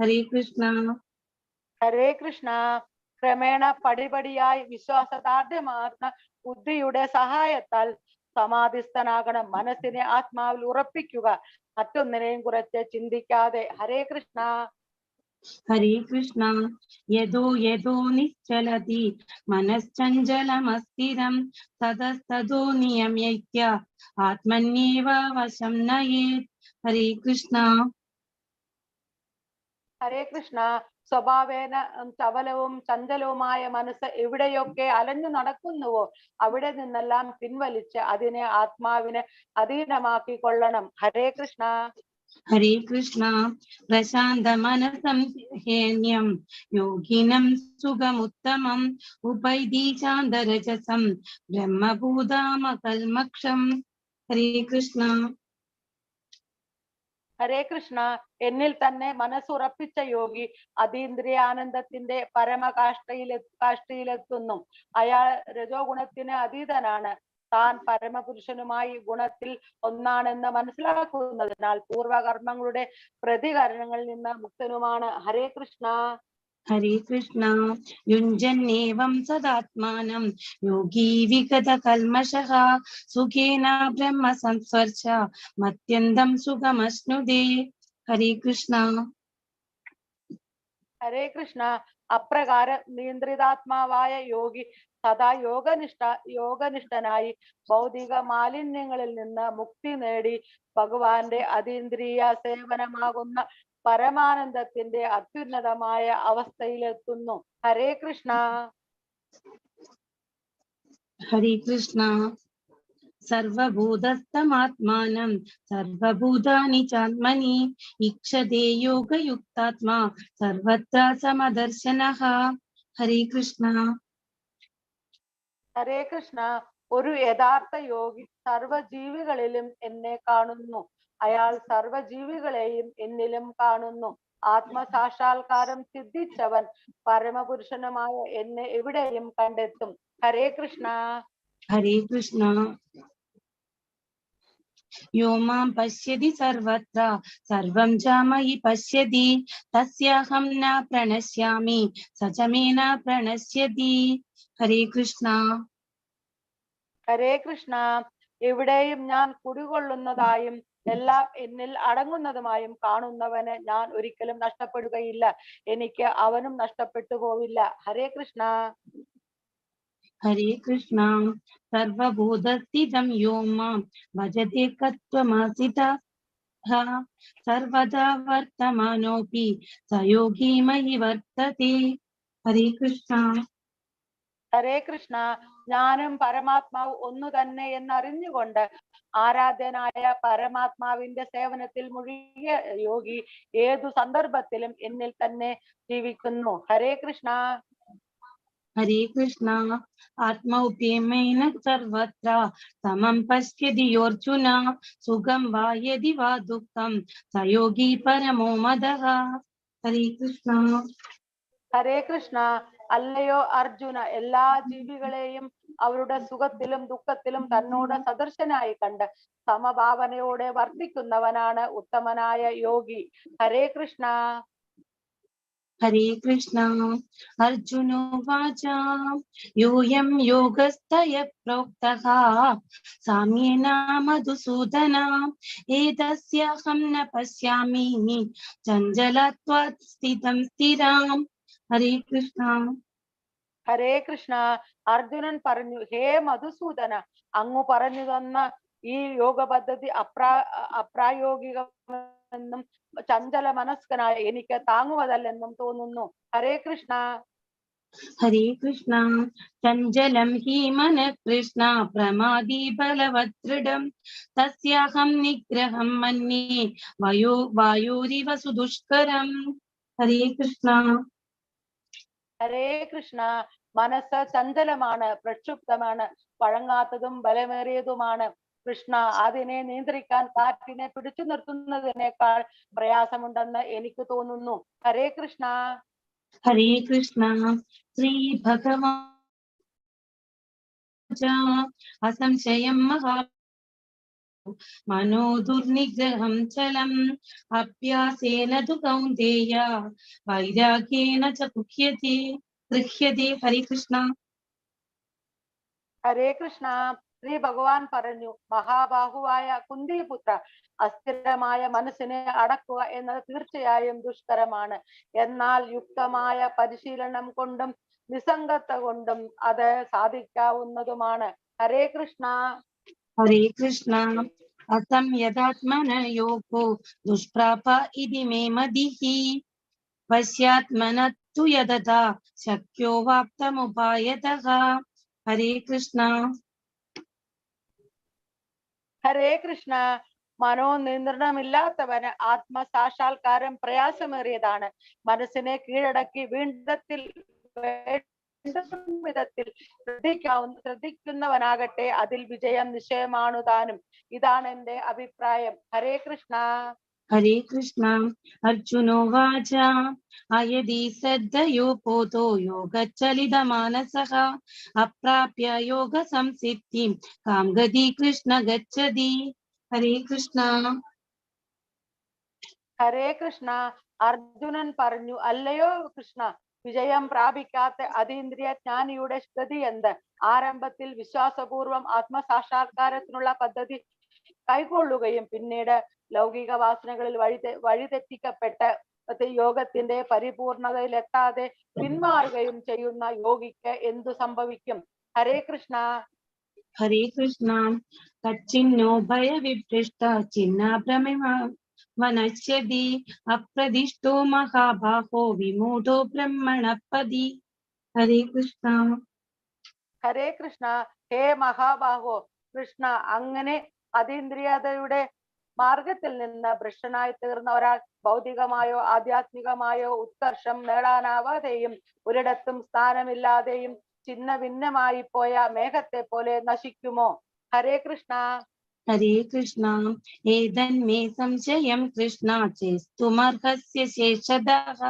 ഹരേ കൃഷ്ണ. ഹരേ കൃഷ്ണ. ക്രമേണ പടിപടിയായി വിശ്വാസദാർഢ്യമാർന്ന ബുദ്ധിയുടെ സഹായത്താൽ സമാധിസ്ഥനാകണം. മനസ്സിനെ ആത്മാവിൽ ഉറപ്പിക്കുക, മറ്റൊന്നിനെയും കുറിച്ച് ചിന്തിക്കാതെ. ഹരേ കൃഷ്ണ. ഹരേ കൃഷ്ണ. യദോ യദോ നിശ്ചലതി മനശ്ചഞ്ചലമസ്ഥിരം തതസ്തദോ നിയമയത്യ ആത്മന്യേവ വശം നയേത്. ഹരേ കൃഷ്ണ. ഹരേ കൃഷ്ണ. സ്വഭാവേന ചപലവും ചഞ്ചലവുമായ മനസ്സ് എവിടെയൊക്കെ അലഞ്ഞു നടക്കുന്നുവോ അവിടെ നിന്നെല്ലാം പിൻവലിച്ച് അതിനെ ആത്മാവിന് അധീനമാക്കി കൊള്ളണം. ഹരേ കൃഷ്ണ. ഹരേ കൃഷ്ണ. പ്രശാന്ത മനസം ഹേന്യം യോഗിനം സുഖമുത്തമം ഉപൈതി ശാന്തരജസം ബ്രഹ്മഭൂതാമകൽമക്ഷം. ഹരേ കൃഷ്ണ. ഹരേ കൃഷ്ണ. എന്നിൽ തന്നെ മനസ്സുറപ്പിച്ച യോഗി അതീന്ദ്രിയാനന്ദത്തിന്റെ കാഷ്ഠയിലെത്തുന്നു. അയാൾ രജോ ഗുണത്തിന് അതീതനാണ്. താൻ പരമപുരുഷനുമായി ഗുണത്തിൽ ഒന്നാണെന്ന് മനസ്സിലാക്കുന്നതിനാൽ പൂർവകർമ്മങ്ങളുടെ പ്രതികരണങ്ങളിൽ നിന്ന് മുക്തനുമാണ്. ഹരേ കൃഷ്ണ. ഹരേ കൃഷ്ണ. യുഞ്ജന്നേവം സദാത്മാനം യോഗി വിഗത കൽമഷഃ സുഖേന ബ്രഹ്മ സംസ്പർശ മത്യന്തം സുഖമശ്നുതേ. ഹരേ കൃഷ്ണ. ഹരേ കൃഷ്ണ. അപ്രകാരം നിയന്ത്രിതാത്മാവായ യോഗി സദാ യോഗനിഷ്ഠനായി ഭൗതിക മാലിന്യങ്ങളിൽ നിന്ന് മുക്തി നേടി ഭഗവാന്റെ അതീന്ദ്രിയ സേവനമാകുന്ന പരമാനന്ദത്തിന്റെ അത്യുന്നതമായ അവസ്ഥയിലെത്തുന്നു. ഹരേ കൃഷ്ണ. ഹരേ കൃഷ്ണ. സർവഭൂതസ്ഥമാത്മാനം സർവഭൂതാനി ചാത്മനി ഈക്ഷതേ യോഗയുക്താത്മാ സർവത്ര സമദർശനഃ. ഹരേ കൃഷ്ണ. ഹരേ കൃഷ്ണ. ഒരു യഥാർത്ഥ യോഗി സർവജീവികളിലും എന്നെ കാണുന്നു. അയാൾ സർവജീവികളെയും എന്നിലും കാണുന്നു. ആത്മസാക്ഷാത്കാരം സിദ്ധിച്ചവൻ പരമപുരുഷനുമായ എന്നെ എവിടെയും കണ്ടെത്തും. ഹരേ കൃഷ്ണ. ഹരേ കൃഷ്ണ. യോ മാം പശ്യതി സർവത്ര സർവം ച മയി പശ്യതി തസ്യാഹം ന പ്രണശ്യാമി സ ച മേ ന പ്രണശ്യതി. ഹരേ കൃഷ്ണ. ഹരേ കൃഷ്ണ. എവിടെയും ഞാൻ കുടികൊള്ളുന്നതായും എല്ലാം എന്നിൽ അടങ്ങുന്നതുമായും കാണുന്നവന് ഞാൻ ഒരിക്കലും നഷ്ടപ്പെടുകയില്ല. എനിക്ക് അവനും നഷ്ടപ്പെട്ടു പോവില്ല. ഹരേ കൃഷ്ണ. ഹരേ കൃഷ്ണ. സർവഭൂതസ്ഥിതം യോ മാം ഭജതി തത്വമസിതഃ സർവദാ വർത്തമാനോപി സ യോഗി മയി വർത്തതേ. ഹരേ കൃഷ്ണ. ഹരേ കൃഷ്ണ. ഞാനും പരമാത്മാവ് ഒന്നു തന്നെ എന്നറിഞ്ഞുകൊണ്ട് ആരാധ്യനായ പരമാത്മാവിന്റെ സേവനത്തിൽ മുഴുകിയ യോഗി ഏതു സന്ദർഭത്തിലും എന്നിൽ തന്നെ ജീവിക്കുന്നു. ഹരേ കൃഷ്ണ. ഹരേ കൃഷ്ണ. ആത്മൗപ്യമേന സർവത്ര സമം പശ്യതി യോർജുന സുഖം വാ യദി വാ ദുഃഖം സ യോഗി പരമോ മദഃ. ഹരേ കൃഷ്ണ. ഹരേ കൃഷ്ണ. അല്ലയോ അർജുന, എല്ലാ ജീവികളെയും അവരുടെ സുഖത്തിലും ദുഃഖത്തിലും തന്നോട് സദൃശനായി കണ്ട് സമഭാവനയോടെ വർത്തിക്കുന്നവനാണ് ഉത്തമനായ യോഗി. ഹരേ കൃഷ്ണ. ഹരേ കൃഷ്ണ. അർജുനോവാച യോയം യോഗസ്ഥയ പ്രോക്തഃ സാമ്യേന മധുസൂദന ഏതസ്യാഹം ന പശ്യാമി ചഞ്ചലത്വാത് സ്ഥിതം സ്ഥിരാം. ഹരേ കൃഷ്ണ. ഹരേ കൃഷ്ണ. അർജുനൻ പറഞ്ഞു, ഹേ മധുസൂദന, അങ്ങു പറഞ്ഞു തന്ന ഈ യോഗ പദ്ധതി അപ്രായോഗികമെന്നും ചഞ്ചല മനസ്കനായ എനിക്ക് താങ്ങുവതല്ലെന്നും തോന്നുന്നു. ഹരേ കൃഷ്ണ. ഹരേ കൃഷ്ണ. ചഞ്ചലം ഹി മനഃ കൃഷ്ണ പ്രമാദി ബലവദൃഢം തസ്യാഹം നിഗ്രഹം മന്യേ വായോരിവ സുദുഷ്കരം. ഹരേ കൃഷ്ണ. ഹരേ കൃഷ്ണ. മനസ്സ് ചഞ്ചലമാണ്, പ്രക്ഷുബ്ധമാണ്, വഴങ്ങാത്തതും ബലമേറിയതുമാണ്. കൃഷ്ണ, അതിനെ നിയന്ത്രിക്കാൻ കാറ്റിനെ പിടിച്ചു നിർത്തുന്നതിനേക്കാൾ പ്രയാസമുണ്ടെന്ന് എനിക്ക് തോന്നുന്നു. ഹരേ കൃഷ്ണ. ഹരേ കൃഷ്ണ. ശ്രീ ഭഗവാൻ അസംശയം മഹാ മനോ ദുർനിഗ്രഹം ചലം അഭ്യാസേന തു കൗന്ദേയ വൈരാഗ്യേന ച ഗൃഹ്യതേ. ഹരേ കൃഷ്ണ. ഹരേ കൃഷ്ണ. ശ്രീ ഭഗവാൻ പറഞ്ഞു, മഹാബാഹുവായ കുന്തിപുത്ര, അസ്ഥിരമായ മനസ്സിനെ അടക്കുക എന്നത് തീർച്ചയായും ദുഷ്കരമാണ്. എന്നാൽ യുക്തമായ പരിശീലനം കൊണ്ടും നിസ്സംഗത കൊണ്ടും അത് സാധിക്കാവുന്നതുമാണ്. ഹരേ കൃഷ്ണ. ഹരേ കൃഷ്ണ. അസം യഥാത്മന യോഗോ ദുഷ്പ്രാപ ഇതി മേ മതിഃ പശ്യാത്മനത്തു യതഥാ ശക്യോ വാപ്തമുപായതഃ. ഹരേ കൃഷ്ണ. ഹരേ കൃഷ്ണ. മനോനിയന്ത്രണമില്ലാത്തവന് ആത്മസാക്ഷാത്കാരം പ്രയാസമേറിയതാണ്. മനസ്സിനെ കീഴടക്കി വിധത്തിൽ ശ്രദ്ധിക്കുന്നവനാകട്ടെ അതിൽ വിജയം നിശ്ചയമാണു താനും. ഇതാണ് എന്റെ അഭിപ്രായം. ഹരേ കൃഷ്ണ. ഹരേ കൃഷ്ണ. അർജുനോവാച അയതി ശ്രദ്ധയോ പോതോ യോഗചലിതമാനസഃ അപ്രാപ്യ യോഗ സംസിദ്ധിം കാം ഗതി കൃഷ്ണ ഗച്ഛതി. ഹരേ കൃഷ്ണ. ഹരേ കൃഷ്ണ. അർജുനൻ പറഞ്ഞു, അല്ലയോ കൃഷ്ണ, വിജയം പ്രാപിക്കാത്ത അതീന്ദ്രിയ ജ്ഞാനിയുടെ സ്ഥിതി എന്ത്? ആരംഭത്തിൽ വിശ്വാസപൂർവം ആത്മസാക്ഷാത്കാരത്തിനുള്ള പദ്ധതി കൈക്കൊള്ളുകയും പിന്നീട് ലൗകിക വാസനകളിൽ വഴിതെറ്റിക്കപ്പെട്ട് യോഗത്തിന്റെ പരിപൂർണതയിലെത്താതെ പിന്മാറുകയും ചെയ്യുന്ന യോഗിക്ക് എന്തു സംഭവിക്കും? ഹരേ കൃഷ്ണ. ഹരേ കൃഷ്ണ. തച്ചിന്നോ ഭയവിഭ്രഷ്ട ചിന്നാഭ്രമ വനശ്യതി അപ്രദിഷ്ടോ മഹാബാഹോ വിമൂഢോ ബ്രഹ്മണപദി. ഹരേ കൃഷ്ണ. ഹരേ കൃഷ്ണ. ഹേ മഹാബാഹോ കൃഷ്ണ, അങ്ങനെ അതീന്ദ്രിയതയുടെ മാർഗത്തിൽ നിന്ന് ഭ്രഷ്ടനായി തീർന്ന ഒരാൾ ഭൗതികമായോ ആധ്യാത്മികമായോ ഉത്കർഷം നേടാനാവാതെയും ഒരിടത്തും സ്ഥാനമില്ലാതെയും ചിന്ന ഭിന്നമായി പോയ മേഘത്തെ പോലെ നശിക്കുമോ? ഹരേ കൃഷ്ണ. ഹരേ കൃഷ്ണ. ഏതന്മേ സംശയം കൃഷ്ണ ചേസ്തുമർഹസ്യ ശേഷദഃ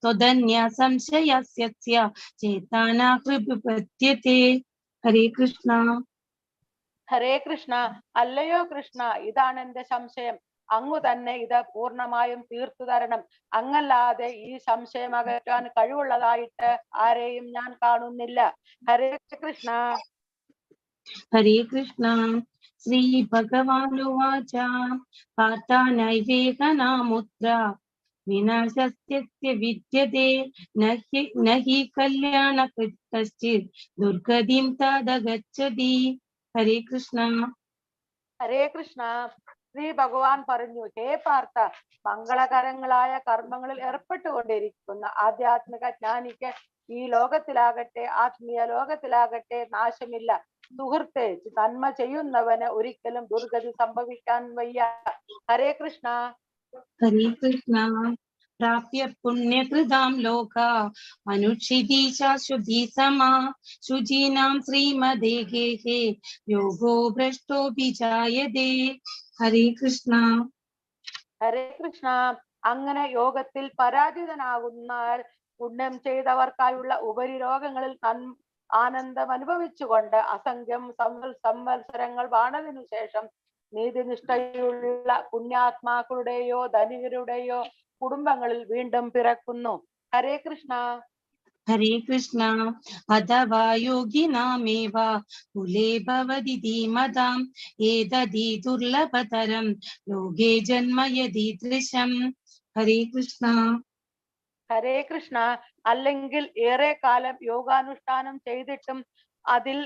ത്വദന്യ സംശയസ്യ ചേതാനാഹൃപത്യത്തെ. ഹരേ കൃഷ്ണ. ഹരേ കൃഷ്ണ. അല്ലയോ കൃഷ്ണ, ഇതാണ് എന്റെ സംശയം. അങ്ങു തന്നെ ഇത് പൂർണ്ണമായും തീർത്തു തരണം. അങ്ങല്ലാതെ ഈ സംശയം അകറ്റാൻ കഴിവുള്ളതായിട്ട് ആരെയും ഞാൻ കാണുന്നില്ല. ഹരേ കൃഷ്ണ. ഹരേ കൃഷ്ണ. ശ്രീ ഭഗവാനുവാച പാർത്ഥാനൈവേകനാമുത്ര വിനാശസ്യ വിദ്യതേ നഹി കല്യാണകൃത് കശ്ചിത് ദുർഗതിം തദഗച്ഛതി. ഹരേ കൃഷ്ണ. ഹരേ കൃഷ്ണ. ശ്രീ ഭഗവാൻ പറഞ്ഞു, ഹേ പാർത്ഥ, മംഗളകരങ്ങളായ കർമ്മങ്ങളിൽ ഏർപ്പെട്ടുകൊണ്ടിരിക്കുന്ന ആധ്യാത്മിക ജ്ഞാനിക്ക് ഈ ലോകത്തിലാകട്ടെ ആത്മീയ ലോകത്തിലാകട്ടെ നാശമില്ല. സുഹൃത്തെ, നന്മ ചെയ്യുന്നവന് ഒരിക്കലും ദുർഗതി സംഭവിക്കാൻ വയ്യ. ഹരേ കൃഷ്ണ. ഹരേ കൃഷ്ണ. പ്രാപ്യ പുണ്യകൃതാം ലോക അനുക്ഷിതി ശാശ്വതി സമാ ശുചീനാം ശ്രീമദേ ഗേഹേ യോഗോ ഭ്രഷ്ടോഭിജായതേ. ഹരേ കൃഷ്ണ. ഹരേ കൃഷ്ണ. അങ്ങനെ യോഗത്തിൽ പരാജിതനാകുന്ന പുണ്യം ചെയ്തവർക്കായുള്ള ഉപരിലോകങ്ങളിൽ ആനന്ദം അനുഭവിച്ചുകൊണ്ട് അസംഖ്യം സംവത്സരങ്ങൾ വാണതിനു ശേഷം നീതിനിഷ്ഠയുള്ള പുണ്യാത്മാക്കളുടെയോ ധനികരുടെയോ കുടുംബങ്ങളിൽ വീണ്ടും പിറക്കുന്നു. ഹരേ കൃഷ്ണ. ഹരേ കൃഷ്ണ. അഥവാ യോഗിനാമേവ കുലേ ഭവതി ധീമതാം ഏതദി ദുർലഭതരം ലോകേ ജന്മ യദീദൃശം. ഹരേ കൃഷ്ണ. ഹരേ കൃഷ്ണ. അല്ലെങ്കിൽ ഏറെ കാലം യോഗാനുഷ്ഠാനം ചെയ്തിട്ടും അതിൽ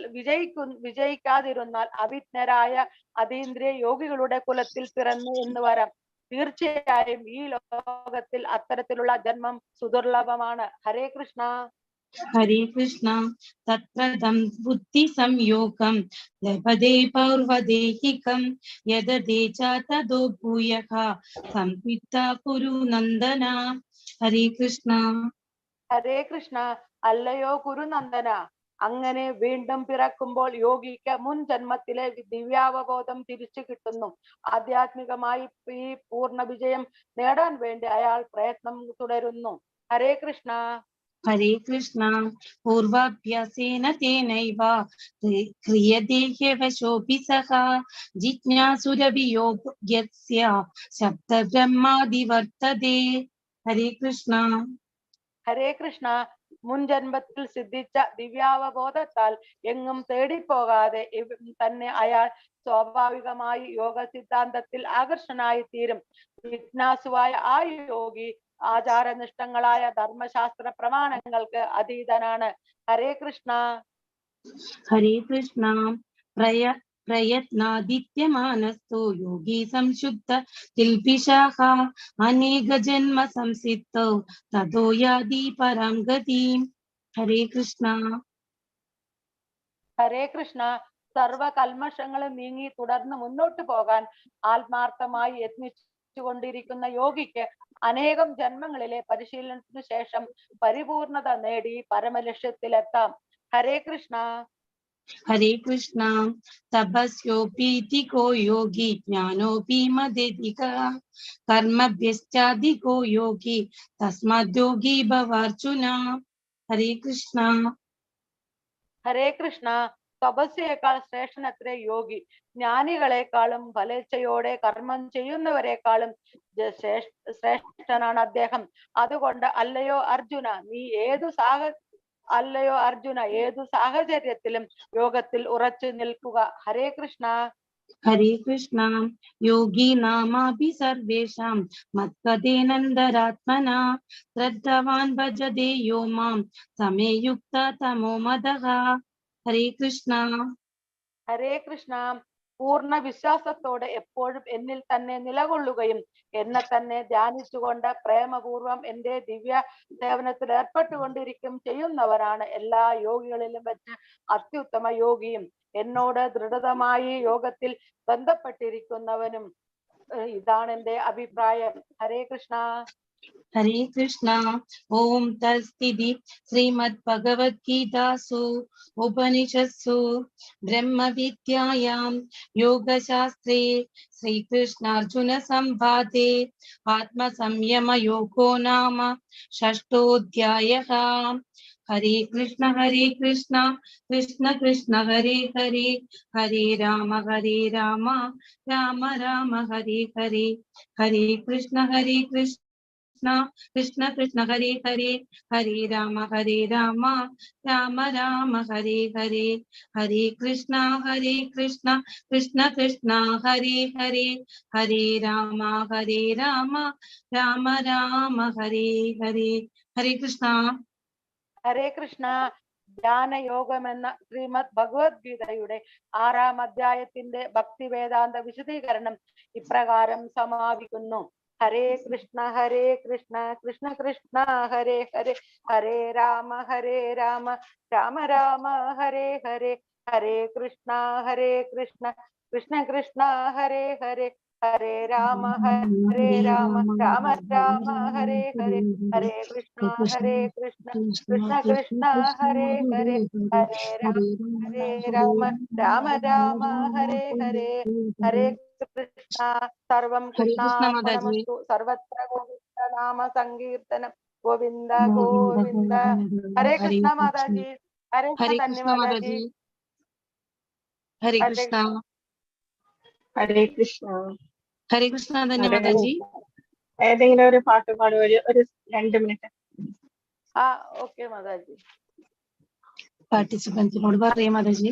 വിജയിക്കാതിരുന്നാൽ അവിജ്ഞരായ അതീന്ദ്രിയ യോഗികളുടെ കുലത്തിൽ പിറന്നു എന്ന് വരാം. തീർച്ചയായും ഈ ലോകത്തിൽ അത്തരത്തിലുള്ള ജന്മം സുദുർലഭമാണ്. ഹരേ കൃഷ്ണ. ഹരേ കൃഷ്ണ. തത്രദം ബുദ്ധി സംയോഗം ലഭതേ പൗർവദേഹികം യദതേ ച തദോ ഭൂയഃ സംവിത്ത കുരു നന്ദന. ഹരേ കൃഷ്ണ. ഹരേ കൃഷ്ണ. അല്ലയോ കുരുനന്ദന, അങ്ങനെ വീണ്ടും പിറക്കുമ്പോൾ യോഗിക്ക് മുൻ ജന്മത്തിലെ ദിവ്യാവബോധം തിരിച്ചു കിട്ടുന്നു. ആധ്യാത്മികമായി ഈ പൂർണ്ണ വിജയം നേടാൻ വേണ്ടി അയാൾ പ്രയത്നം തുടരുന്നു. ഹരേ Krishna. Hare Krishna. Purvabhyasena tenaiva kriyate hyavashopi saha jijñāsuraviyogyasya sabda brahmadi vartade. Hare Krishna. ഹരേ കൃഷ്ണ. മുൻ ജന്മത്തിൽ സിദ്ധിച്ച ദിവ്യാവബോധത്താൽ എങ്ങും തേടിപ്പോകാതെ തന്നെ അയാൾ സ്വാഭാവികമായി യോഗ സിദ്ധാന്തത്തിൽ ആകർഷനായി തീരും. ജിജ്ഞാസുവായ ആ യോഗി ആചാരനിഷ്ഠങ്ങളായ ധർമ്മശാസ്ത്ര പ്രമാണങ്ങൾക്ക് അതീതനാണ്. ഹരേ കൃഷ്ണ. ഹരേ കൃഷ്ണ. പ്രയത്നാദിത്യമാനസ്തു യോഗി സംശുദ്ധ തിൽപിശാഖ അനേക ജന്മ സംസിദ്ധോ തതോ യാതി പരം ഗതിം. ഹരേ കൃഷ്ണ. ഹരേ കൃഷ്ണ. സർവ കൽമഷങ്ങളും നീങ്ങി തുടർന്ന് മുന്നോട്ട് പോകാൻ ആത്മാർത്ഥമായി യത്നിച്ചുകൊണ്ടിരിക്കുന്ന യോഗിക്ക് അനേകം ജന്മങ്ങളിലെ പരിശീലനത്തിനു ശേഷം പരിപൂർണത നേടി പരമലക്ഷ്യത്തിലെത്താം. ഹരേ കൃഷ്ണ. ഹരേ കൃഷ്ണ. തപസ്യോപീതികോ യോഗി ജ്ഞാനോപി മദേധിക കർമ്മഭ്യശ്ചാധികോ യോഗി തസ്മാദ് യോഗി ഭവാർജുന. ഹരേ കൃഷ്ണ. ഹരേ കൃഷ്ണ. തപസ്യയേക്കാൾ ശ്രേഷ്ഠനത്രേ യോഗി. ജ്ഞാനികളെക്കാളും ഫലേച്ഛയോടെ കർമ്മം ചെയ്യുന്നവരെക്കാളും ശ്രേഷ്ഠനാണ് അദ്ദേഹം. അതുകൊണ്ട് അല്ലയോ അർജുന ഏതു സാഹചര്യത്തിലും യോഗത്തിൽ ഉറച്ചു നിൽക്കുക. ഹരേ കൃഷ്ണ. ഹരേ കൃഷ്ണ. യോഗി നാമാഭി സർവേഷാം മത്പദേനന്ദരാത്മന ശ്രദ്ധവാൻ ഭജതേ യോ മാം സമേ യുക്ത തമോ മദഃ. ഹരേ കൃഷ്ണ. ഹരേ കൃഷ്ണ. പൂർണ്ണ വിശ്വാസത്തോടെ എപ്പോഴും എന്നിൽ തന്നെ നിലകൊള്ളുകയും എന്നെ തന്നെ ധ്യാനിച്ചുകൊണ്ട് പ്രേമപൂർവം എന്റെ ദിവ്യ സേവനത്തിൽ ഏർപ്പെട്ടുകൊണ്ടിരിക്കും ചെയ്യുന്നവരാണ് എല്ലാ യോഗികളിലും വെച്ച് അത്യുത്തമ യോഗിയും എന്നോട് ദൃഢമായി യോഗത്തിൽ ബന്ധപ്പെട്ടിരിക്കുന്നവനും. ഇതാണ് എന്റെ അഭിപ്രായം. ഹരേ കൃഷ്ണ. ഹരേ കൃഷ്ണ. ഓം തത്സതി. ശ്രീമദ് ഭഗവത് ഗീതാസു ഉപനിഷത്സു ബ്രഹ്മവിദ്യായാം യോഗശാസ്ത്രേ ശ്രീകൃഷ്ണാർജുന സംവാദേ ആത്മസംയമയോഗോ നാമ ഷഷ്ടോധ്യായഃ. ഹരേ കൃഷ്ണ കൃഷ്ണ കൃഷ്ണ ഹരേ ഹരേ ഹരേ രാമ രാമ രാമ ഹരേ ഹരേ. ഹരേ കൃഷ്ണ കൃഷ്ണ കൃഷ്ണ ഹരേ ഹരേ ഹരേ രാമ രാമ രാമ ഹരേ ഹരേ. ഹരേ കൃഷ്ണ കൃഷ്ണ കൃഷ്ണ ഹരേ ഹരേ ഹരേ രാമ രാമ രാമ ഹരേ ഹരേ. ഹരേ കൃഷ്ണ. ഹരേ കൃഷ്ണ. ധ്യാനയോഗം എന്ന ശ്രീമദ് ഭഗവത് ഗീതയുടെ 6-ാം അധ്യായത്തിന്റെ ഭക്തി വേദാന്ത വിശദീകരണം ഇപ്രകാരം സമാപിക്കുന്നു. ഹരേ കൃഷ്ണ കൃഷ്ണ കൃഷ്ണ ഹരേ ഹരേ ഹരേ രാമ രാമ രാമ ഹരേ ഹരേ. ഹരേ കൃഷ്ണ കൃഷ്ണ കൃഷ്ണ ഹരേ ഹരേ ഹരേ രാമ രാമ രാമ ഹരേ ഹരേ. ഹരേ കൃഷ്ണ കൃഷ്ണ കൃഷ്ണ ഹരേ ഹരേ ഹരേ രാമ രാമ ഹരേ ഹരേ. ഹരേ കൃഷ്ണ. സർവം കൃഷ്ണാർപ്പണമസ്തു. സർവത്ര ഗോവിന്ദ നാമ സങ്കീർത്തനം. ഗോവിന്ദ ഗോവിന്ദ. ഹരേ കൃഷ്ണ മാതാജി. ഹരേ കൃഷ്ണ മാതാജി. ഹരേ കൃഷ്ണ. ഹരേ കൃഷ്ണ. ഹരേ കൃഷ്ണ ധന്യവാദജി. ഏതെങ്കിലും ഒരു പാട്ട് പാടുക, ഒരു 2 മിനിറ്റ്. ഓക്കെ മാതാജി. പാർട്ടിസിപ്പൻസിനോട് പറയാം മാതാജി.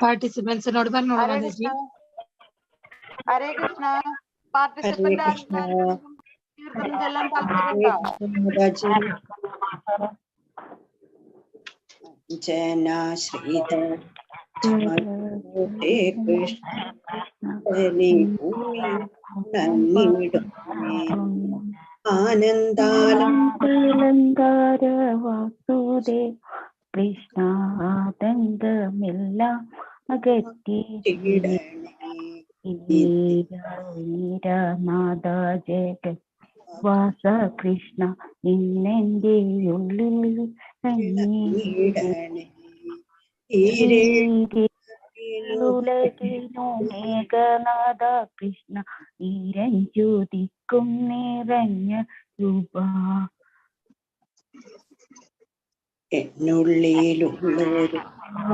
പാർട്ടിസിപ്പൻസിനോട് പറഞ്ഞോളൂ മാതാജി. ഹരേ കൃഷ്ണ. പാർട്ടിസിപ്പന്റ് ചെല്ലാൻ താല്പര്യമുണ്ടോ? ജനാശ്രീധർ ആനന്ദാലങ്കാരവാസുദേ കൃഷ്ണാതങ്കമെല്ലാം അകറ്റിടീരനാഥ ജഗത് വാസ കൃഷ്ണ ഇന്നെന്റെ ഉള്ളിൽ ഉലകിനു മേഘനാഥ കൃഷ്ണ ഈരഞ്ജുതിക്കും നിറഞ്ഞ രൂപ എന്നുള്ളിലുള്ളൊരു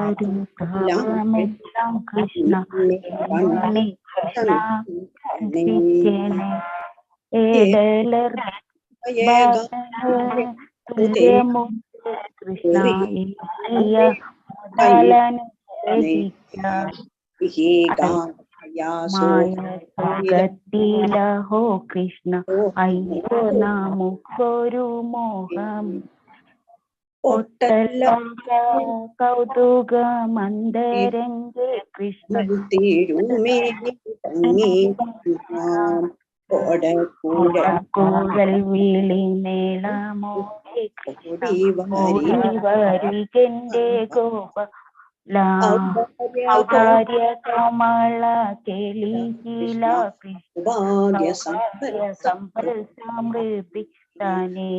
ഒരു ഭാവമെല്ലാം കൃഷ്ണ എന്നുള്ളിൽ കൃഷ്ണ ഏടലർ തുല്യമോ കൃഷ്ണ മായത്തിലഹോ കൃഷ്ണ അയ്യോ നമുക്കൊരു മോഹം കൗതുക മന്ദരംഗേ കൃഷ്ണ കോടൽ വിളി മേളമോ കൃഷ്ണ വരികന്റെ ഗോപാര്യ കമള കേളിശീല കൃഷ്ണ സമ്പൽ സമൃദ്ധി താനേ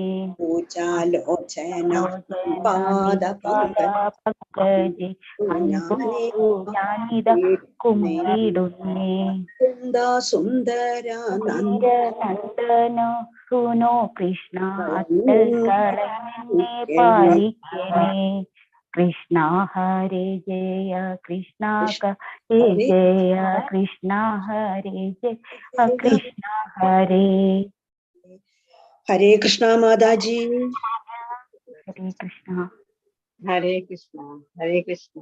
ഞാനിത കുമ്പിടുന്നേ സുന്ദര നന്ദന സുനോ കൃഷ്ണ അത്തൽ കളഞ്ഞെ പാലിക്കണേ കൃഷ്ണ ഹരേ ജയ കൃഷ്ണ ഹരേ ജയ കൃഷ്ണ ഹരേ ജയ കൃഷ്ണ ഹരേ ഹരേ കൃഷ്ണ മാതാജി. ഹരേ കൃഷ്ണ. ഹരേ കൃഷ്ണ. ഹരേ കൃഷ്ണ.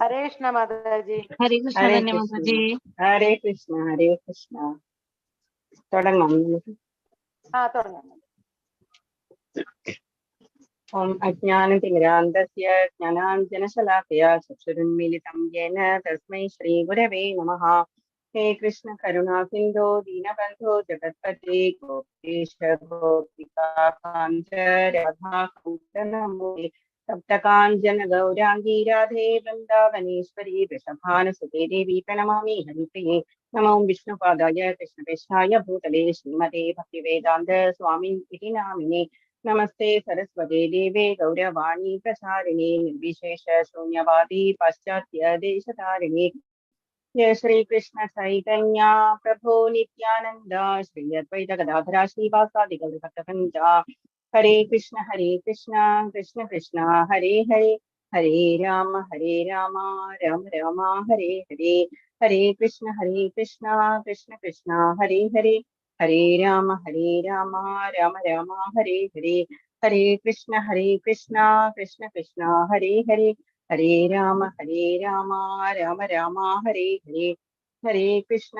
ഹരേ കൃഷ്ണ മാതാജി. ഹരേ കൃഷ്ണ തന്നെ മാതാജി. ഹരേ കൃഷ്ണ. ഹരേ കൃഷ്ണ. തുടങ്ങാം നമുക്ക്. തുടങ്ങാം. ഓം അജ്ഞാനതിമിരാന്ധസ്യ ജ്ഞാനാഞ്ജനശലാകയ ചക്ഷുരുന്മീലിതം യേന തസ്മൈ ശ്രീഗുരവേ നമഃ. ഹേ കൃഷ്ണ കരുണാ സിന്ധോ ദീനബന്ധോ ജഗത്പതേ ഗോപേശ ഗോപികാകാന്ത രാധാകാന്ത നമോസ്തുതേ. സപ്തകാഞ്ചന ഗൗരാംഗീ രാധേ വൃന്ദാവനേശ്വരി വൃഷഭാനുസുതേ ദേവി പ്രണമാമി ഹരിപ്രിയേ. നമോ വിഷ്ണുപാദായ കൃഷ്ണപേഷ്ഠായ ഭൂതലേ ശ്രീമതേ ഭക്തിവേദാന്ത സ്വാമിനി നാമിനേ. നമസ്തേ സരസ്വതേ ദേവേ ഗൗരവാണി പ്രസാരിണേ നിർവിശേഷ ശൂന്യവാദി പാശ്ചാത്യ ദേശധാരിണേ. ജയ ശ്രീകൃഷ്ണ ചൈതന്യ പ്രഭോ നിത്യാനന്ദ ശ്രീ അദ്വൈത ഗദാധര ശ്രീവാസാദി ഗൗരഭക്തവൃന്ദ. ഹരേ കൃഷ്ണ കൃഷ്ണ കൃഷ്ണ ഹരേ ഹരേ. ഹരേ രാമ രാമ രാമ ഹരേ ഹരേ. ഹരേ കൃഷ്ണ കൃഷ്ണ കൃഷ്ണ ഹരേ ഹരേ. ഹരേ രാമ രാമ രാമ ഹരേ ഹരേ. ഹരേ കൃഷ്ണ കൃഷ്ണ കൃഷ്ണ ഹരേ ഹരേ. ഹരേ രാമ രാമ രാമ ഹരേ ഹരേ. ഹരേ കൃഷ്ണ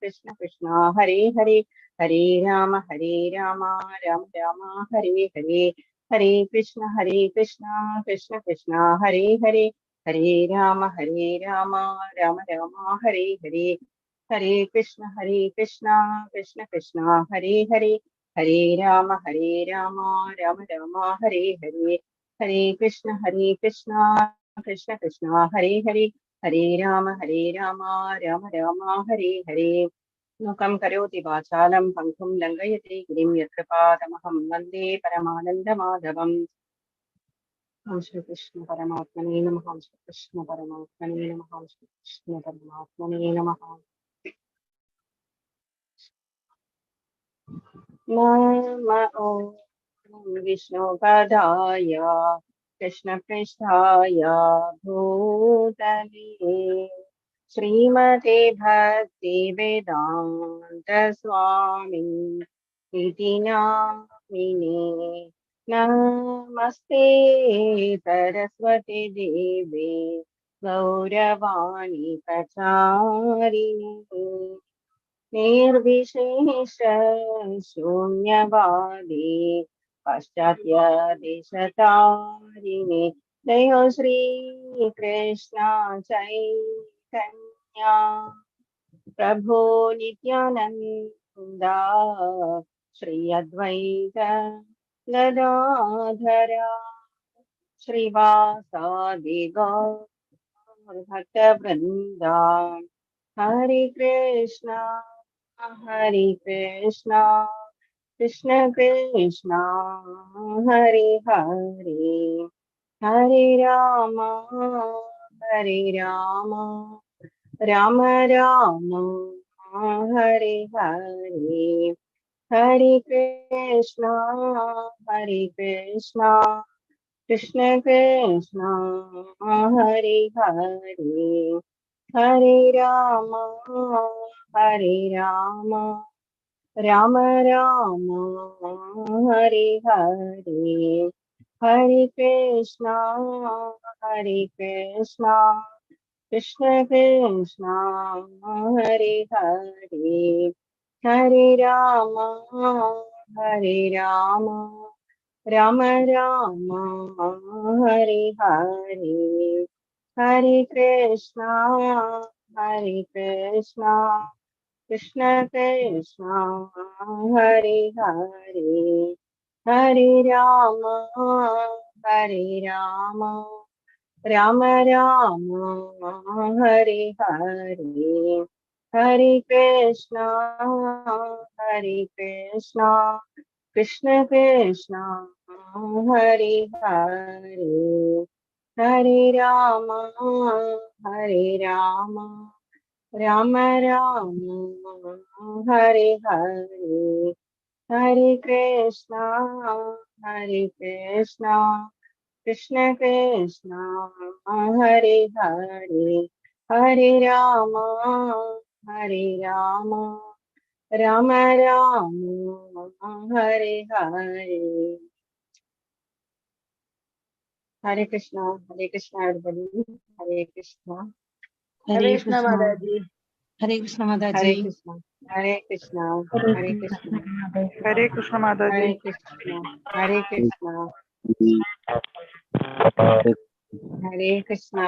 കൃഷ്ണ കൃഷ്ണ ഹരേ ഹരേ. ഹരേ രാമ രാമ രാമ ഹരേ ഹരേ. ഹരേ കൃഷ്ണ കൃഷ്ണ കൃഷ്ണ ഹരേ ഹരേ. ഹരേ രാമ രാമ രാമ ഹരേ ഹരേ. ഹരേ കൃഷ്ണ കൃഷ്ണ കൃഷ്ണ ഹരേ ഹരേ. ഹരേ രാമ രാമ രാമ ഹരേ ഹരേ. ഹരേ കൃഷ്ണ കൃഷ്ണ കൃഷ്ണ ഹരേ ഹരേ. ഹരേ രാമ രാമ ഹരേ ഹരേ. മുഖം കരോതി വാചാലം പങ്കും ലംഘയത്തെ ഗിരിം യത്കൃപാതമഹം വന്ദേ പരമാനന്ദമാധവം. ഓം ശ്രീകൃഷ്ണ പരമാത്മനേ നമഃ. ഓം ശ്രീകൃഷ്ണ പരമാത്മനേ നമഃ. ഓം ശ്രീകൃഷ്ണ പരമാത്മനേ നമഃ. നമോ വിഷ്ണുപദായ കൃഷ്ണപൃഷ്ഠായ ഭൂതലേ ശ്രീമതേ ഭക്തി വേദാന്ത സ്വാമി ഇതി നാമിനേ. നമസ്തേ സരസ്വതി ദേവേ ഗൗരവാണി പ്രചാരിണി നിർവിശേഷ ശൂന്യവാദി പാശ്ചാത്യ ദേശതാരിണി. ജയ ശ്രീ കൃഷ്ണ ചൈതന്യ പ്രഭോ നിത്യാനന്ദ ശ്രീ അദ്വൈത ഗദാധര ശ്രീവാസാദി ഗൗരഭക്തവൃന്ദ. ഹരേ കൃഷ്ണ കൃഷ്ണ കൃഷ്ണ ഹരേ ഹരേ. Hare Rama Rama Rama Hare Hare. Hare Krishna, Hare Krishna, Krishna Krishna, Hare Hare. Hare Rama, Hare Rama, Rama Rama, Hare Hare. Hare Krishna, Hare Krishna, Krishna Krishna, Hare Hare. Hare Rama, Hare Rama, Rama Rama, Hare Hare. Hare Krishna, Hare Krishna, Krishna Krishna, Hare Hare. Hare Rama, Hare Rama, Rama Rama, Hare Hare. Hare Krishna, Hare Krishna, Krishna Krishna, Hare Hare. Hare Rama, Hare Rama, Rama Rama, Hare Hare. Hare Krishna, Hare Krishna, Krishna Krishna, Hare Hare. Hare Rama, Hare Rama, Rama Rama, Hare Hare. Hare Krishna, everybody. Hare Krishna. Hare Hare Krishna Krishna. Mataji. Hare Krishna Hare Mataji. Krishna, Hare Krishna, Hare Krishna, Hare Krishna Mataji. Hare Krishna, Hare Krishna,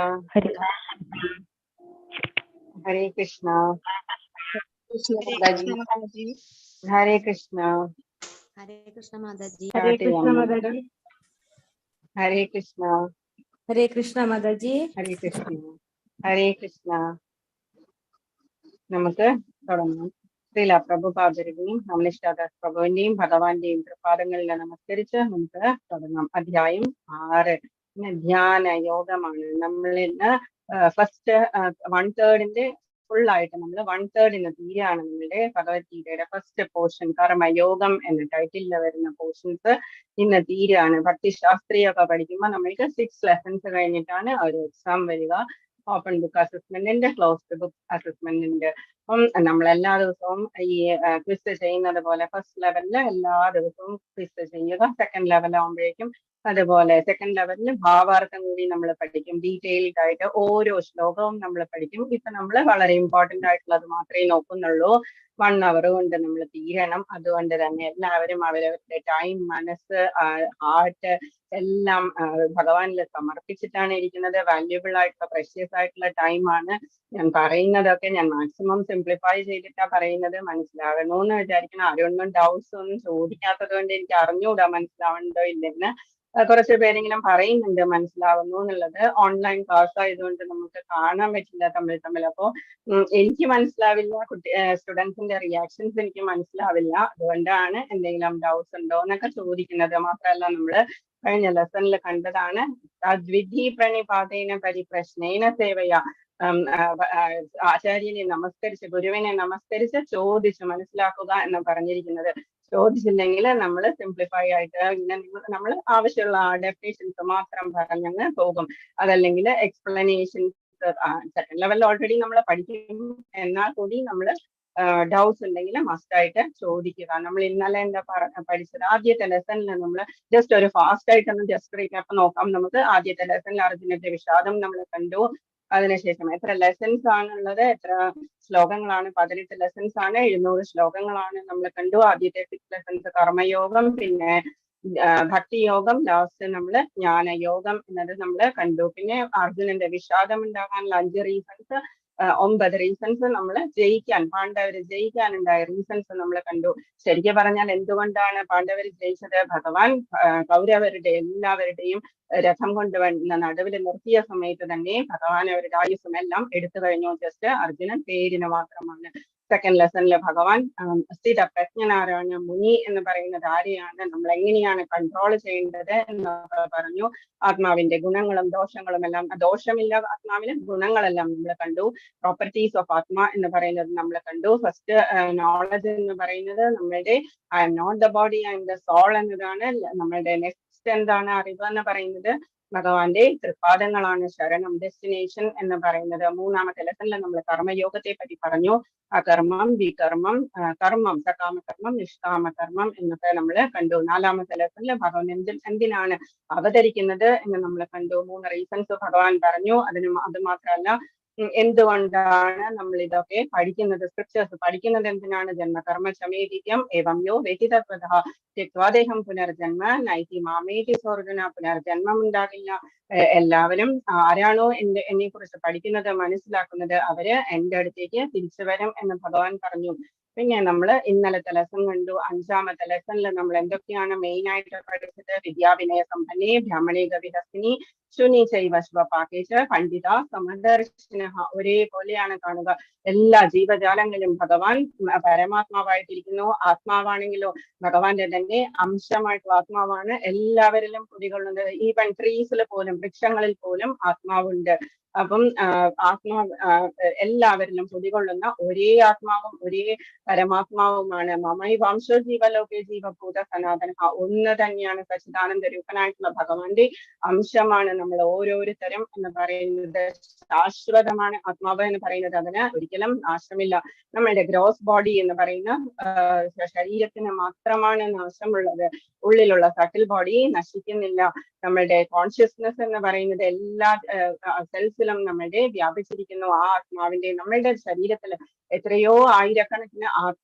Hare Krishna, Hare Krishna, Hare Krishna Mataji. Hare Krishna. Hare Krishna Mataji. Start ചെയ്യാം നമുക്ക്. Hare Krishna, Hare Krishna Mataji. Hare Krishna, Hare Krishna. നമുക്ക് തുടങ്ങാം. ശ്രീല പ്രഭുപാദരുടെയും അമനിഷ്ഠാദാസ് പ്രഭുവിന്റെയും ഭഗവാന്റെയും തൃപാദങ്ങളിൽ നമസ്കരിച്ച് നമുക്ക് തുടങ്ങാം. അധ്യായം 6. ധ്യാന യോഗമാണ്. നമ്മൾ ഇന്ന് ഫസ്റ്റ് 1/3 ഫുൾ ആയിട്ട് നമ്മൾ 1/3 തീരെയാണ് നമ്മളുടെ ഭഗവത്ഗീതയുടെ ഫസ്റ്റ് പോർഷൻ കർമ്മയോഗം എന്ന ടൈറ്റിലിൽ വരുന്ന പോർഷൻസ് ഇന്ന് തീരെയാണ്. ഭക്തിശാസ്ത്രിയൊക്കെ പഠിക്കുമ്പോൾ നമ്മൾക്ക് 6 ലെസൺസ് കഴിഞ്ഞിട്ടാണ് ഒരു എക്സാം വരിക. ഓപ്പൺ ബുക്ക് അസസ്മെന്റിന്റെ, ക്ലോസ്ഡ് ബുക്ക് അസസ്മെന്റിന്റെ. അപ്പം നമ്മൾ എല്ലാ ദിവസവും ഈ ക്വിസ് ചെയ്യുന്നത് പോലെ ഫസ്റ്റ് ലെവലിൽ എല്ലാ ദിവസവും ക്വിസ് ചെയ്യുക. സെക്കൻഡ് ലെവൽ ആകുമ്പോഴേക്കും അതുപോലെ സെക്കൻഡ് ലെവലിൽ ഭാവാർത്ഥം കൂടി നമ്മൾ പഠിക്കും. ഡീറ്റെയിൽഡ് ആയിട്ട് ഓരോ ശ്ലോകവും നമ്മൾ പഠിക്കും. ഇപ്പൊ നമ്മൾ വളരെ ഇമ്പോർട്ടന്റ് ആയിട്ടുള്ളത് മാത്രമേ നോക്കുന്നുള്ളൂ. 1 hour കൊണ്ട് നമ്മൾ തീരണം. അതുകൊണ്ട് തന്നെ എല്ലാവരും അവരവരുടെ ടൈം, മനസ്സ്, ഹാർട്ട് എല്ലാം ഭഗവാനിൽ സമർപ്പിച്ചിട്ടാണ് ഇരിക്കുന്നത്. വാല്യുബിൾ ആയിട്ടുള്ള പ്രഷ്യസ് ആയിട്ടുള്ള ടൈമാണ്. ഞാൻ പറയുന്നതൊക്കെ ഞാൻ മാക്സിമം സിംപ്ലിഫൈ ചെയ്തിട്ടാണ് പറയുന്നത്. മനസ്സിലാകണമെന്ന് വിചാരിക്കണം. ആരൊന്നും ഡൗട്ട്സ് ഒന്നും ചോദിക്കാത്തത് കൊണ്ട് എനിക്ക് അറിഞ്ഞുകൂടാ മനസ്സിലാവണ്ടോ ഇല്ലെന്ന്. കുറച്ച് പേരെങ്കിലും പറയുന്നുണ്ട് മനസ്സിലാവുന്നു എന്നുള്ളത്. ഓൺലൈൻ ക്ലാസ് ആയതുകൊണ്ട് നമുക്ക് കാണാൻ പറ്റില്ല തമ്മിൽ. അപ്പോ എനിക്ക് മനസ്സിലാവില്ല, സ്റ്റുഡൻസിന്റെ റിയാക്ഷൻസ് എനിക്ക് മനസ്സിലാവില്ല. അതുകൊണ്ടാണ് എന്തെങ്കിലും ഡൗട്ട്സ് ഉണ്ടോ എന്നൊക്കെ ചോദിക്കുന്നത്. മാത്രമല്ല നമ്മള് കഴിഞ്ഞ ലെസണിൽ കണ്ടതാണ് തദ്വിധി പ്രണിപാതേന പരിപ്രശ്നേന സേവയ. ആചാര്യനെ നമസ്കരിച്ച്, ഗുരുവിനെ നമസ്കരിച്ച് ചോദിച്ച് മനസ്സിലാക്കുക എന്ന് പറഞ്ഞിരിക്കുന്നത്. ചോദിച്ചില്ലെങ്കിൽ നമ്മൾ സിംപ്ലിഫൈ ആയിട്ട് ഇങ്ങനെ നമ്മൾ ആവശ്യമുള്ള ഡെഫിനേഷൻസ് മാത്രം പറഞ്ഞങ്ങ് പോകും. അതല്ലെങ്കിൽ എക്സ്പ്ലനേഷൻസ് സെക്കൻഡ് ലെവലിൽ ഓൾറെഡി നമ്മൾ പഠിക്കും. എന്നാൽ കൂടി നമ്മൾ ഡൗട്ട്സ് ഉണ്ടെങ്കിൽ മസ്റ്റ് ആയിട്ട് ചോദിക്കുക. നമ്മൾ ഇന്നലെ എന്താ പഠിച്ചത്? ആദ്യത്തെ ലെസണിൽ നമ്മൾ ജസ്റ്റ് ഒരു ഫാസ്റ്റ് ആയിട്ടൊന്ന് ജസ്റ്റ് റീക്യാപ്പ് നോക്കാം. നമുക്ക് ആദ്യത്തെ ലെസണിൽ അർജുനന്റെ വിഷാദം നമ്മൾ കണ്ടു. അതിനുശേഷം എത്ര ലെസൺസ് ആണുള്ളത്, എത്ര ശ്ലോകങ്ങളാണ്? 18 ലെസൺസ് ആണ്, 700 ശ്ലോകങ്ങളാണ് നമ്മൾ കണ്ടു. ആദ്യത്തെ 6 ലെസൺസ് കർമ്മയോഗം, പിന്നെ ഭക്തിയോഗം, ലാസ്റ്റ് നമ്മൾ ജ്ഞാനയോഗം എന്നത് നമ്മൾ കണ്ടു. പിന്നെ അർജുനന്റെ വിഷാദം ഉണ്ടാകാനുള്ള 5 റീസൺസ്, 9 റീസൺസ് നമ്മൾ പാണ്ഡവര് ജയിക്കാനുണ്ടായ റീസൺസ് നമ്മൾ കണ്ടു. ശരിക്കും പറഞ്ഞാൽ എന്തുകൊണ്ടാണ് പാണ്ഡവര് ജയിച്ചത്? ഭഗവാൻ കൗരവരുടെ എല്ലാവരുടെയും രഥം കൊണ്ടുവന്ന നടുവിൽ നിർത്തിയ സമയത്ത് തന്നെ ഭഗവാൻ അവരുടെ ആയുസ്സും എല്ലാം എടുത്തു കഴിഞ്ഞു. ജസ്റ്റ് അർജുനൻ പേരിന് മാത്രമാണ്. സെക്കൻഡ് ലെസണിലെ ഭഗവാൻ സ്ഥിത പ്രജ്ഞനാരായണ മുനി എന്ന് പറയുന്നത് ആരെയാണ്, നമ്മൾ എങ്ങനെയാണ് കൺട്രോൾ ചെയ്യേണ്ടത് എന്നൊക്കെ പറഞ്ഞു. ആത്മാവിന്റെ ഗുണങ്ങളും ദോഷങ്ങളും എല്ലാം, ദോഷമില്ല ആത്മാവിന്, ഗുണങ്ങളെല്ലാം നമ്മൾ കണ്ടു. പ്രോപ്പർട്ടീസ് ഓഫ് ആത്മ എന്ന് പറയുന്നത് നമ്മൾ കണ്ടു. ഫസ്റ്റ് നോളജ് എന്ന് പറയുന്നത് നമ്മളുടെ I am not the body I am the soul എന്നതാണ്. നമ്മളുടെ നെക്സ്റ്റ് എന്താണ് അറിവ് എന്ന് പറയുന്നത് ഭഗവാന്റെ തൃപ്പാദങ്ങളാണ് ശരണം, ഡെസ്റ്റിനേഷൻ എന്ന് പറയുന്നത്. മൂന്നാമത്തെ ലെസണിൽ നമ്മൾ കർമ്മയോഗത്തെ പറ്റി പറഞ്ഞു. അകർമ്മം, വികർമ്മം, കർമ്മം, സകാമകർമ്മം, നിഷ്കാമകർമ്മം എന്നൊക്കെ നമ്മൾ കണ്ടു. നാലാമത്തെ ലെസണിൽ ഭഗവാൻ എന്തിനാണ് അവതരിക്കുന്നത് എന്ന് നമ്മൾ കണ്ടു. 3 റീസൺസ് ഭഗവാൻ പറഞ്ഞു. അത് മാത്രമല്ല എന്തുകൊണ്ടാണ് നമ്മൾ ഇതൊക്കെ പഠിക്കുന്നത്, സ്ക്രിപ്റ്റേഴ്സ് പഠിക്കുന്നത് എന്തിനാണ്? ജന്മകർമ്മ ചമേതിക്യം ഏവം യോ വ്യതിതത്വതഃ ത്യക്വാദേഹം പുനർജന്മ നൈതി മാമേതി സോർജുന. പുനർജന്മം ഉണ്ടാകില്ല. എല്ലാവരും ആരാണോ എന്നെ കുറിച്ച് പഠിക്കുന്നത്, മനസ്സിലാക്കുന്നത്, അവര് എന്റെ അടുത്തേക്ക് തിരിച്ചു വരും എന്ന് ഭഗവാൻ പറഞ്ഞു. പിന്നെ നമ്മൾ ഇന്നലത്തെ ലെസൺ കണ്ടു. 5ാമത്തെ ലെസണിൽ നമ്മൾ എന്തൊക്കെയാണ് മെയിൻ ആയിട്ട് പഠിച്ചത്? വിദ്യാവിനയ സമ്പന്നേ ബ്രാഹ്മണേ ഗവിഹസ്തിനി ശുനി ചൈവ ശിവപാകേശ പണ്ഡിത സമദർശിന. ഒരേപോലെയാണ് കാണുക. എല്ലാ ജീവജാലങ്ങളിലും ഭഗവാൻ പരമാത്മാവായിട്ടിരിക്കുന്നു. ആത്മാവാണെങ്കിലോ ഭഗവാന്റെ തന്നെ അംശമായിട്ടുള്ള ആത്മാവാണ് എല്ലാവരിലും കുടികൊള്ളുന്നത്. ഈവൻ ട്രീസിൽ പോലും, വൃക്ഷങ്ങളിൽ പോലും ആത്മാവുണ്ട്. അപ്പം എല്ലാവരിലും കുടികൊള്ളുന്ന ഒരേ ആത്മാവും ഒരേ പരമാത്മാവുമാണ്. മമൈ വംശോ ജീവലോകെ ജീവഭൂത സനാതന. ഒന്ന് തന്നെയാണ് സച്ചിദാനന്ദ രൂപനായിട്ടുള്ള ഭഗവാന്റെ അംശമാണ് നമ്മൾ ഓരോരുത്തരും എന്ന് പറയുന്നത്. ശാശ്വതമാണ് ആത്മാവ് എന്ന് പറയുന്നത്. അതിന് ഒരിക്കലും നാശമില്ല. നമ്മളുടെ ഗ്രോസ് ബോഡി എന്ന് പറയുന്ന ശരീരത്തിന് മാത്രമാണ് നാശമുള്ളത്. ഉള്ളിലുള്ള സട്ടിൽ ബോഡി നശിക്കുന്നില്ല. നമ്മളുടെ കോൺഷ്യസ്നെസ് എന്ന് പറയുന്നത് എല്ലാ സെൽസിലും നമ്മളുടെ വ്യാപിച്ചിരിക്കുന്നു. ആ ആത്മാവിന്റെ, നമ്മളുടെ ശരീരത്തിൽ എത്രയോ ആയിരക്കണക്കിന്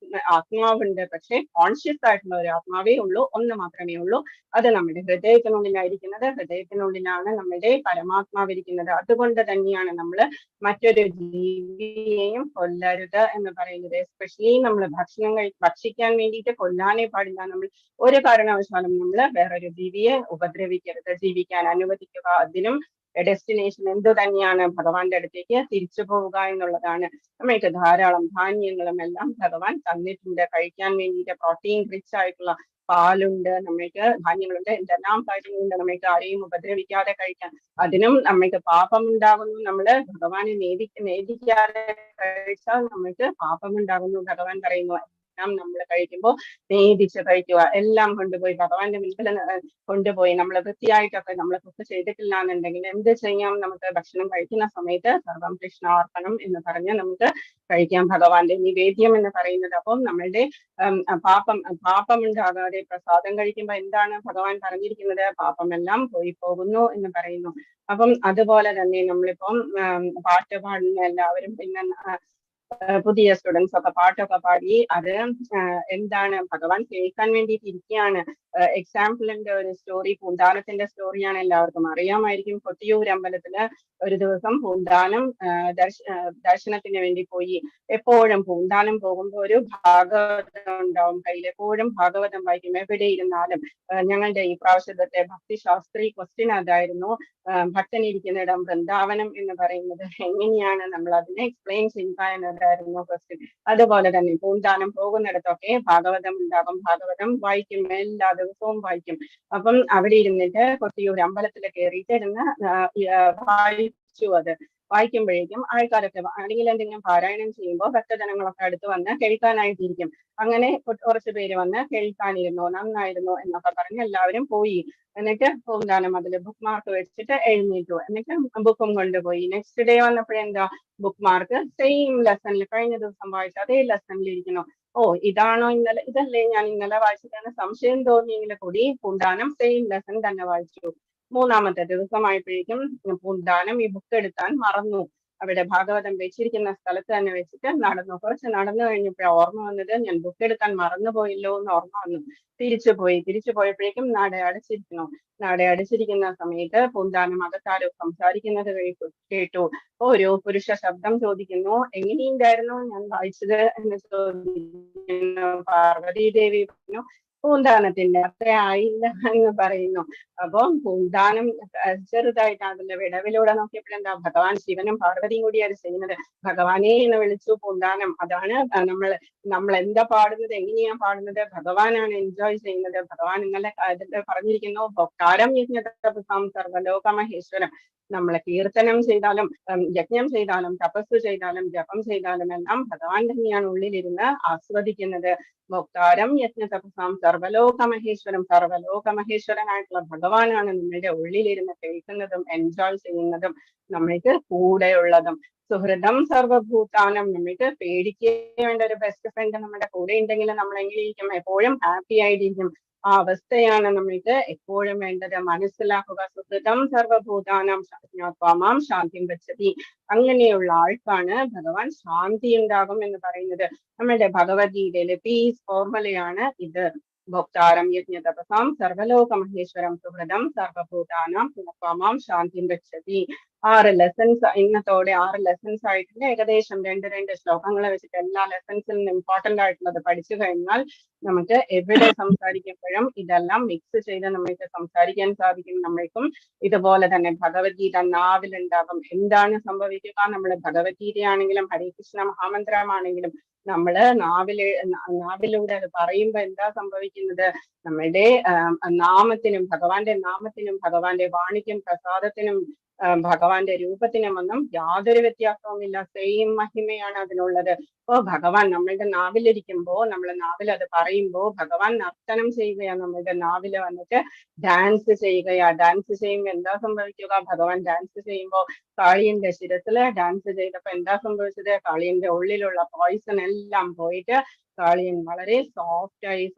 ആത്മാവുണ്ട്. പക്ഷെ കോൺഷ്യസ് ആയിട്ടുള്ള ഒരു ആത്മാവേ ഉള്ളൂ, ഒന്ന് മാത്രമേ ഉള്ളൂ. അത് നമ്മുടെ ഹൃദയത്തിനുള്ളിലായിരിക്കുന്നത്. ഹൃദയത്തിനുള്ളിലാണ് നമ്മുടെ പരമാത്മാവിരിക്കുന്നത്. അതുകൊണ്ട് തന്നെയാണ് നമ്മൾ മറ്റൊരു ജീവിയെയും കൊല്ലരുത് എന്ന് പറയുന്നത്. എസ്പെഷ്യലി നമ്മൾ ഭക്ഷിക്കാൻ വേണ്ടിയിട്ട് കൊല്ലാനേ പാടില്ല. നമ്മൾ ഒരു കാരണവശാലും നമ്മൾ വേറൊരു ജീവിയെ ഉപദ്രവിക്കരുത്, ജീവിക്കാൻ അനുവദിക്കുക. അതിനും ഡെസ്റ്റിനേഷൻ എന്തു തന്നെയാണ്? ഭഗവാന്റെ അടുത്തേക്ക് തിരിച്ചു പോവുക എന്നുള്ളതാണ്. നമ്മൾക്ക് ധാരാളം ധാന്യങ്ങളും എല്ലാം ഭഗവാൻ തന്നിട്ടുണ്ട് കഴിക്കാൻ വേണ്ടിയിട്ട്. പ്രോട്ടീൻ റിച്ച് ആയിട്ടുള്ള പാലുണ്ട്, നമ്മൾക്ക് ധാന്യങ്ങളുണ്ട്, എന്തെല്ലാം കാര്യങ്ങളുണ്ട് നമ്മൾക്ക് ആരെയും ഉപദ്രവിക്കാതെ കഴിക്കാൻ. അതിനും നമ്മൾക്ക് പാപം ഉണ്ടാകുന്നു. നമ്മള് ഭഗവാനെ നേദിക്കാതെ കഴിച്ചാൽ നമ്മൾക്ക് പാപം ഉണ്ടാകുന്നു. ഭഗവാൻ പറയുന്നു എല്ലാം നമ്മൾ കഴിക്കുമ്പോൾ നേദിച്ച് കഴിക്കുക. എല്ലാം കൊണ്ടുപോയി ഭഗവാന്റെ മുൻപിൽ കൊണ്ടുപോയി നമ്മൾ വൃത്തിയായിട്ടൊക്കെ നമ്മൾ കുക്ക് ചെയ്തിട്ടില്ല എന്നുണ്ടെങ്കിൽ എന്ത് ചെയ്യാം? നമുക്ക് ഭക്ഷണം കഴിക്കുന്ന സമയത്ത് സർവം കൃഷ്ണാർപ്പണം എന്ന് പറഞ്ഞ് നമുക്ക് കഴിക്കാം. ഭഗവാന്റെ നിവേദ്യം എന്ന് പറയുന്നത്. അപ്പം നമ്മളുടെ പാപം ഉണ്ടാകാതെ പ്രസാദം കഴിക്കുമ്പോൾ എന്താണ് ഭഗവാൻ പറഞ്ഞിരിക്കുന്നത്? പാപമെല്ലാം പോയി പോകുന്നു എന്ന് പറയുന്നു. അപ്പം അതുപോലെ തന്നെ നമ്മളിപ്പം പാട്ട് പാടുന്ന എല്ലാവരും, പിന്നെ പുതിയ സ്റ്റുഡൻസ് ഒക്കെ പാട്ടൊക്കെ പാടി അത് എന്താണ് ഭഗവാൻ കേൾക്കാൻ വേണ്ടിയിട്ട് ഇരിക്കുകയാണ്. എക്സാമ്പിളിന്റെ ഒരു സ്റ്റോറി, പൂന്താനത്തിന്റെ സ്റ്റോറിയാണ്, എല്ലാവർക്കും അറിയാമായിരിക്കും. കൊട്ടിയൂർ അമ്പലത്തില് ഒരു ദിവസം പൂന്താനം ദർശനത്തിന് വേണ്ടി പോയി. എപ്പോഴും പൂന്താനം പോകുമ്പോൾ ഒരു ഭാഗവതം ഉണ്ടാവും കയ്യിൽ, എപ്പോഴും ഭാഗവതം വായിക്കും എവിടെ ഇരുന്നാലും. ഞങ്ങളുടെ ഈ പ്രാവശ്യത്തെ ഭക്തിശാസ്ത്രി ക്വസ്റ്റ്യൻ അതായിരുന്നു, ഭക്തൻ ഇരിക്കുന്നിടം വൃന്ദാവനം എന്ന് പറയുന്നത് എങ്ങനെയാണ് നമ്മൾ അതിനെ എക്സ്പ്ലെയിൻ ചെയ്യുക എന്നതായിരുന്നു ക്വസ്റ്റ്യൻ. അതുപോലെ തന്നെ പൂന്താനം പോകുന്നിടത്തൊക്കെ ഭാഗവതം ഉണ്ടാകും, ഭാഗവതം വായിക്കും, എല്ലാ ദിവസവും വായിക്കും. അപ്പം അവിടെ ഇരുന്നിട്ട് കൊട്ടിയൂർ അമ്പലത്തിൽ കയറിയിട്ട് ഇരുന്ന് വായിച്ചു. അത് വായിക്കുമ്പോഴേക്കും ആൾക്കാരൊക്കെ അല്ലെങ്കിൽ എന്തെങ്കിലും പാരായണം ചെയ്യുമ്പോൾ ഭക്തജനങ്ങളൊക്കെ അടുത്ത് വന്ന് കേൾക്കാനായിട്ടിരിക്കും. അങ്ങനെ കുറച്ച് പേര് വന്ന് കേൾക്കാനിരുന്നു, നന്നായിരുന്നു എന്നൊക്കെ പറഞ്ഞ് എല്ലാവരും പോയി. എന്നിട്ട് പൂന്താനം അതിൽ ബുക്ക് മാർക്ക് വെച്ചിട്ട് എഴുന്നേറ്റു. എന്നിട്ട് ബുക്കും കൊണ്ടുപോയി. നെക്സ്റ്റ് ഡേ വന്നപ്പോഴെന്താ, ബുക്ക് മാർക്ക് സെയിം ലെസണിൽ, കഴിഞ്ഞ ദിവസം വായിച്ച അതേ ലെസണിൽ ഇരിക്കുന്നു. ഓ, ഇതാണോ ഇന്നലെ, ഇതല്ലേ ഞാൻ ഇന്നലെ വായിച്ചതെന്ന് സംശയം തോന്നിയെങ്കിൽ കൂടി പൂന്താനം സെയിം ലെസൺ തന്നെ വായിച്ചു. മൂന്നാമത്തെ ദിവസമായപ്പോഴേക്കും പൂന്താനം ഈ ബുക്ക് എടുക്കാൻ മറന്നു. അവിടെ ഭാഗവതം വെച്ചിരിക്കുന്ന സ്ഥലത്ത് തന്നെ വെച്ചിട്ട് നടന്നു. കുറച്ച് നടന്നു കഴിഞ്ഞപ്പോഴാണ് ഓർമ്മ വന്നത്, ഞാൻ ബുക്ക് എടുക്കാൻ മറന്നുപോയല്ലോ എന്ന് ഓർമ്മ വന്നു. തിരിച്ചു പോയപ്പോഴേക്കും നട അടച്ചിരിക്കുന്നു. നട അടച്ചിരിക്കുന്ന സമയത്ത് പൂന്താനം അകത്താരോ സംസാരിക്കുന്നത് കേട്ടു. ഒരു പുരുഷ ശബ്ദം ചോദിക്കുന്നു, എങ്ങനെയുണ്ടായിരുന്നു ഞാൻ വായിച്ചത് എന്ന് ചോദിക്കുന്നു. പാർവതി ദേവി പറഞ്ഞു, പൂന്താനത്തിന്റെ അത്ര ആയില്ല എന്ന് പറയുന്നു. അപ്പം പൂന്താനം ചെറുതായിട്ട് അതിന്റെ വിടവിലൂടെ നോക്കിയപ്പോഴെന്താ ഭഗവാൻ ശിവനും പാർവതിയും കൂടി അത് ചെയ്യുന്നത്. ഭഗവാനെ എന്ന് വിളിച്ചു പൂന്താനം. അതാണ് നമ്മൾ എന്താ പാടുന്നത്, എങ്ങനെയാ പാടുന്നത്, ഭഗവാനാണ് എൻജോയ് ചെയ്യുന്നത്. ഭഗവാൻ ഇന്നലെ പറഞ്ഞിരിക്കുന്നു ഭക്താരം യജ്ഞതപസാം സർവലോക മഹേശ്വരം. നമ്മളെ കീർത്തനം ചെയ്താലും യജ്ഞം ചെയ്താലും തപസ് ചെയ്താലും ജപം ചെയ്താലും എല്ലാം ഭഗവാൻ തന്നെയാണ് ഉള്ളിലിരുന്ന് ആസ്വദിക്കുന്നത്. ഭക്താരം യജ്ഞ തപസാം സർവലോക മഹേശ്വരം. സർവലോക മഹേശ്വരനായിട്ടുള്ള ഭഗവാനാണ് നമ്മളുടെ ഉള്ളിലിരുന്ന് കേൾക്കുന്നതും എൻജോയ് ചെയ്യുന്നതും നമ്മൾക്ക് കൂടെയുള്ളതും. സുഹൃതം സർവഭൂതാനം. നമ്മൾക്ക് പേടിക്കേണ്ട ഒരു ബെസ്റ്റ് ഫ്രണ്ട് നമ്മുടെ കൂടെ ഉണ്ടെങ്കിൽ നമ്മൾ എങ്ങനെയിരിക്കും? എപ്പോഴും ഹാപ്പി ആയിരിക്കും. ആ അവസ്ഥയാണ് നമ്മൾക്ക് എപ്പോഴും വേണ്ടത്. മനസ്സിലാക്കുക. സുഹൃതം സർവഭൂതാനം മാം ശാന്തി ഗച്ഛതി. അങ്ങനെയുള്ള ആൾക്കാണ് ഭഗവാൻ ശാന്തി ഉണ്ടാകും എന്ന് പറയുന്നത്. നമ്മളുടെ ഭഗവത്ഗീതയിലെ പീസ് ഫോർമുലയാണ് ഇത്. ഭോക്താരം യജ്ഞ തപസാം സർവലോക മഹേശ്വരം സുഹൃതം സർവഭൂതാനാം മാം ശാന്തി ഗച്ഛതി. 6 ലെസൺസ് ഇന്നത്തോടെ 6 ലെസൺസ് ആയിട്ടുണ്ട്. ഏകദേശം 2 ശ്ലോകങ്ങൾ വെച്ചിട്ട് എല്ലാ ലെസൺസിലും ഇമ്പോർട്ടന്റ് ആയിട്ടുള്ളത് പഠിച്ചു കഴിഞ്ഞാൽ നമുക്ക് എവിടെ സംസാരിക്കുമ്പോഴും ഇതെല്ലാം മിക്സ് ചെയ്ത് നമ്മൾക്ക് സംസാരിക്കാൻ സാധിക്കും. നമ്മൾക്കും ഇതുപോലെ തന്നെ ഭഗവത്ഗീത നാവിലുണ്ടാകും. എന്താണ് സംഭവിക്കുക? നമ്മൾ ഭഗവത്ഗീതയാണെങ്കിലും ഹരേ കൃഷ്ണ മഹാമന്ത്രമാണെങ്കിലും നമ്മള് നാവിലൂടെ അത് പറയുമ്പോ എന്താ സംഭവിക്കുന്നത്? നമ്മളുടെ നാമത്തിനും ഭഗവാന്റെ നാമത്തിനും ഭഗവാന്റെ വാണിക്കും പ്രസാദത്തിനും ഭഗവാന്റെ രൂപത്തിനുമൊന്നും യാതൊരു വ്യത്യാസവുമില്ല. സെയിം മഹിമയാണ് അതിനുള്ളത്. അപ്പോ ഭഗവാൻ നമ്മളുടെ നാവിലിരിക്കുമ്പോ നമ്മളെ നാവിൽ അത് പറയുമ്പോ ഭഗവാൻ നർത്തനം ചെയ്യുകയാണ്. നമ്മളുടെ നാവില് വന്നിട്ട് ഡാൻസ് ചെയ്യുകയാ. ഡാൻസ് ചെയ്യുമ്പോൾ എന്താ സംഭവിക്കുക? ഭഗവാൻ ഡാൻസ് ചെയ്യുമ്പോൾ കാളിയന്റെ ശിരസില് ഡാൻസ് ചെയ്തപ്പോ എന്താ സംഭവിച്ചത്? കാളിയന്റെ ഉള്ളിലുള്ള പോയിസൺ എല്ലാം പോയിട്ട് കാളിയൻ വളരെ സോഫ്റ്റ് ആയി,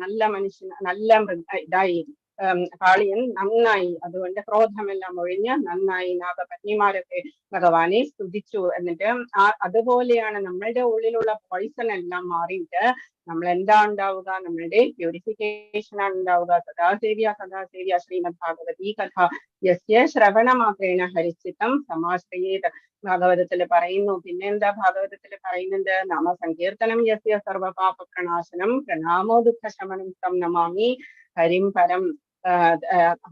നല്ല മനുഷ്യൻ, നല്ല ഇതായി, കാളിയൻ നന്നായി. അതുകൊണ്ട് ക്രോധമെല്ലാം ഒഴിഞ്ഞ് നന്നായി നാഗപത്നിമാരൊക്കെ ഭഗവാനെ സ്തുതിച്ചു. എന്നിട്ട് അതുപോലെയാണ് നമ്മളുടെ ഉള്ളിലുള്ള പോയിസൺ എല്ലാം മാറിയിട്ട് നമ്മൾ എന്താ ഉണ്ടാവുക? നമ്മളുടെ പ്യൂരിഫിക്കേഷൻ ആണ് ഉണ്ടാവുക. സദാസേവ്യ സദാസേവ്യ ശ്രീമദ് ഭാഗവതീ കഥ യസ്യ ശ്രവണ മാത്രേണ ഹരിച്ചിത്തം സമാശ്രയേത്. ഭാഗവതത്തിൽ പറയുന്നു. പിന്നെ എന്താ ഭാഗവതത്തിൽ പറയുന്നത്? നാമസങ്കീർത്തനം യസ്യ സർവപാപ പ്രണാശനം പ്രണാമോ ദുഃഖ ശമനം തം നമാമി ഹരിം പരം.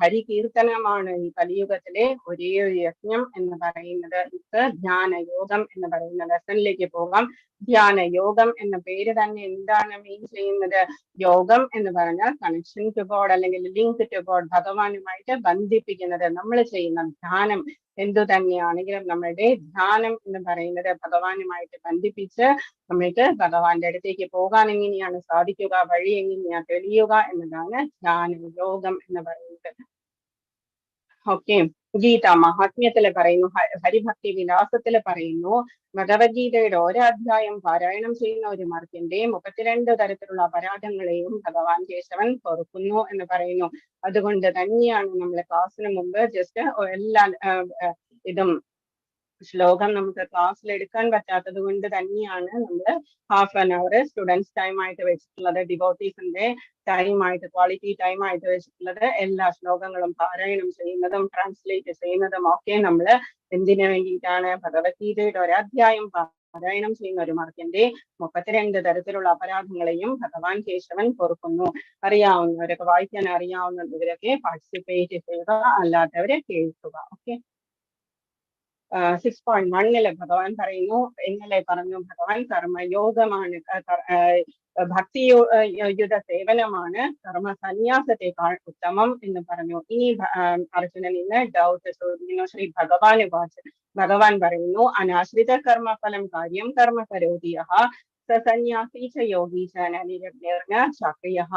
ഹരികീർത്തനമാണ് ഈ കലിയുഗത്തിലെ ഒരേ ഒരു യജ്ഞം എന്ന് പറയുന്നത്. ഇത് ധ്യാനയോഗം എന്ന് പറയുന്ന ലെസണിലേക്ക് പോകാം. ധ്യാനയോഗം എന്ന പേര് തന്നെ എന്താണ് മീൻ ചെയ്യുന്നത്? യോഗം എന്ന് പറഞ്ഞാൽ കണക്ഷൻ ടു ഗോഡ് അല്ലെങ്കിൽ ലിങ്ക് ടു ഗോഡ്, ഭഗവാനുമായിട്ട് ബന്ധിപ്പിക്കുന്നത്. നമ്മൾ ചെയ്യുന്ന ധ്യാനം എന്തു തന്നെയാണെങ്കിലും നമ്മളുടെ ധ്യാനം എന്ന് പറയുന്നത് ഭഗവാനുമായിട്ട് ബന്ധിപ്പിച്ച് നമ്മൾക്ക് ഭഗവാന്റെ അടുത്തേക്ക് പോകാൻ എങ്ങനെയാണ് സാധിക്കുക, വഴി എങ്ങനെയാണ് തെളിയുക എന്നതാണ് ധ്യാനയോഗം എന്ന് പറയുന്നത്. ഓക്കെ, ഗീത മഹാത്മ്യത്തില് പറയുന്നു, ഹരിഭക്തി വിലാസത്തില് പറയുന്നു, ഭഗവത്ഗീതയുടെ ഒരധ്യായം പാരായണം ചെയ്യുന്ന ഒരു മർത്യന്റെ 32 തരത്തിലുള്ള അപരാധങ്ങളെയും ഭഗവാൻ കേശവൻ പൊറുക്കുന്നു എന്ന് പറയുന്നു. അതുകൊണ്ട് തന്നെയാണ് നമ്മൾ ക്ലാസ്സിന് മുമ്പ് ജസ്റ്റ് എല്ലാ ഇതും ശ്ലോകം നമുക്ക് ക്ലാസ്സിൽ എടുക്കാൻ പറ്റാത്തത് കൊണ്ട് തന്നെയാണ് നമ്മൾ half an hour students time ആയിട്ട് വെച്ചിട്ടുള്ളത്, ഡിവോട്ടീസിന്റെ ടൈം ആയിട്ട്, ക്വാളിറ്റി ടൈം ആയിട്ട് വെച്ചിട്ടുള്ളത്. എല്ലാ ശ്ലോകങ്ങളും പാരായണം ചെയ്യുന്നതും ട്രാൻസ്ലേറ്റ് ചെയ്യുന്നതും ഒക്കെ നമ്മൾ എന്തിനു വേണ്ടിയിട്ടാണ്? ഭഗവത്ഗീതയുടെ ഒരധ്യായം പാരായണം ചെയ്യുന്ന ഒരു മർത്യന്റെ 32 തരത്തിലുള്ള അപരാധങ്ങളെയും ഭഗവാൻ കേശവൻ പൊറുക്കുന്നു. അറിയാവുന്നവരൊക്കെ, വായിക്കാൻ അറിയാവുന്നവരൊക്കെ പാർട്ടിസിപ്പേറ്റ് ചെയ്യുക, അല്ലാത്തവരെ കേൾക്കുക. ഓക്കെ, 6.1 ഭഗവാൻ പറയുന്നു, ഇന്നലെ പറഞ്ഞു, ഭഗവാൻ കർമ്മയോഗമാണ്, ഭക്തിയുത സേവനമാണ് കർമ്മ സന്യാസത്തെക്കാൾ ഉത്തമം എന്ന് പറഞ്ഞു. ഇനി അർജുനൻ ഇന്ന് ഡൗട്ട് ചോദിക്കുന്നു. ശ്രീ ഭഗവാൻ പറയുന്നു, അനാശ്രിത കർമ്മഫലം കാര്യം കർമ്മ കരോതിയഃ സന്യാസി ച യോഗി ച നിരഗ്നിർജ്ഞ ചാക്രിയഃ.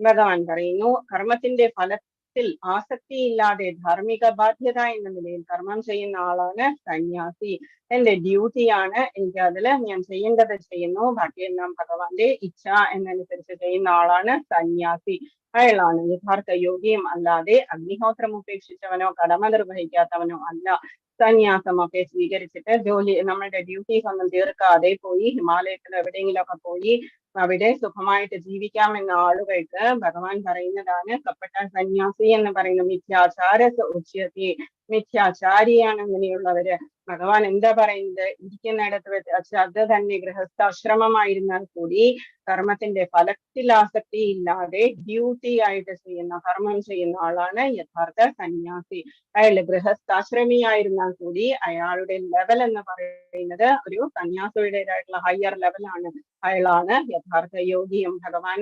ഭഗവാൻ പറയുന്നു, കർമ്മത്തിന്റെ ഫലത്തിൽ ആസക്തിയില്ലാതെ ധാർമ്മിക ബാധ്യത എന്ന നിലയിൽ കർമ്മം ചെയ്യുന്ന ആളാണ് സന്യാസി. എന്റെ ഡ്യൂട്ടിയാണ്, എനിക്ക് അതിൽ ഞാൻ ചെയ്യേണ്ടത് ചെയ്യുന്നു, ബാക്കിയെല്ലാം ഭഗവാന്റെ ഇച്ഛ എന്നനുസരിച്ച് ചെയ്യുന്ന ആളാണ് സന്യാസി. അയാളാണ് യഥാർത്ഥ യോഗിയും, അല്ലാതെ അഗ്നിഹോത്രം ഉപേക്ഷിച്ചവനോ കടമ നിർവഹിക്കാത്തവനോ അല്ല. സന്യാസമൊക്കെ സ്വീകരിച്ചിട്ട് നമ്മളുടെ ഡ്യൂട്ടീസ് ഒന്നും തീർക്കാതെ പോയി ഹിമാലയത്തിൽ എവിടെയെങ്കിലുമൊക്കെ പോയി അവിടെ സുഖമായിട്ട് ജീവിക്കാമെന്ന ആളുകൾക്ക് ഭഗവാൻ പറയുന്നതാണ് കപട സന്യാസി എന്ന് പറയുന്ന മിഥ്യാചാര ഉച്യത്തെ. മിഥ്യാചാരിയാണ് അങ്ങനെയുള്ളവര്. ഭഗവാൻ എന്താ പറയുന്നത്? ഇരിക്കുന്നിടത്ത് വെച്ച് അത് തന്നെ ഗൃഹസ്ഥാശ്രമമായിരുന്നാൽ കൂടി കർമ്മത്തിന്റെ ഫലത്തിൽ ആസക്തി ഇല്ലാതെ ഡ്യൂട്ടി ആയിട്ട് ചെയ്യുന്ന കർമ്മം ചെയ്യുന്ന ആളാണ് യഥാർത്ഥ സന്യാസി. അയാൾ ഗൃഹസ്ഥാശ്രമിയായിരുന്നാൽ കൂടി അയാളുടെ ലെവൽ എന്ന് പറയുന്നത് ഒരു സന്യാസിയുടേതായിട്ടുള്ള ഹയർ ലെവലാണ്. അയാളാണ് യഥാർത്ഥ യോഗിയും. ഭഗവാൻ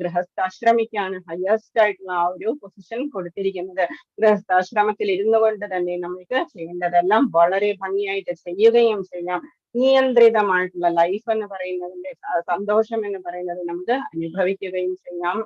ഗൃഹസ്ഥാശ്രമിക്കാണ് ഹയസ്റ്റ് ആയിട്ടുള്ള ആ ഒരു പൊസിഷൻ കൊടുത്തിരിക്കുന്നത്. ഗൃഹസ്ഥാശ്രമത്തിൽ ഇരുന്നു കൊണ്ട് തന്നെ നമുക്ക് ചെയ്യേണ്ടതെല്ലാം വളരെ ഭംഗിയായിട്ട് ചെയ്യുകയും ചെയ്യാം. നിയന്ത്രിതമായിട്ടുള്ള ലൈഫ് എന്ന് പറയുന്നതിന്റെ സന്തോഷം എന്ന് പറയുന്നത് നമുക്ക് അനുഭവിക്കുകയും ചെയ്യാം.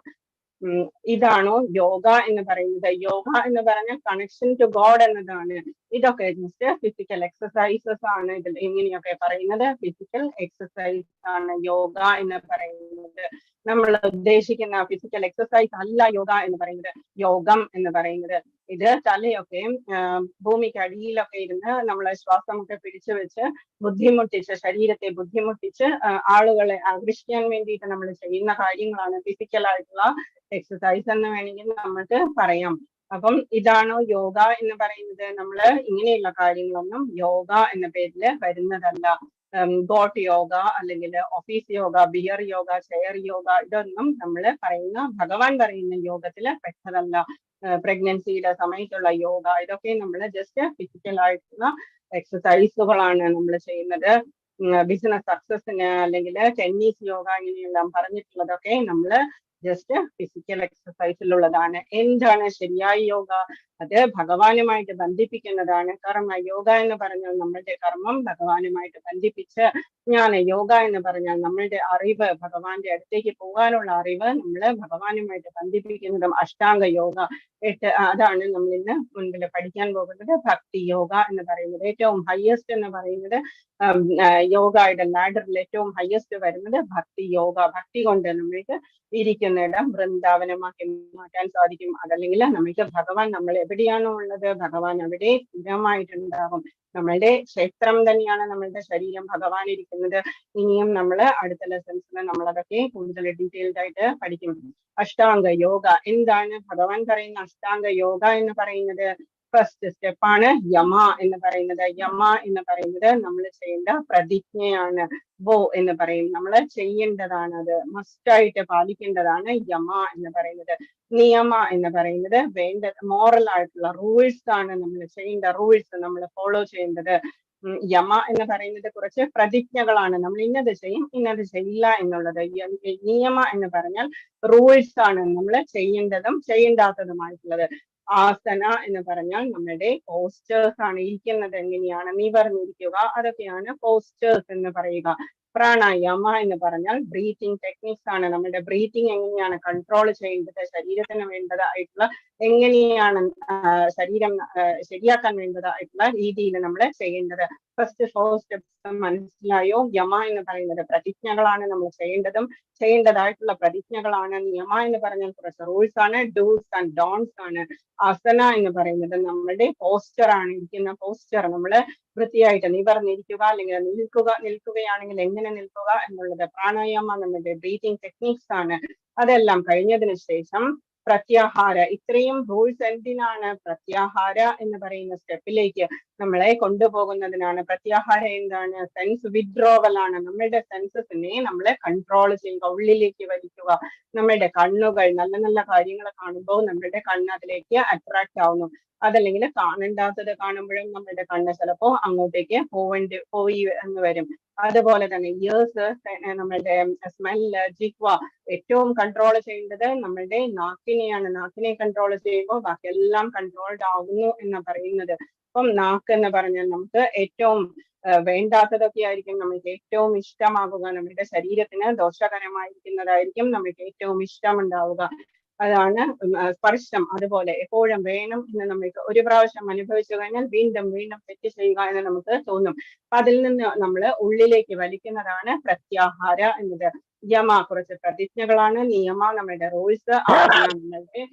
ഇതാണോ യോഗ എന്ന് പറയുന്നത്? യോഗ എന്ന് പറഞ്ഞാൽ കണക്ഷൻ ടു ഗോഡ് എന്നതാണ്. ഇതൊക്കെ ജസ്റ്റ് ഫിസിക്കൽ എക്സസൈസസ് ആണ്. ഇതിൽ ഇങ്ങനെയൊക്കെ പറയുന്നത് ഫിസിക്കൽ എക്സസൈസ് ആണ് യോഗ എന്ന് പറയുന്നത്. നമ്മൾ ഉദ്ദേശിക്കുന്ന ഫിസിക്കൽ എക്സസൈസ് അല്ല യോഗ എന്ന് പറയുന്നത്. യോഗം എന്ന് പറയുന്നത് ഇത് തലയൊക്കെ ഭൂമിക്ക് അടിയിലൊക്കെ ഇരുന്ന് നമ്മളെ ശ്വാസമൊക്കെ പിടിച്ചു വെച്ച് ബുദ്ധിമുട്ടിച്ച് ശരീരത്തെ ബുദ്ധിമുട്ടിച്ച് ആളുകളെ ആകർഷിക്കാൻ വേണ്ടിയിട്ട് നമ്മൾ ചെയ്യുന്ന കാര്യങ്ങളാണ് ഫിസിക്കൽ ആയിട്ടുള്ള എക്സസൈസ് എന്ന് വേണമെങ്കിൽ നമുക്ക് പറയാം. അപ്പം ഇതാണോ യോഗ എന്ന് പറയുന്നത്? നമ്മള് ഇങ്ങനെയുള്ള കാര്യങ്ങളൊന്നും യോഗ എന്ന പേരിൽ വരുന്നതല്ല. ഗോട്ട് യോഗ അല്ലെങ്കിൽ office yoga, beer yoga, chair yoga, ഇതൊന്നും നമ്മൾ പറയുന്ന ഭഗവാൻ പറയുന്ന യോഗത്തില് പെട്ടതല്ല. പ്രഗ്നൻസിയുടെ സമയത്തുള്ള യോഗ, ഇതൊക്കെ നമ്മൾ ജസ്റ്റ് ഫിസിക്കൽ ആയിട്ടുള്ള എക്സസൈസുകളാണ് നമ്മൾ ചെയ്യുന്നത്. ബിസിനസ് സക്സസിന് അല്ലെങ്കിൽ ടെന്നീസ് യോഗ ഇങ്ങനെയെല്ലാം പറഞ്ഞിട്ടുള്ളതൊക്കെ നമ്മൾ ജസ്റ്റ് ഫിസിക്കൽ എക്സസൈസിലുള്ളതാണ്. എന്താണ് ശരിയായ യോഗ? അത് ഭഗവാനുമായിട്ട് ബന്ധിപ്പിക്കുന്നതാണ്. കർമ്മ യോഗ എന്ന് പറഞ്ഞാൽ നമ്മളുടെ കർമ്മം ഭഗവാനുമായിട്ട് ബന്ധിപ്പിച്ച്, ജ്ഞാന യോഗ എന്ന് പറഞ്ഞാൽ നമ്മളുടെ അറിവ്, ഭഗവാന്റെ അടുത്തേക്ക് പോകാനുള്ള അറിവ് നമ്മൾ ഭഗവാനുമായിട്ട് ബന്ധിപ്പിക്കുന്നതും. അഷ്ടാംഗ യോഗ അതാണ് നമ്മൾ ഇന്ന് മുൻപിൽ പഠിക്കാൻ പോകുന്നത്. ഭക്തി യോഗ എന്ന് പറയുന്നത് ഏറ്റവും ഹയസ്റ്റ് എന്ന് പറയുന്നത് യോഗയുടെ ലാഡറിൽ ഏറ്റവും ഹയസ്റ്റ് വരുന്നത് ഭക്തി യോഗ. ഭക്തി കൊണ്ട് നമ്മൾക്ക് ഇരിക്കുന്നിടം വൃന്ദാവനമാക്കി മാറ്റാൻ സാധിക്കും. അതല്ലെങ്കിൽ നമുക്ക് ഭഗവാൻ നമ്മൾ എവിടെയാണോ ഉള്ളത് ഭഗവാൻ അവിടെ സ്ഥിരമായിട്ടുണ്ടാകും. നമ്മളുടെ ക്ഷേത്രം തന്നെയാണ് നമ്മളുടെ ശരീരം, ഭഗവാൻ ഇരിക്കുന്നത്. ഇനിയും നമ്മൾ അടുത്ത ലെസൺസിൽ നമ്മളതൊക്കെ കൂടുതൽ ഡീറ്റെയിൽഡ് ആയിട്ട് പഠിക്കും. അഷ്ടാംഗ യോഗ എന്താണ്? ഭഗവാൻ പറയുന്ന അഷ്ടാംഗ യോഗ എന്ന് പറയുന്നത് ഫസ്റ്റ് സ്റ്റെപ്പാണ് യമ എന്ന് പറയുന്നത്. യമ എന്ന് പറയുന്നത് നമ്മൾ ചെയ്യേണ്ട പ്രതിജ്ഞയാണ്. വോ എന്ന് പറയും, നമ്മൾ ചെയ്യേണ്ടതാണ്, അത് മസ്റ്റായിട്ട് പാലിക്കേണ്ടതാണ് യമ എന്ന് പറയുന്നത്. നിയമ എന്ന് പറയുന്നത് വേണ്ട മോറൽ ആയിട്ടുള്ള റൂൾസ് ആണ്, നമ്മൾ ചെയ്യേണ്ട റൂൾസ് നമ്മൾ ഫോളോ ചെയ്യേണ്ടത്. യമ എന്ന് പറയുന്നത് കുറച്ച് പ്രതിജ്ഞകളാണ്, നമ്മൾ ഇന്നത് ചെയ്യും ഇന്നത് ചെയ്യില്ല എന്നുള്ളത്. നിയമ എന്ന് പറഞ്ഞാൽ റൂൾസ് ആണ്, നമ്മൾ ചെയ്യേണ്ടതും ചെയ്യേണ്ടാത്തതുമായിട്ടുള്ളത്. ആസന എന്ന് പറഞ്ഞാൽ നമ്മുടെ പോസ്റ്റേഴ്സ് ആണ്, ഇരിക്കുന്നത് എങ്ങനെയാണ്, നിവർന്നിരിക്കുക, അതൊക്കെയാണ് പോസ്റ്റേഴ്സ് എന്ന് പറയുക. പ്രാണായാമ എന്ന് പറഞ്ഞാൽ ബ്രീത്തിങ് ടെക്നിക്സ് ആണ്, നമ്മുടെ ബ്രീത്തിങ് എങ്ങനെയാണ് കൺട്രോൾ ചെയ്യേണ്ടത്, ശരീരത്തിന് വേണ്ടതായിട്ടുള്ള എങ്ങനെയാണ് ശരീരം ശരിയാക്കാൻ വേണ്ടതായിട്ടുള്ള രീതിയിൽ നമ്മൾ ചെയ്യേണ്ടത്. ഫസ്റ്റ് 4 സ്റ്റെപ്സ് മനസ്സിലായോ? യമ എന്ന് പറയുന്നത് പ്രതിജ്ഞകളാണ്, നമ്മൾ ചെയ്യേണ്ടതും ചെയ്യേണ്ടതായിട്ടുള്ള പ്രതിജ്ഞകളാണ്. നിയമ എന്ന് പറഞ്ഞാൽ കുറച്ച് റൂൾസ് ആണ്, ഡൂസ് ആൻഡ് ഡോൺസ് ആണ്. ആസന എന്ന് പറയുന്നത് നമ്മളുടെ പോസ്റ്റർ ആണ്, ഇരിക്കുന്ന പോസ്റ്റർ നമ്മൾ വൃത്തിയായിട്ട് നിവർന്നിരിക്കുക അല്ലെങ്കിൽ നിൽക്കുകയാണെങ്കിൽ എങ്ങനെ നിൽക്കുക എന്നുള്ളത്. പ്രാണായാമ നമ്മുടെ ബ്രീത്തിങ് ടെക്നിക്സ് ആണ്. അതെല്ലാം കഴിഞ്ഞതിന് ശേഷം പ്രത്യാഹാര. ഇത്രയും റൂൾസ് എന്തിനാണ്? പ്രത്യാഹാര എന്ന് പറയുന്ന സ്റ്റെപ്പിലേക്ക് നമ്മളെ കൊണ്ടുപോകുന്നതിനാണ്. പ്രത്യാഹാര എന്താണ്? സെൻസ് വിഡ്രോവൽ ആണ്. നമ്മളുടെ സെൻസസിനെ നമ്മളെ കൺട്രോൾ ചെയ്യുക, ഉള്ളിലേക്ക് വലിക്കുക. നമ്മളുടെ കണ്ണുകൾ നല്ല നല്ല കാര്യങ്ങൾ കാണുമ്പോൾ നമ്മളുടെ കണ്ണ് അതിലേക്ക് അട്രാക്ട് ആവുന്നു. അതല്ലെങ്കിൽ കാണണ്ടാത്തത് കാണുമ്പോഴും നമ്മളുടെ കണ്ണ് ചിലപ്പോ അങ്ങോട്ടേക്ക് പോയി എന്ന് വരും. അതുപോലെ തന്നെ ഇയേഴ്സ്, നമ്മളുടെ സ്മെല്ല്, ജിഹ്വ, ഏറ്റവും കൺട്രോൾ ചെയ്യേണ്ടത് നമ്മളുടെ നാക്കിനെയാണ്. നാക്കിനെ കൺട്രോൾ ചെയ്യുമ്പോൾ ബാക്കിയെല്ലാം കൺട്രോൾഡ് ആകുന്നു എന്ന് പറയുന്നത്. അപ്പം നാക്ക് എന്ന് പറഞ്ഞാൽ നമുക്ക് ഏറ്റവും വേണ്ടാത്തതൊക്കെ ആയിരിക്കും നമ്മൾക്ക് ഏറ്റവും ഇഷ്ടമാകുക, നമ്മുടെ ശരീരത്തിന് ദോഷകരമായിരിക്കുന്നതായിരിക്കും നമ്മൾക്ക് ഏറ്റവും ഇഷ്ടമുണ്ടാവുക. അതാണ് സ്പർശം. അതുപോലെ എപ്പോഴും വേണം എന്ന് നമുക്ക് ഒരു പ്രാവശ്യം അനുഭവിച്ചു കഴിഞ്ഞാൽ വീണ്ടും വീണ്ടും തെറ്റ് ചെയ്യുക എന്ന് നമുക്ക് തോന്നും. അതിൽ നിന്ന് നമ്മൾ ഉള്ളിലേക്ക് വലിക്കുന്നതാണ് പ്രത്യാഹാര എന്നത്. യമ കുറച്ച് പ്രതിജ്ഞകളാണ്, നിയമ നമ്മളുടെ റൂൾസ്, ആസന നമ്മളുടെ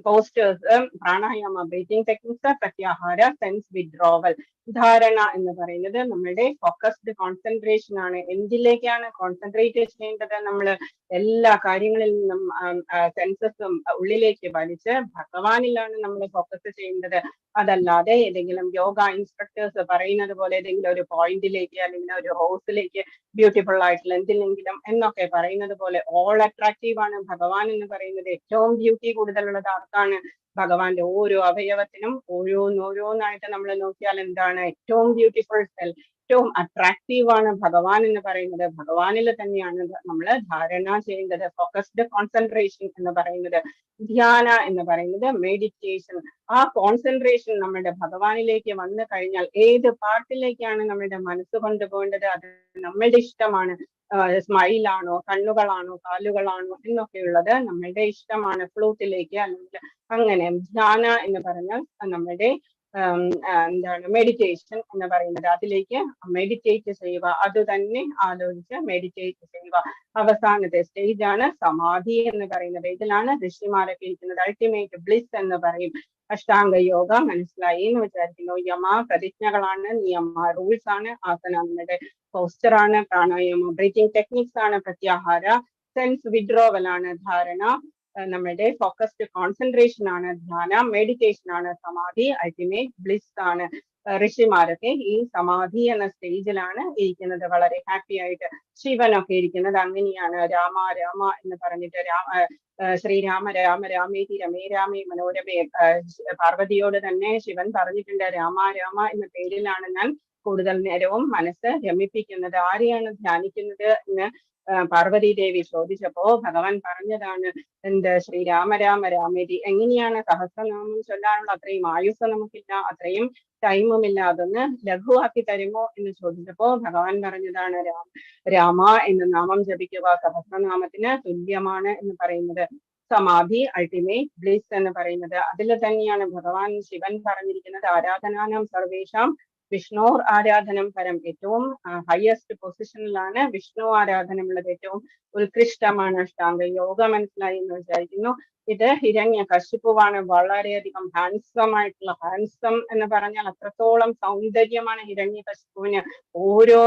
postures, pranayama, breathing techniques, pratyahara, sense withdrawal. Dharana എന്ന് പറയുന്നത് നമ്മുടെ ഫോക്കസ്ഡ് കോൺസെൻട്രേഷൻ ആണ്. എന്തിലേക്കാണ് കോൺസെൻട്രേറ്റ് ചെയ്യേണ്ടത്? നമ്മൾ എല്ലാ കാര്യങ്ങളിൽ നിന്നും സെൻസസും ഉള്ളിലേക്ക് വലിച്ച് ഭഗവാനിലാണ് നമ്മൾ ഫോക്കസ് ചെയ്യേണ്ടത്. അതല്ലാതെ ഏതെങ്കിലും യോഗ ഇൻസ്ട്രക്ടേഴ്സ് പറയുന്നത് പോലെ ഏതെങ്കിലും ഒരു പോയിന്റിലേക്ക് അല്ലെങ്കിൽ ഒരു ഹൗസിലേക്ക് ബ്യൂട്ടിഫുൾ ആയിട്ടുള്ള എന്തിലെങ്കിലും എന്നൊക്കെ പറയുന്നത് പോലെ ഓൾ അട്രാക്റ്റീവ് ആണ് ഭഗവാൻ എന്ന് പറയുന്നത്. ഏറ്റവും ബ്യൂട്ടി കൂടുതലുള്ളത് ആർക്കാണ്? ഭഗവാന്റെ ഓരോ അവയവത്തിനും ഓരോന്നായിട്ട് നമ്മൾ നോക്കിയാൽ എന്താണ് ഏറ്റവും ബ്യൂട്ടിഫുൾ സെൽ, ഏറ്റവും അട്രാക്റ്റീവ് ആണ് ഭഗവാൻ എന്ന് പറയുന്നത്. ഭഗവാനിൽ തന്നെയാണ് നമ്മൾ ധാരണ ചെയ്യേണ്ടത്. ഫോക്കസ്ഡ് കോൺസെൻട്രേഷൻ എന്ന് പറയുന്നത്, ധ്യാന എന്ന് പറയുന്നത് മെഡിറ്റേഷൻ. ആ കോൺസെൻട്രേഷൻ നമ്മുടെ ഭഗവാനിലേക്ക് വന്നു കഴിഞ്ഞാൽ ഏത് പാർട്ടിലേക്കാണ് നമ്മുടെ മനസ്സ് കൊണ്ടുപോകേണ്ടത്? അത് നമ്മളുടെ ഇഷ്ടമാണ്. സ്മൈലാണോ, കണ്ണുകളാണോ, കാലുകളാണോ എന്നൊക്കെയുള്ളത് നമ്മളുടെ ഇഷ്ടമാണ്. ഫ്ലൂട്ടിലേക്ക് അല്ലെങ്കിൽ അങ്ങനെ. ധ്യാന എന്ന് പറഞ്ഞാൽ നമ്മുടെ എന്താണ് മെഡിറ്റേഷൻ എന്ന് പറയുന്നത്. അതിലേക്ക് മെഡിറ്റേറ്റ് ചെയ്യുക, അത് തന്നെ ആലോചിച്ച് മെഡിറ്റേറ്റ് ചെയ്യുക. അവസാനത്തെ സ്റ്റേജ് ആണ് സമാധി എന്ന് പറയുന്നത്. ഇതിലാണ് ഋഷിമാരൊക്കെ ഇരിക്കുന്നത്. അൾട്ടിമേറ്റ് ബ്ലിസ് എന്ന് പറയും. അഷ്ടാംഗ യോഗ മനസ്സിലായി എന്ന് വിചാരിക്കുന്നു. യമ പ്രതിജ്ഞകളാണ്, നിയമ റൂൾസ് ആണ്, ആസന നമ്മുടെ പോസ്റ്റർ ആണ്, പ്രാണായാമ ബ്രീത്തിങ് ടെക്നിക്സ് ആണ്, പ്രത്യാഹാര സെൻസ് വിഡ്രോവൽ ആണ്, ധാരണ നമ്മുടെ ഫോക്കസ്ഡ് കോൺസെൻട്രേഷൻ ആണ്, ധ്യാന മെഡിറ്റേഷൻ ആണ്, സമാധി അൾട്ടിമേറ്റ് ബ്ലിസ് ആണ്. ഋഷിമാരൊക്കെ ഈ സമാധി എന്ന സ്റ്റേജിലാണ് ഇരിക്കുന്നത്, വളരെ ഹാപ്പി ആയിട്ട്. ശിവനൊക്കെ ഇരിക്കുന്നത് അങ്ങനെയാണ്. രാമ രാമ എന്ന് പറഞ്ഞിട്ട് ശ്രീരാമ രാമ രാമേതി രമേ രാമേ മനോരമേ. പാർവതിയോട് തന്നെ ശിവൻ പറഞ്ഞിട്ടുണ്ട്, രാമ രാമ എന്ന പേരിലാണ് ഞാൻ കൂടുതൽ നേരവും മനസ്സ് രമിപ്പിക്കുന്നത്. ആരെയാണ് ധ്യാനിക്കുന്നത് എന്ന് പാർവതി ദേവി ചോദിച്ചപ്പോ ഭഗവാൻ പറഞ്ഞതാണ് എന്ത്, ശ്രീരാമ രാമ രാമേതി. എങ്ങനെയാണ് സഹസ്രനാമം ചൊല്ലാനുള്ള അത്രയും ആയുസ് നമുക്കില്ല, അത്രയും ടൈമുമില്ല, അതൊന്ന് ലഘുവാക്കി തരുമോ എന്ന് ചോദിച്ചപ്പോ ഭഗവാൻ പറഞ്ഞതാണ് രാമ എന്ന നാമം ജപിക്കുക സഹസ്രനാമത്തിന് തുല്യമാണ് എന്ന് പറയുന്നത്. സമാധി അൾട്ടിമേറ്റ് ബ്ലിസ് എന്ന് പറയുന്നത്. അതിൽ തന്നെയാണ് ഭഗവാൻ ശിവൻ പറഞ്ഞിരിക്കുന്നത്, ആരാധനാനാം സർവേഷാം വിഷ്ണു ആരാധനം പരം. ഏറ്റവും ഹയസ്റ്റ് പൊസിഷനിലാണ് വിഷ്ണു ആരാധന ഉള്ളത്, ഏറ്റവും ഉത്കൃഷ്ടമാണ് അഷ്ടാംഗ യോഗ. മനസ്സിലായി എന്ന് വിചാരിക്കുന്നു. ഇത് ഹിരണ്യ കശിപ്പുവാണ്. വളരെയധികം ഹാൻസം ആയിട്ടുള്ള, ഹാൻസം എന്ന് പറഞ്ഞാൽ അത്രത്തോളം സൗന്ദര്യമാണ് ഹിരണ്യ കശിപ്പുവിന്. ഓരോ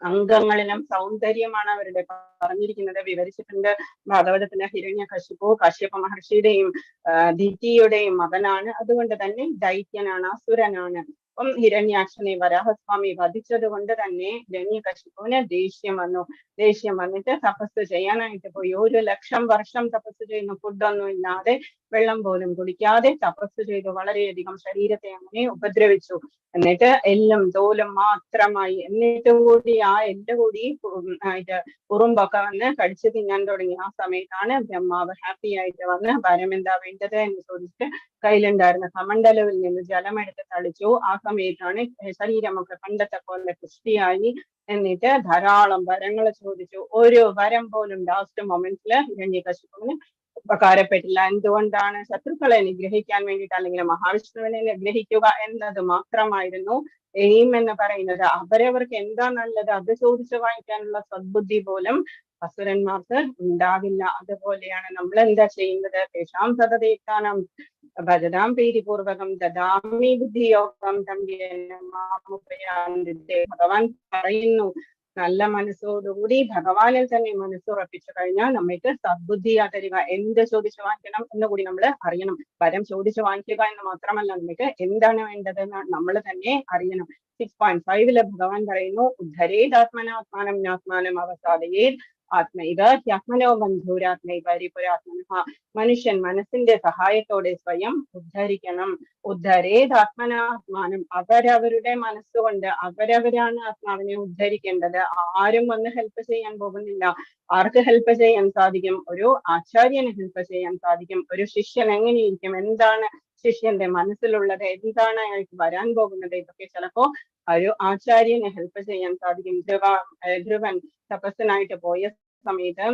അംഗങ്ങളിലും സൗന്ദര്യമാണ് അവരുടെ പറഞ്ഞിരിക്കുന്നത്, വിവരിച്ചിട്ടുണ്ട് ഭാഗവതത്തിന്റെ. ഹിരണ്യ കശിപ്പു കശ്യപ മഹർഷിയുടെയും ദിതിയുടെയും മകനാണ്. അതുകൊണ്ട് തന്നെ ദൈത്യനാണ്, അസുരനാണ്. അപ്പം ഹിരണ്യാക്ഷനെ വരാഹസ്വാമി വധിച്ചത് കൊണ്ട് തന്നെ ഹിരണ്യകശിപുവിന് ദേഷ്യം വന്നു. ദേഷ്യം വന്നിട്ട് തപസ് ചെയ്യാനായിട്ട് പോയി. 1,00,000 വർഷം തപസ് ചെയ്യുന്നു, ഫുഡൊന്നും ഇല്ലാതെ, വെള്ളം പോലും കുടിക്കാതെ തപസ് ചെയ്തു. വളരെയധികം ശരീരത്തെ അങ്ങനെ ഉപദ്രവിച്ചു. എന്നിട്ട് എല്ലും തോലും മാത്രമായി. എന്നിട്ട് കൂടി ആ എല്ല് കൂടി ഉറുമ്പൊക്കെ വന്ന് കടിച്ചു തിന്നാൻ തുടങ്ങി. ആ സമയത്താണ് ബ്രഹ്മാവ് ഹാപ്പി ആയിട്ട് വന്ന് വരം എന്താ വേണ്ടത് എന്ന് ചോദിച്ചിട്ട് കയ്യിലുണ്ടായിരുന്ന കമണ്ഡലവിൽ നിന്ന് ജലമെടുത്ത് തളിച്ചു. ആ സമയത്താണ് ശരീരമൊക്കെ പണ്ടത്തെ പോലെ പുഷ്ടിയായി. എന്നിട്ട് ധാരാളം വരങ്ങൾ ചോദിച്ചു. ഒരു വരം പോലും ലാസ്റ്റ് മൊമെന്റില് ഹിരണ്യകശിപുവിന് ഉപകാരപ്പെട്ടില്ല. എന്തുകൊണ്ടാണ്? ശത്രുക്കളെ നിഗ്രഹിക്കാൻ വേണ്ടിയിട്ട്, അല്ലെങ്കിൽ മഹാവിഷ്ണുവിനെ നിഗ്രഹിക്കുക എന്നത് മാത്രമായിരുന്നു എയിം എന്ന് പറയുന്നത്. അവരവർക്ക് എന്താ നല്ലത് അത് ചോദിച്ചു വാങ്ങിക്കാനുള്ള സദ്ബുദ്ധി പോലും അസുരന്മാർക്ക് ഉണ്ടാവില്ല. അതുപോലെയാണ് നമ്മൾ എന്താ ചെയ്യുന്നത്? തേഷാം സതതേക്കാനം ഭജതാം പ്രീതിപൂർവകം ദദാമി ബുദ്ധിയോഗം ഭഗവാൻ പറയുന്നു. നല്ല മനസ്സോടുകൂടി ഭഗവാനിൽ തന്നെ മനസ്സുറപ്പിച്ചു കഴിഞ്ഞാൽ നമുക്ക് സദ്ബുദ്ധിയാ തരിക. എന്ത് ചോദിച്ചു വാങ്ങിക്കണം എന്ന് കൂടി നമ്മൾ അറിയണം. വരം ചോദിച്ചു വാങ്ങിക്കുക എന്ന് മാത്രമല്ല, നമുക്ക് എന്താണ് വേണ്ടതെന്ന് നമ്മൾ തന്നെ അറിയണം. 6.5 ഭഗവാൻ പറയുന്നു, ഉദ്ധരേതാത്മനാത്മാനം നാത്മാനം അവസാദയേത് ആത്മൈവ ഹ്യാത്മനോ ബന്ധൂരാത്മൈവ പരിപുരാത്മനഃ. മനുഷ്യൻ മനസ്സിന്റെ സഹായത്തോടെ സ്വയം ഉദ്ധരിക്കണം. ഉദ്ധരേതാത്മനാത്മാനം, അവരവരുടെ മനസ്സുകൊണ്ട് അവരവരാണ് ആത്മാവിനെ ഉദ്ധരിക്കേണ്ടത്. ആരും വന്ന് ഹെൽപ്പ് ചെയ്യാൻ പോകുന്നില്ല. ആർക്ക് ഹെൽപ്പ് ചെയ്യാൻ സാധിക്കും? ഒരു ആചാര്യന് ഹെൽപ്പ് ചെയ്യാൻ സാധിക്കും. ഒരു ശിഷ്യൻ എങ്ങനെയിരിക്കും? എന്താണ് ശിഷ്യന്റെ മനസ്സിലുള്ളത്? എന്താണ് അയാൾക്ക് വരാൻ പോകുന്നത്? ഇതൊക്കെ ചിലപ്പോ ഒരു ആചാര്യന് ഹെൽപ്പ് ചെയ്യാൻ സാധിക്കും. ധ്രുവൻ തപസ്സിനായിട്ട് പോയ സമയത്ത്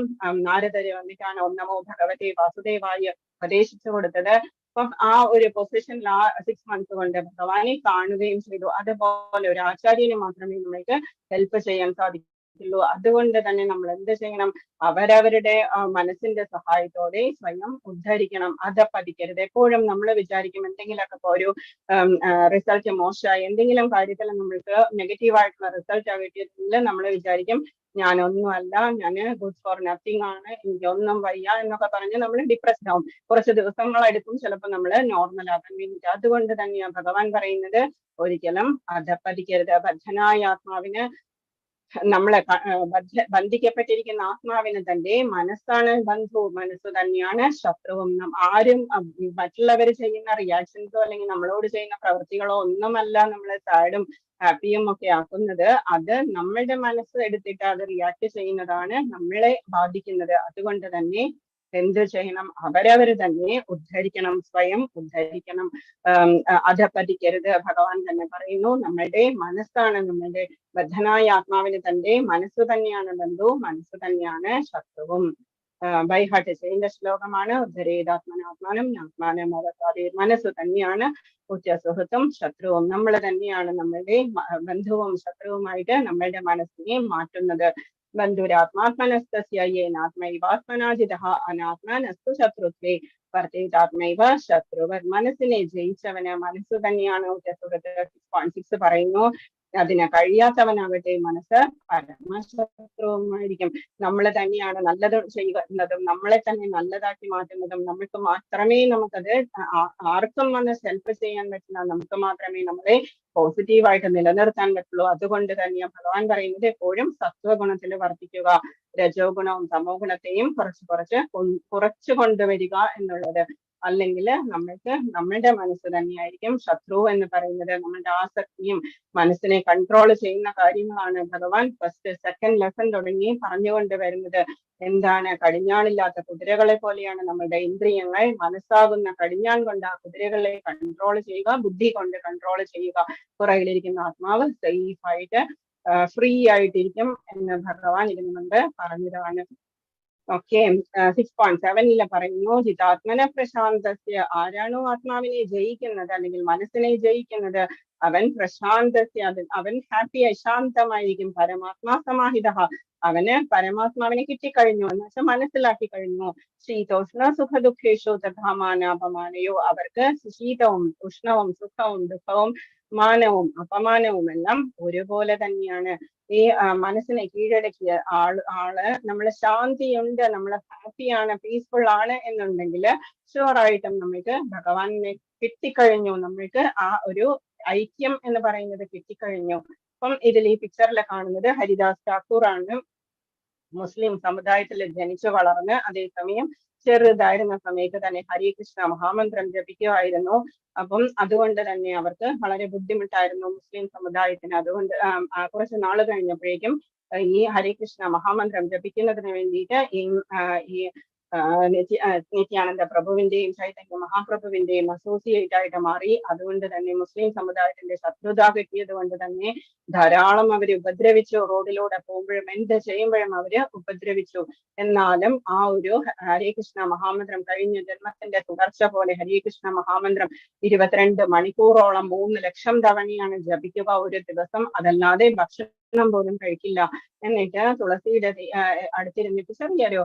നാരദര് വന്നിട്ടാണ് ഓം നമോ ഭഗവതേ വാസുദേവായ ഉപദേശിച്ചു കൊടുത്തത്. അപ്പം ആ ഒരു പൊസിഷനിൽ ആ 6 months കൊണ്ട് ഭഗവാനെ കാണുകയും ചെയ്തു. അതുപോലെ ഒരു ആചാര്യന് മാത്രമേ നമ്മൾക്ക് ഹെൽപ്പ് ചെയ്യാൻ സാധിക്കൂ. പറ്റുള്ളൂ. അതുകൊണ്ട് തന്നെ നമ്മൾ എന്ത് ചെയ്യണം? അവരവരുടെ മനസ്സിന്റെ സഹായത്തോടെ സ്വയം ഉദ്ധരിക്കണം, അധപ്പതിക്കരുത്. എപ്പോഴും നമ്മൾ വിചാരിക്കും എന്തെങ്കിലുമൊക്കെ ഒരു റിസൾട്ട് മോശമായി, എന്തെങ്കിലും കാര്യത്തിൽ നമ്മൾക്ക് നെഗറ്റീവായിട്ടുള്ള റിസൾട്ട് കിട്ടിയതിൽ നമ്മൾ വിചാരിക്കും ഞാനൊന്നുമല്ല, ഞാൻ ഗുഡ് ഫോർ നത്തിങ് ആണ്, എനിക്കൊന്നും വയ്യ എന്നൊക്കെ പറഞ്ഞ് നമ്മൾ ഡിപ്രസ്ഡ് ആവും. കുറച്ച് ദിവസങ്ങളെടുക്കും ചിലപ്പോൾ നമ്മൾ നോർമൽ ആകാൻ വേണ്ടിയിട്ട്. അതുകൊണ്ട് തന്നെയാണ് ഭഗവാൻ പറയുന്നത് ഒരിക്കലും അധപ്പതിക്കരുത്. ബദ്ധനായ ആത്മാവിന്, നമ്മളെ ബന്ധിക്കപ്പെട്ടിരിക്കുന്ന ആത്മാവിന് തന്റെ മനസ്സാണ് ബന്ധു, മനസ്സ് തന്നെയാണ് ശത്രുവും. ആരും മറ്റുള്ളവർ ചെയ്യുന്ന റിയാക്ഷൻസോ അല്ലെങ്കിൽ നമ്മളോട് ചെയ്യുന്ന പ്രവൃത്തികളോ ഒന്നുമല്ല നമ്മളെ സാഡും ഹാപ്പിയും ഒക്കെ ആക്കുന്നത്. അത് നമ്മളുടെ മനസ്സ് എടുത്തിട്ട് അത് റിയാക്ട് ചെയ്യുന്നതാണ് നമ്മളെ ബാധിക്കുന്നത്. അതുകൊണ്ട് തന്നെ എന്ത് ചെയ്യണം? അവരവർ തന്നെ ഉദ്ധരിക്കണം, സ്വയം ഉദ്ധരിക്കണം, അധപ്പതിക്കരുത്. ഭഗവാൻ തന്നെ പറയുന്നു നമ്മളുടെ മനസ്സാണ്, നമ്മളുടെ ബദ്ധനായ ആത്മാവിന് തന്റെ മനസ്സ് തന്നെയാണ് ബന്ധു, മനസ്സ് തന്നെയാണ് ശത്രുവും. ബൈ ഹാർട്ട് ചെയ്യുന്ന ശ്ലോകമാണ്. ഉദ്ധരേതാത്മനാത്മാനം ആത്മാനം അവസാദേ. മനസ്സ് തന്നെയാണ് ഉറ്റ സുഹൃത്തും ശത്രുവും. നമ്മൾ തന്നെയാണ് നമ്മളുടെ ബന്ധുവും ശത്രുവുമായിട്ട് നമ്മളുടെ മനസ്സിനെ മാറ്റുന്നത്. ബന്ധുരാത്മാത്മനസ്തസ്യേനാത്മൈവാത്മനാജിതഃ അനാത്മനസ്തു ശത്രുത്വേ വർത്തേതാത്മൈവ ശത്രുവർ. മനസ്സിനെ ജയിച്ചവന് മനസ്സ് തന്നെയാണ് ഉറ്റ സുഹൃത്ത്. 6.6 പറയുന്നു അതിന് കഴിയാത്തവനാകട്ടെ മനസ്സ് പരമശത്രുവുമായിരിക്കും. നമ്മൾ തന്നെയാണ് നല്ലത് ചെയ്യുന്നതും നമ്മളെ തന്നെ നല്ലതാക്കി മാറ്റുന്നതും. നമുക്ക് മാത്രമേ നമുക്കത് ആർക്കും വന്ന് ഹെൽപ്പ് ചെയ്യാൻ പറ്റില്ല, നമുക്ക് മാത്രമേ നമ്മളെ പോസിറ്റീവായിട്ട് നിലനിർത്താൻ പറ്റുള്ളൂ. അതുകൊണ്ട് തന്നെയാണ് ഭഗവാൻ പറയുന്നത് എപ്പോഴും സത്വഗുണത്തിൽ വർദ്ധിക്കുക, രജോ ഗുണവും തമോ ഗുണത്തെയും കുറച്ച് കൊണ്ടുവരിക എന്നുള്ളത്. അല്ലെങ്കിൽ നമ്മൾക്ക് നമ്മളുടെ മനസ്സ് തന്നെയായിരിക്കും ശത്രു എന്ന് പറയുന്നത്. നമ്മളുടെ ആസക്തിയും മനസ്സിനെ കൺട്രോൾ ചെയ്യുന്ന കാര്യങ്ങളാണ് ഭഗവാൻ ഫസ്റ്റ് സെക്കൻഡ് ലെസൺ തുടങ്ങി പറഞ്ഞുകൊണ്ട് വരുന്നത്. എന്താണ്? കടിഞ്ഞാണില്ലാത്ത കുതിരകളെ പോലെയാണ് നമ്മളുടെ ഇന്ദ്രിയങ്ങൾ. മനസ്സാകുന്ന കടിഞ്ഞാൺ കൊണ്ട് ആ കുതിരകളെ കൺട്രോൾ ചെയ്യുക, ബുദ്ധി കൊണ്ട് കൺട്രോൾ ചെയ്യുക. പുറകിലിരിക്കുന്ന ആത്മാവ് സേഫ് ആയിട്ട് ഫ്രീ ആയിട്ടിരിക്കും എന്ന് ഭഗവാൻ ഇതിനു മുൻപ് പറഞ്ഞതാണ്. ഓക്കെ, 6.7 പറയുന്നു ജിതാത്മന പ്രശാന്തസ്യ. ആരാണോ ആത്മാവിനെ ജയിക്കുന്നത് അല്ലെങ്കിൽ മനസ്സിനെ ജയിക്കുന്നത് അവൻ പ്രശാന്തസ്യ, അവൻ ഹാപ്പിയായി ശാന്തമായിരിക്കും. പരമാത്മാ സമാഹിത, അവന് പരമാത്മാവിനെ കിട്ടിക്കഴിഞ്ഞു എന്ന് വെച്ചാൽ മനസ്സിലാക്കി കഴിഞ്ഞു. ശീതോഷ്ണ സുഖ ദുഃഖേഷു തഥാ മാനാപമാനയോ. അവർക്ക് ശീതവും ഉഷ്ണവും സുഖവും ദുഃഖവും മാനവും അപമാനവും എല്ലാം ഒരുപോലെ തന്നെയാണ്. ഈ മനസ്സിനെ കീഴടക്കിയ ആള് നമ്മള് ശാന്തിയുണ്ട്, നമ്മള് ഹാപ്പിയാണ്, പീസ്ഫുൾ ആണ് എന്നുണ്ടെങ്കിൽ ഷുവറായിട്ടും നമ്മൾക്ക് ഭഗവാനെ കിട്ടിക്കഴിഞ്ഞു, നമ്മൾക്ക് ആ ഒരു ഐക്യം എന്ന് പറയുന്നത് കിട്ടിക്കഴിഞ്ഞു. അപ്പം ഇതിൽ ഈ പിക്ചറിൽ കാണുന്നത് ഹരിദാസ് ഠാക്കൂർ ആണ്. മുസ്ലിം സമുദായത്തിൽ ജനിച്ചു വളർന്ന് അതേസമയം ചെറുതായിരുന്ന സമയത്ത് തന്നെ ഹരേ കൃഷ്ണ മഹാമന്ത്രം ജപിക്കുമായിരുന്നു. അപ്പം അതുകൊണ്ട് തന്നെ അവർക്ക് വളരെ ബുദ്ധിമുട്ടായിരുന്നു മുസ്ലിം സമുദായത്തിന്. അതുകൊണ്ട് കുറച്ച് നാൾ കഴിഞ്ഞപ്പോഴേക്കും ഈ ഹരേ കൃഷ്ണ മഹാമന്ത്രം ജപിക്കുന്നതിന് വേണ്ടിയിട്ട് ഈ നിത്യാനന്ദ പ്രഭുവിന്റെയും ചൈതന്യ മഹാപ്രഭുവിന്റെയും അസോസിയേറ്റ് ആയിട്ട് മാറി. അതുകൊണ്ട് തന്നെ മുസ്ലിം സമുദായത്തിന്റെ ശത്രുത കിട്ടിയത് കൊണ്ട് തന്നെ ധാരാളം അവര് ഉപദ്രവിച്ചു. റോഡിലൂടെ പോകുമ്പോഴും എന്ത് ചെയ്യുമ്പോഴും അവര് ഉപദ്രവിച്ചു. എന്നാലും ആ ഒരു ഹരേ കൃഷ്ണ മഹാമന്ത്രം കഴിഞ്ഞ ജന്മത്തിന്റെ തുടർച്ച പോലെ ഹരേ കൃഷ്ണ മഹാമന്ത്രം 22 മണിക്കൂറോളം 3 ലക്ഷം തവണയാണ് ജപിക്കുക ഒരു ദിവസം. അതല്ലാതെ ഭക്ഷണം പോലും കഴിക്കില്ല. എന്നിട്ട് തുളസിയുടെ അടുത്തിരുന്നിട്ട് ചെറിയൊരു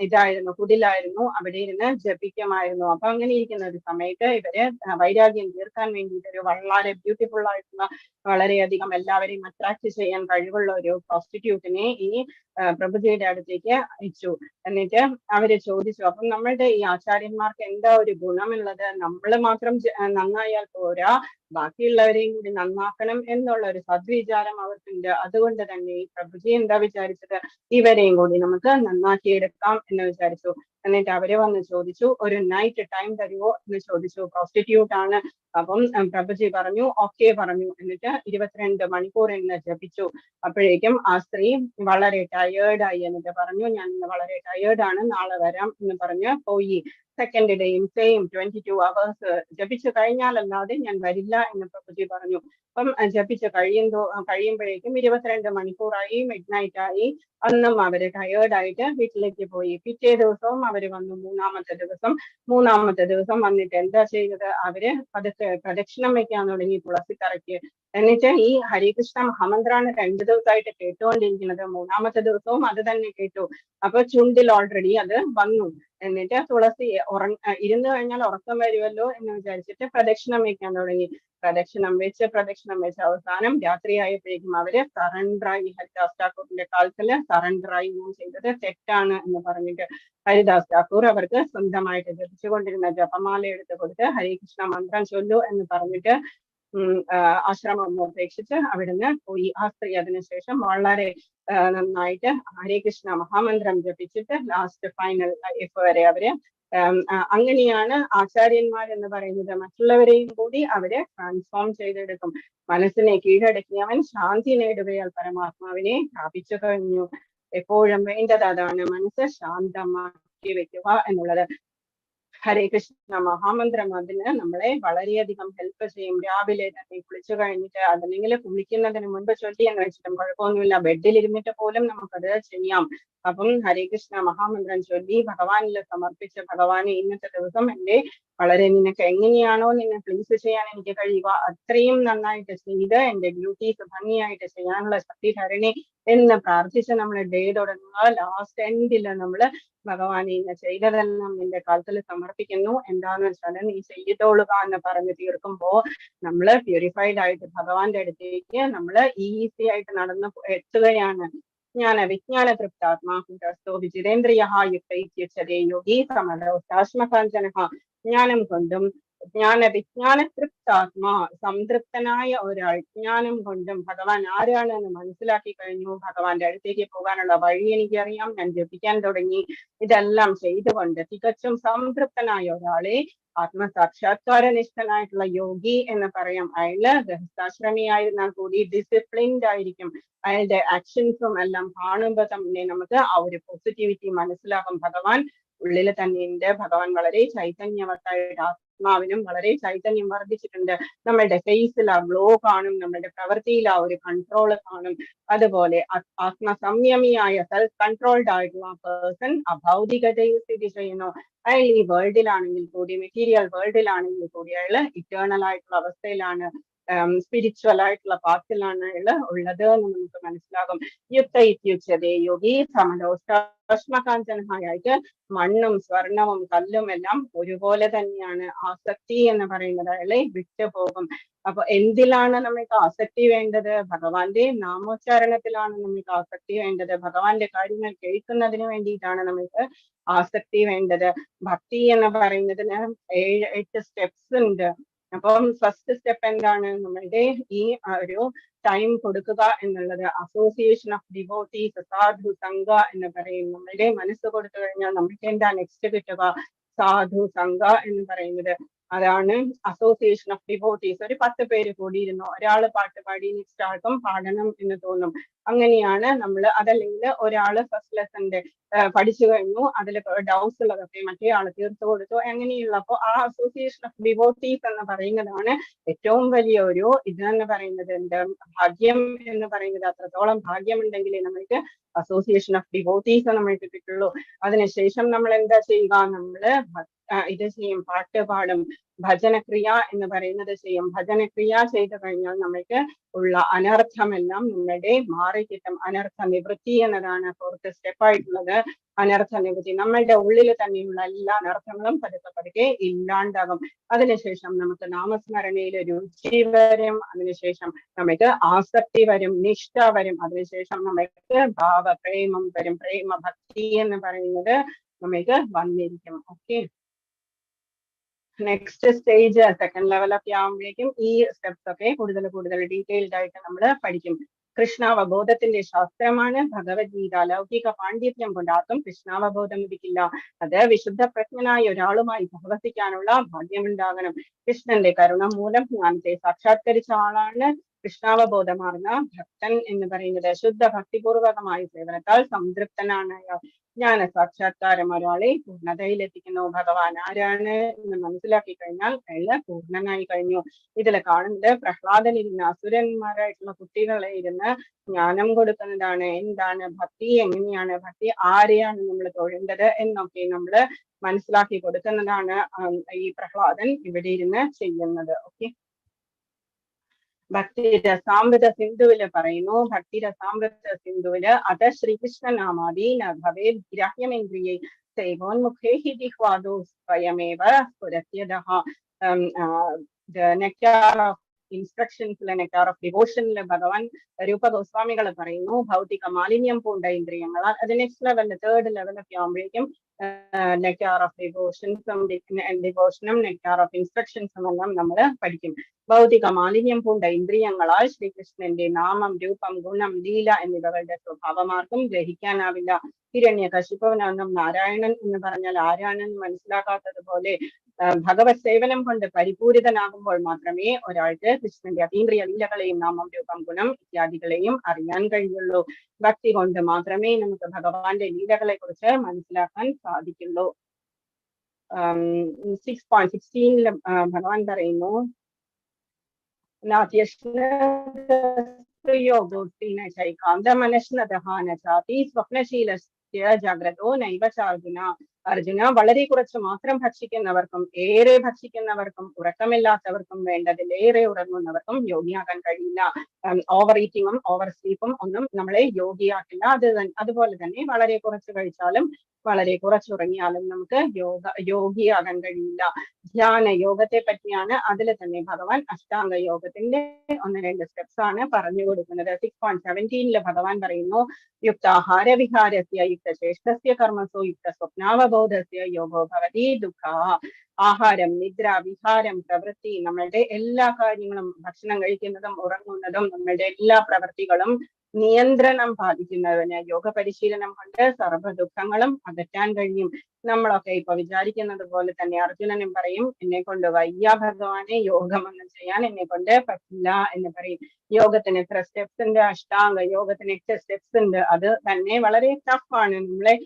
ഇതായിരുന്നു, കുടിലായിരുന്നു, അവിടെ ഇരുന്ന് ജപിക്കുമായിരുന്നു. അപ്പൊ അങ്ങനെ ഇരിക്കുന്ന ഒരു സമയത്ത് ഇവര് വൈരാഗ്യം തീർക്കാൻ വേണ്ടിയിട്ട് ഒരു വളരെ ബ്യൂട്ടിഫുൾ ആയിട്ടുള്ള, വളരെയധികം എല്ലാവരെയും അട്രാക്ട് ചെയ്യാൻ കഴിവുള്ള ഒരു പ്രോസ്റ്റിറ്റ്യൂട്ടിനെ ഈ പ്രഭുജിയുടെ അടുത്തേക്ക് അയച്ചു. എന്നിട്ട് അവര് ചോദിച്ചു, അപ്പം നമ്മളുടെ ഈ ആചാര്യന്മാർക്ക് എന്താ ഒരു ഗുണമുള്ളത്? നമ്മൾ മാത്രം നന്നായാൽ പോരാ, ബാക്കിയുള്ളവരെയും കൂടി നന്നാക്കണം എന്നുള്ള ഒരു സദ്വിചാരം അവർക്കുണ്ട്. അതുകൊണ്ട് തന്നെ ഈ പ്രഭുജി എന്താ വിചാരിച്ചത്? ഇവരെയും കൂടി നമുക്ക് നന്നാക്കിയെടുക്കാം എന്ന് വിചാരിച്ചു. എന്നിട്ട് അവര് വന്ന് ചോദിച്ചു, ഒരു നൈറ്റ് ടൈം തരുമോ എന്ന് ചോദിച്ചു. പ്രോസ്റ്റിറ്റ്യൂട്ട് ആണ്. അപ്പം പ്രഭുജി പറഞ്ഞു ഓക്കെ പറഞ്ഞു. എന്നിട്ട് 22 മണിക്കൂർ എന്ന് ജപിച്ചു. അപ്പോഴേക്കും ആ സ്ത്രീ വളരെ ടയേർഡായി. എന്നിട്ട് പറഞ്ഞു, ഞാൻ ഇന്ന് വളരെ ടയേർഡാണ്, നാളെ വരാം എന്ന് പറഞ്ഞ് പോയി. സെക്കൻഡ് ഡേയും സെയിം 22 hours ജപിച്ചു കഴിഞ്ഞാലല്ലാതെ ഞാൻ വരില്ല എന്ന് പ്രഭുജി പറഞ്ഞു. അപ്പം ജപിച്ച് കഴിയുമ്പോഴേക്കും 22 മണിക്കൂറായി, മിഡ് നൈറ്റ് ആയി. അന്നും അവര് ടയേർഡായിട്ട് വീട്ടിലേക്ക് പോയി. പിറ്റേ ദിവസവും അവര് വന്നു. മൂന്നാമത്തെ ദിവസം വന്നിട്ട് എന്താ ചെയ്തത്? അവര് പതുക്കെ പ്രദക്ഷിണം വെക്കാൻ തുടങ്ങി തുളസിത്തറയ്ക്ക്. എന്നിട്ട് ഈ ഹരികൃഷ്ണ മഹാമന്ത്രാണ് 2 ദിവസമായിട്ട് കേട്ടുകൊണ്ടിരിക്കുന്നത്. മൂന്നാമത്തെ ദിവസവും അത് തന്നെ കേട്ടു. അപ്പൊ ചുണ്ടിൽ ഓൾറെഡി അത് വന്നു. എന്നിട്ട് തുളസി ഇരുന്ന് കഴിഞ്ഞാൽ ഉറക്കം വരുമല്ലോ എന്ന് വിചാരിച്ചിട്ട് പ്രദക്ഷിണം വെക്കാൻ തുടങ്ങി. പ്രദക്ഷിണം വെച്ച് അവസാനം രാത്രിയായപ്പോഴേക്കും അവര് സറണ്ടറായി. ഹരിദാസ് ഠാക്കൂറിന്റെ കാലത്തില് സറണ്ടറായി. ഞാൻ ചെയ്തത് തെറ്റാണ് എന്ന് പറഞ്ഞിട്ട് ഹരിദാസ് ഠാക്കൂർ അവർക്ക് സ്വന്തമായിട്ട് ജപിച്ചുകൊണ്ടിരുന്ന ജപമാല എടുത്ത് കൊടുത്ത് ഹരേ കൃഷ്ണ മന്ത്രം ചൊല്ലു എന്ന് പറഞ്ഞിട്ട് ആശ്രമം ഉപേക്ഷിച്ച് അവിടുന്ന് പോയി. ആ സ്ത്രീ അതിനുശേഷം വളരെ നന്നായിട്ട് ഹരേ കൃഷ്ണ മഹാമന്ത്രം ജപിച്ചിട്ട് ലാസ്റ്റ് ഫൈനൽ ലൈഫ് വരെ അവര് അങ്ങനെയാണ് ആചാര്യന്മാർ എന്ന് പറയുന്നത്. മറ്റുള്ളവരെയും കൂടി അവരെ ട്രാൻസ്ഫോം ചെയ്തെടുക്കും. മനസ്സിനെ കീഴടക്കിയവൻ ശാന്തി നേടുകയാൽ പരമാത്മാവിനെ പ്രാപിച്ചു കഴിഞ്ഞു. എപ്പോഴും വേണ്ടത് അതാണ്, മനസ്സ് ശാന്തമാക്കി വെക്കുക എന്നുള്ളത്. ഹരേ കൃഷ്ണ മഹാമന്ത്രം അതിന് നമ്മളെ വളരെയധികം ഹെൽപ്പ് ചെയ്യും. രാവിലെ തന്നെ കുളിച്ചു കഴിഞ്ഞിട്ട്, അതല്ലെങ്കിൽ കുളിക്കുന്നതിന് മുൻപ് ചൊല്ലി എന്ന് വെച്ചിട്ടും കുഴപ്പമൊന്നുമില്ല. ബെഡിൽ ഇരുന്നിട്ട് പോലും നമുക്കത് ചെയ്യാം. അപ്പം ഹരേ കൃഷ്ണ മഹാമന്ത്രം ചൊല്ലി ഭഗവാനിൽ സമർപ്പിച്ച്, ഭഗവാനെ ഇന്നത്തെ ദിവസം നിനക്ക് എങ്ങനെയാണോ നിന്നെ പ്ലീസ് ചെയ്യാൻ എനിക്ക് കഴിയുക അത്രയും നന്നായിട്ട് ചെയ്ത് എന്റെ ഡ്യൂട്ടീസ് ഭംഗിയായിട്ട് ചെയ്യാനുള്ള ശക്തി തരണേ എന്ന് പ്രാർത്ഥിച്ച് നമ്മൾ ഡേ തുടങ്ങുക. ലാസ്റ്റ് എൻഡില് നമ്മള് ഭഗവാനെ ഇന്ന് ചെയ്തതെല്ലാം നിന്റെ കാലത്തിൽ സമർപ്പിക്കുന്നു, എന്താന്ന് വെച്ചാൽ നീ ചെയ്തോളുക എന്ന് പറഞ്ഞ് തീർക്കുമ്പോ നമ്മള് പ്യൂരിഫൈഡ് ആയിട്ട് ഭഗവാന്റെ അടുത്തേക്ക് നമ്മള് ഈസി ആയിട്ട് നടന്ന് എത്തുകയാണ്. വിജ്ഞാന തൃപ്താത്മാ വിജിതേന്ദ്രിയ യുക്തൈ യോഗി സമലോഷ്ടാശ്മകാഞ്ചന. ജ്ഞാനം കൊണ്ടും വിജ്ഞാന തൃപ്താത്മാ സംതൃപ്തനായ ഒരാൾ ജ്ഞാനം കൊണ്ടും ഭഗവാൻ ആരാണ് എന്ന് മനസ്സിലാക്കി കഴിഞ്ഞു. ഭഗവാന്റെ അടുത്തേക്ക് പോകാനുള്ള വഴി എനിക്കറിയാം, ഞാൻ ജപിക്കാൻ തുടങ്ങി. ഇതെല്ലാം ചെയ്തുകൊണ്ട് തികച്ചും സംതൃപ്തനായ ഒരാളെ ആത്മസാക്ഷാത്കാരനിഷ്ഠനായിട്ടുള്ള യോഗി എന്ന് പറയാം. അയാള് ഗൃഹസ്ഥാശ്രമിയായിരുന്നാൽ കൂടി ഡിസിപ്ലിൻഡ് ആയിരിക്കും. അയാളുടെ ആക്ഷൻസും എല്ലാം കാണുമ്പോൾ തന്നെ നമുക്ക് ആ ഒരു പോസിറ്റിവിറ്റി മനസ്സിലാകും. ഭഗവാൻ ഉള്ളിൽ തന്നെ ഉണ്ട്. ഭഗവാൻ വളരെ ചൈതന്യവത്തായിട്ട് ആത്മാവിനും വളരെ ചൈതന്യം വർദ്ധിച്ചിട്ടുണ്ട്. നമ്മളുടെ ഫേസിൽ ആ ഗ്ലോ കാണും, നമ്മളുടെ പ്രവൃത്തിയിൽ ആ ഒരു കൺട്രോൾ കാണും. അതുപോലെ ആത്മസംയമിയായ സെൽഫ് കൺട്രോൾഡ് ആയിട്ടുള്ള പേഴ്സൺ അഭൗതികതയിൽ സ്ഥിതി ചെയ്യുന്നു. അയാൾ ഈ വേൾഡിലാണെങ്കിൽ കൂടി, മെറ്റീരിയൽ വേൾഡിലാണെങ്കിൽ കൂടി അയാള് ഇറ്റേണൽ ആയിട്ടുള്ള അവസ്ഥയിലാണ്, സ്പിരിച്വൽ ആയിട്ടുള്ള പാത്തിലാണ് അയാള് ഉള്ളത് എന്ന് നമുക്ക് മനസ്സിലാകും. യുക്തൈത്യുച്യതേ യോഗി സമലോഷ്ടാശ്മകാഞ്ചനഹായിട്ട് മണ്ണും സ്വർണവും കല്ലും എല്ലാം ഒരുപോലെ തന്നെയാണ്. ആസക്തി എന്ന് പറയുന്നത് അയാളെ വിട്ടുപോകും. അപ്പൊ എന്തിലാണ് നമ്മൾക്ക് ആസക്തി വേണ്ടത്? ഭഗവാന്റെ നാമോച്ചാരണത്തിലാണ് നമ്മൾക്ക് ആസക്തി വേണ്ടത്. ഭഗവാന്റെ കാര്യങ്ങൾ കേൾക്കുന്നതിന് വേണ്ടിയിട്ടാണ് നമ്മൾക്ക് ആസക്തി വേണ്ടത്. ഭക്തി എന്ന് പറയുന്നതിന് 8 സ്റ്റെപ്സ് ഉണ്ട്. അപ്പം ഫസ്റ്റ് സ്റ്റെപ്പ് എന്താണ്? നമ്മളുടെ ഈ ഒരു ടൈം കൊടുക്കുക എന്നുള്ളത്. അസോസിയേഷൻ ഓഫ് ഡിവോട്ടീസ്, സാധു സംഘ എന്ന് പറയും. നമ്മളുടെ മനസ്സ് കൊടുത്തു കഴിഞ്ഞാൽ നമുക്ക് എന്താ നെക്സ്റ്റ് കിട്ടുക? സാധു സംഘ എന്ന് പറയുന്നത് അതാണ് അസോസിയേഷൻ ഓഫ് ഡിവോട്ടീസ്. ഒരു 10 പേര് കൂടിയിരുന്നു, ഒരാള് പാട്ട് പാടി നെക്സ്റ്റ് ആൾക്കും പാടണം എന്ന് തോന്നും. അങ്ങനെയാണ് നമ്മൾ. അതല്ലെങ്കിൽ ഒരാള് ഫസ്റ്റ് ലെസന്റെ പഠിച്ചു കഴിഞ്ഞു, അതിൽ ഡൗട്ട്സ് ഉള്ളതൊക്കെ മറ്റേ ആള് തീർത്തു കൊടുത്തു. അങ്ങനെയുള്ളപ്പോ ആ അസോസിയേഷൻ ഓഫ് ഡിവോട്ടീസ് എന്ന് പറയുന്നതാണ് ഏറ്റവും വലിയ ഒരു ഇതെന്ന് പറയുന്നത്. എന്താ ഭാഗ്യം എന്ന് പറയുന്നത്? അത്രത്തോളം ഭാഗ്യമുണ്ടെങ്കിലേ നമ്മൾക്ക് അസോസിയേഷൻ ഓഫ് ഡിവോട്ടീസ് നമ്മൾക്ക് കിട്ടുള്ളൂ. അതിനുശേഷം നമ്മൾ എന്താ ചെയ്യുക? നമ്മള് ഇത് ചെയ്യും, പാട്ട് പാടും, ഭജനക്രിയ എന്ന് പറയുന്നത് ചെയ്യും. ഭജനക്രിയ ചെയ്തു കഴിഞ്ഞാൽ നമ്മൾക്ക് ഉള്ള അനർത്ഥമെല്ലാം നമ്മളുടെ മാറിക്കിട്ടും. അനർത്ഥ നിവൃത്തി എന്നതാണ് 4th സ്റ്റെപ്പായിട്ടുള്ളത്. അനർത്ഥ നിവൃത്തി, നമ്മളുടെ ഉള്ളിൽ തന്നെയുള്ള എല്ലാ അനർത്ഥങ്ങളും പതുക്കെ ഇല്ലാണ്ടാകും. അതിനുശേഷം നമുക്ക് നാമസ്മരണയിൽ രുചി വരും. അതിനുശേഷം നമുക്ക് ആസക്തി വരും, നിഷ്ഠ വരും. അതിനുശേഷം നമുക്ക് ഭാവപ്രേമം വരും. പ്രേമ ഭക്തി എന്ന് പറയുന്നത് നമുക്ക് വന്നിരിക്കും. ഓക്കെ, നെക്സ്റ്റ് സ്റ്റേജ് സെക്കൻഡ് ലെവലൊക്കെ ആകുമ്പോഴേക്കും ഈ സ്റ്റെപ്സ് ഒക്കെ കൂടുതൽ ഡീറ്റെയിൽഡ് ആയിട്ട് നമ്മൾ പഠിക്കും. കൃഷ്ണാവബോധത്തിന്റെ ശാസ്ത്രമാണ് ഭഗവത്ഗീത. ലൗകിക പാണ്ഡിത്യം കൊണ്ട് ആർക്കും കൃഷ്ണാവബോധം ലഭിക്കില്ല. അത് വിശുദ്ധ പ്രജ്ഞനായ ഒരാളുമായി സഹവസിക്കാനുള്ള ഭാഗ്യമുണ്ടാകണം. കൃഷ്ണന്റെ കരുണ മൂലം ജ്ഞാനത്തെ സാക്ഷാത്കരിച്ച ആളാണ് കൃഷ്ണാവബോധമാർന്ന ഭക്തൻ എന്ന് പറയുന്നത് ശുദ്ധ ഭക്തിപൂർവകമായ സേവനത്താൽ സംതൃപ്തനാണ് അയാൾ. ജ്ഞാന സാക്ഷാത്കാരം ഒരാളെ പൂർണ്ണതയിലെത്തിക്കുന്നു. ഭഗവാൻ ആരാണ് എന്ന് മനസ്സിലാക്കി കഴിഞ്ഞാൽ അയാള് പൂർണ്ണനായി കഴിഞ്ഞു. ഇതിൽ കാണുന്നത് പ്രഹ്ലാദൻ ഇരുന്ന് അസുരന്മാരായിട്ടുള്ള കുട്ടികളെ ഇരുന്ന് ജ്ഞാനം കൊടുക്കുന്നതാണ്. എന്താണ് ഭക്തി, എങ്ങനെയാണ് ഭക്തി, ആരെയാണ് നമ്മൾ തൊഴേണ്ടത് എന്നൊക്കെ നമ്മൾ മനസ്സിലാക്കി കൊടുക്കുന്നതാണ് ഈ പ്രഹ്ലാദൻ ഇവിടെ ഇരുന്ന് ചെയ്യുന്നത്. ഓക്കെ, ഭക്തിരസാമൃത സിന്ധുവില് പറയുന്നു. ഭക്തിരസാമൃത സിന്ധുവില് അത ശ്രീകൃഷ്ണ നാമാദി ഭവേ ഗ്രാഹ്യമേന്ദ്രിയൈ സേവോന്മുഖേ ഹി ജിഹ്വാദോ സ്വയമേവ സ്ഫുരത്യദഃ. നെക്ടാർ ഓഫ് ഇൻസ്ട്രക്ഷൻസിലെ നെക്ടാർ ഓഫ് ഡിവോഷനിലെ ഭഗവാൻ രൂപ ഗോസ്വാമികൾ പറയുന്നു, ഭൗതിക മാലിന്യം പൂണ്ട ഇന്ദ്രിയങ്ങളാൽ അത് നെക്സ്റ്റ് ലെവലില് തേർഡ് ലെവലൊക്കെ ആകുമ്പോഴേക്കും നെക്ടാർ ഓഫ് ഡിവോഷനും നെക്ടാർ ഓഫ് ഇൻസ്ട്രക്ഷൻസും എല്ലാം നമ്മൾ പഠിക്കും. ഭൗതിക മാലിന്യം പൂണ്ട ഇന്ദ്രിയങ്ങളാൽ ശ്രീകൃഷ്ണന്റെ നാമം, രൂപം, ഗുണം, ലീല എന്നിവകളുടെ സ്വഭാവമാർക്കും ഗ്രഹിക്കാനാവില്ല. ഹിരണ്യകശിപുവിനൊന്നും നാരായണൻ എന്ന് പറഞ്ഞാൽ ആരാണെന്ന് മനസ്സിലാക്കാത്തതുപോലെ ഭഗവത് സേവനം കൊണ്ട് പരിപൂരിതനാകുമ്പോൾ മാത്രമേ ഒരാൾക്ക് കൃഷ്ണന്റെ അതീന്ദ്രിയ ലീലകളെയും നാമം, രൂപം, ഗുണം ഇത്യാദികളെയും അറിയാൻ കഴിയുള്ളൂ. ഭക്തി കൊണ്ട് മാത്രമേ നമുക്ക് ഭഗവാന്റെ ലീലകളെ കുറിച്ച് മനസ്സിലാക്കാൻ സാധിക്കുള്ളൂ. 6.16 ഭഗവാൻ പറയുന്നു, ജാഗ്രതോ നൈവ ചാർജുന. അർജുന, വളരെ കുറച്ച് മാത്രം ഭക്ഷിക്കുന്നവർക്കും ഏറെ ഭക്ഷിക്കുന്നവർക്കും ഉറക്കമില്ലാത്തവർക്കും വേണ്ടതിലേറെ ഉറങ്ങുന്നവർക്കും യോഗിയാകാൻ കഴിയില്ല. ഓവർ ഈറ്റിങ്ങും ഓവർ സ്ലീപ്പും ഒന്നും നമ്മളെ യോഗിയാക്കില്ല. അതുപോലെ തന്നെ വളരെ കുറച്ച് കഴിച്ചാലും വളരെ കുറച്ചുറങ്ങിയാലും നമുക്ക് യോഗിയാകാൻ കഴിയില്ല. ധ്യാന യോഗത്തെ പറ്റിയാണ് അതിൽ തന്നെ ഭഗവാൻ അഷ്ടാംഗ യോഗത്തിന്റെ 1-2 സ്റ്റെപ്സ് ആണ് പറഞ്ഞു കൊടുക്കുന്നത്. 6.17 ഭഗവാൻ പറയുന്നു, യുക്താഹാര വിഹാരസ്യ യുക്തചേഷ്ടസ്യ കർമ്മസോ യുക്ത സ്വപ്നാവബോധസ്യ യോഗോ ഭവതി ദുഃഖ. ആഹാരം, നിദ്ര, വിഹാരം, പ്രവൃത്തി, നമ്മളുടെ എല്ലാ കാര്യങ്ങളും, ഭക്ഷണം കഴിക്കുന്നതും ഉറങ്ങുന്നതും നമ്മളുടെ എല്ലാ പ്രവൃത്തികളും നിയന്ത്രണം പാലിക്കുന്നതിന് യോഗ പരിശീലനം കൊണ്ട് സർവ്വ ദുഃഖങ്ങളും അകറ്റാൻ കഴിയും. നമ്മളൊക്കെ ഇപ്പൊ വിചാരിക്കുന്നത് പോലെ തന്നെ അർജുനനും പറയും, എന്നെ കൊണ്ട് വയ്യ ഭഗവാനെ, യോഗമൊന്നും ചെയ്യാൻ എന്നെ കൊണ്ട് പറ്റില്ല എന്ന് പറയും. യോഗത്തിന് എത്ര സ്റ്റെപ്സ് ഉണ്ട്? അഷ്ടാംഗ യോഗത്തിന് 8 സ്റ്റെപ്സ് ഉണ്ട്. അത് തന്നെ വളരെ ടഫാണ്. നമ്മളെ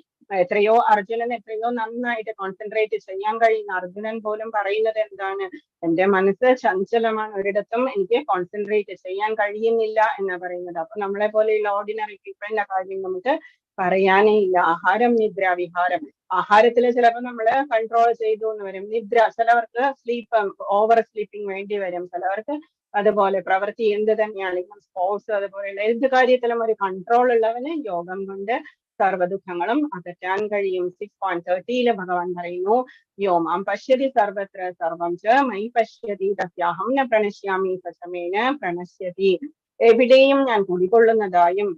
അർജുനൻ എത്രയോ നന്നായിട്ട് കോൺസെൻട്രേറ്റ് ചെയ്യാൻ കഴിയുന്ന അർജുനൻ പോലും പറയുന്നത് എന്താണ്? എന്റെ മനസ്സ് ചഞ്ചലമാണ്, ഒരിടത്തും എനിക്ക് കോൺസെൻട്രേറ്റ് ചെയ്യാൻ കഴിയുന്നില്ല എന്ന് പറയുന്നത്. അപ്പൊ നമ്മളെ പോലെയുള്ള ഓർഡിനറി പീപ്പിളിന്റെ കാര്യം നമുക്ക് പറയാനേ ഇല്ല. ആഹാരം, നിദ്ര, വിഹാരം. ആഹാരത്തിൽ ചിലപ്പോൾ നമ്മള് കൺട്രോൾ ചെയ്തു എന്ന് വരും. നിദ്ര, ചിലവർക്ക് ഓവർ സ്ലീപ്പിംഗ് വേണ്ടി വരും. ചിലവർക്ക് അതുപോലെ പ്രവൃത്തി എന്ത് തന്നെയാണെങ്കിലും സ്പോർട്സ്, അതുപോലെയുള്ള എന്ത് കാര്യത്തിലും ഒരു കൺട്രോൾ ഉള്ളവന് യോഗം കൊണ്ട് സർവ്വദുഃഖങ്ങളും അകറ്റാൻ കഴിയും. 6.30 ഭഗവാൻ പറയുന്നു, വ്യോമാം പശ്യതി സർവത്ര സർവം ച മയി പശ്യതി തസ്യാഹം ന പ്രണശ്യാമി സചമേന പ്രണശ്യതി. എവിടെയും ഞാൻ കുടികൊള്ളുന്നതായും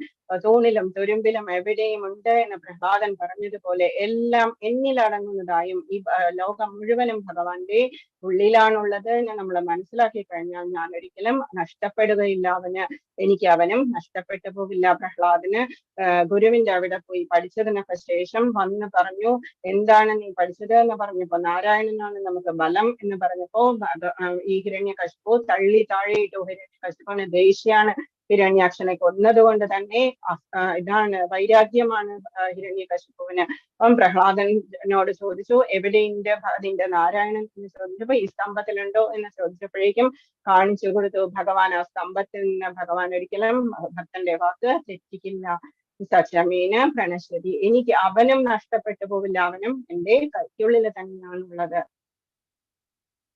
തൂണിലും തുരുമ്പിലും എവിടെയും ഉണ്ട് എന്ന് പ്രഹ്ലാദൻ പറഞ്ഞതുപോലെ എല്ലാം എന്നിലടങ്ങുന്നതായും ഈ ലോകം മുഴുവനും ഭഗവാന്റെ ഉള്ളിലാണുള്ളത് എന്ന് നമ്മൾ മനസ്സിലാക്കി കഴിഞ്ഞാൽ ഞാൻ ഒരിക്കലും നഷ്ടപ്പെടുകയില്ല. എനിക്ക് അവനും നഷ്ടപ്പെട്ടു പോകില്ല. പ്രഹ്ലാദന് ഗുരുവിന്റെ അവിടെ പോയി പഠിച്ചതിനൊക്കെ ശേഷം വന്ന് പറഞ്ഞു, എന്താണ് നീ പഠിച്ചത് എന്ന് പറഞ്ഞപ്പോ, നാരായണനാണ് നമുക്ക് ബലം എന്ന് പറഞ്ഞപ്പോ ഈ ഹിരണ്യകശിപു തള്ളി താഴെയിട്ടു. ഹിരണ്യകശിപുവിന് ദേഷ്യാണ് ഹിരണ്യാക്ഷനെ കൊന്നതുകൊണ്ട് തന്നെ ഇതാണ് വൈരാഗ്യമാണ് ഹിരണ്യകശിപുവിന്. അപ്പം പ്രഹ്ലാദനോട് ചോദിച്ചു, എവിടെയുണ്ട് നിന്റെ നാരായണൻ എന്ന് ചോദിച്ചപ്പോ, ഈ സ്തംഭത്തിലുണ്ടോ എന്ന് ചോദിച്ചപ്പോഴേക്കും കാണിച്ചു കൊടുത്തു ഭഗവാൻ. ആ സ്തംഭത്തിൽ നിന്ന് ഭഗവാൻ ഒരിക്കലും ഭക്തന്റെ വാക്ക് തെറ്റിക്കില്ല. സചമേന പ്രണശ്യതി. എനിക്ക് അവനും നഷ്ടപ്പെട്ടു പോവില്ല, അവനും എന്റെ കൈക്കുള്ളിൽ തന്നെയാണുള്ളത്.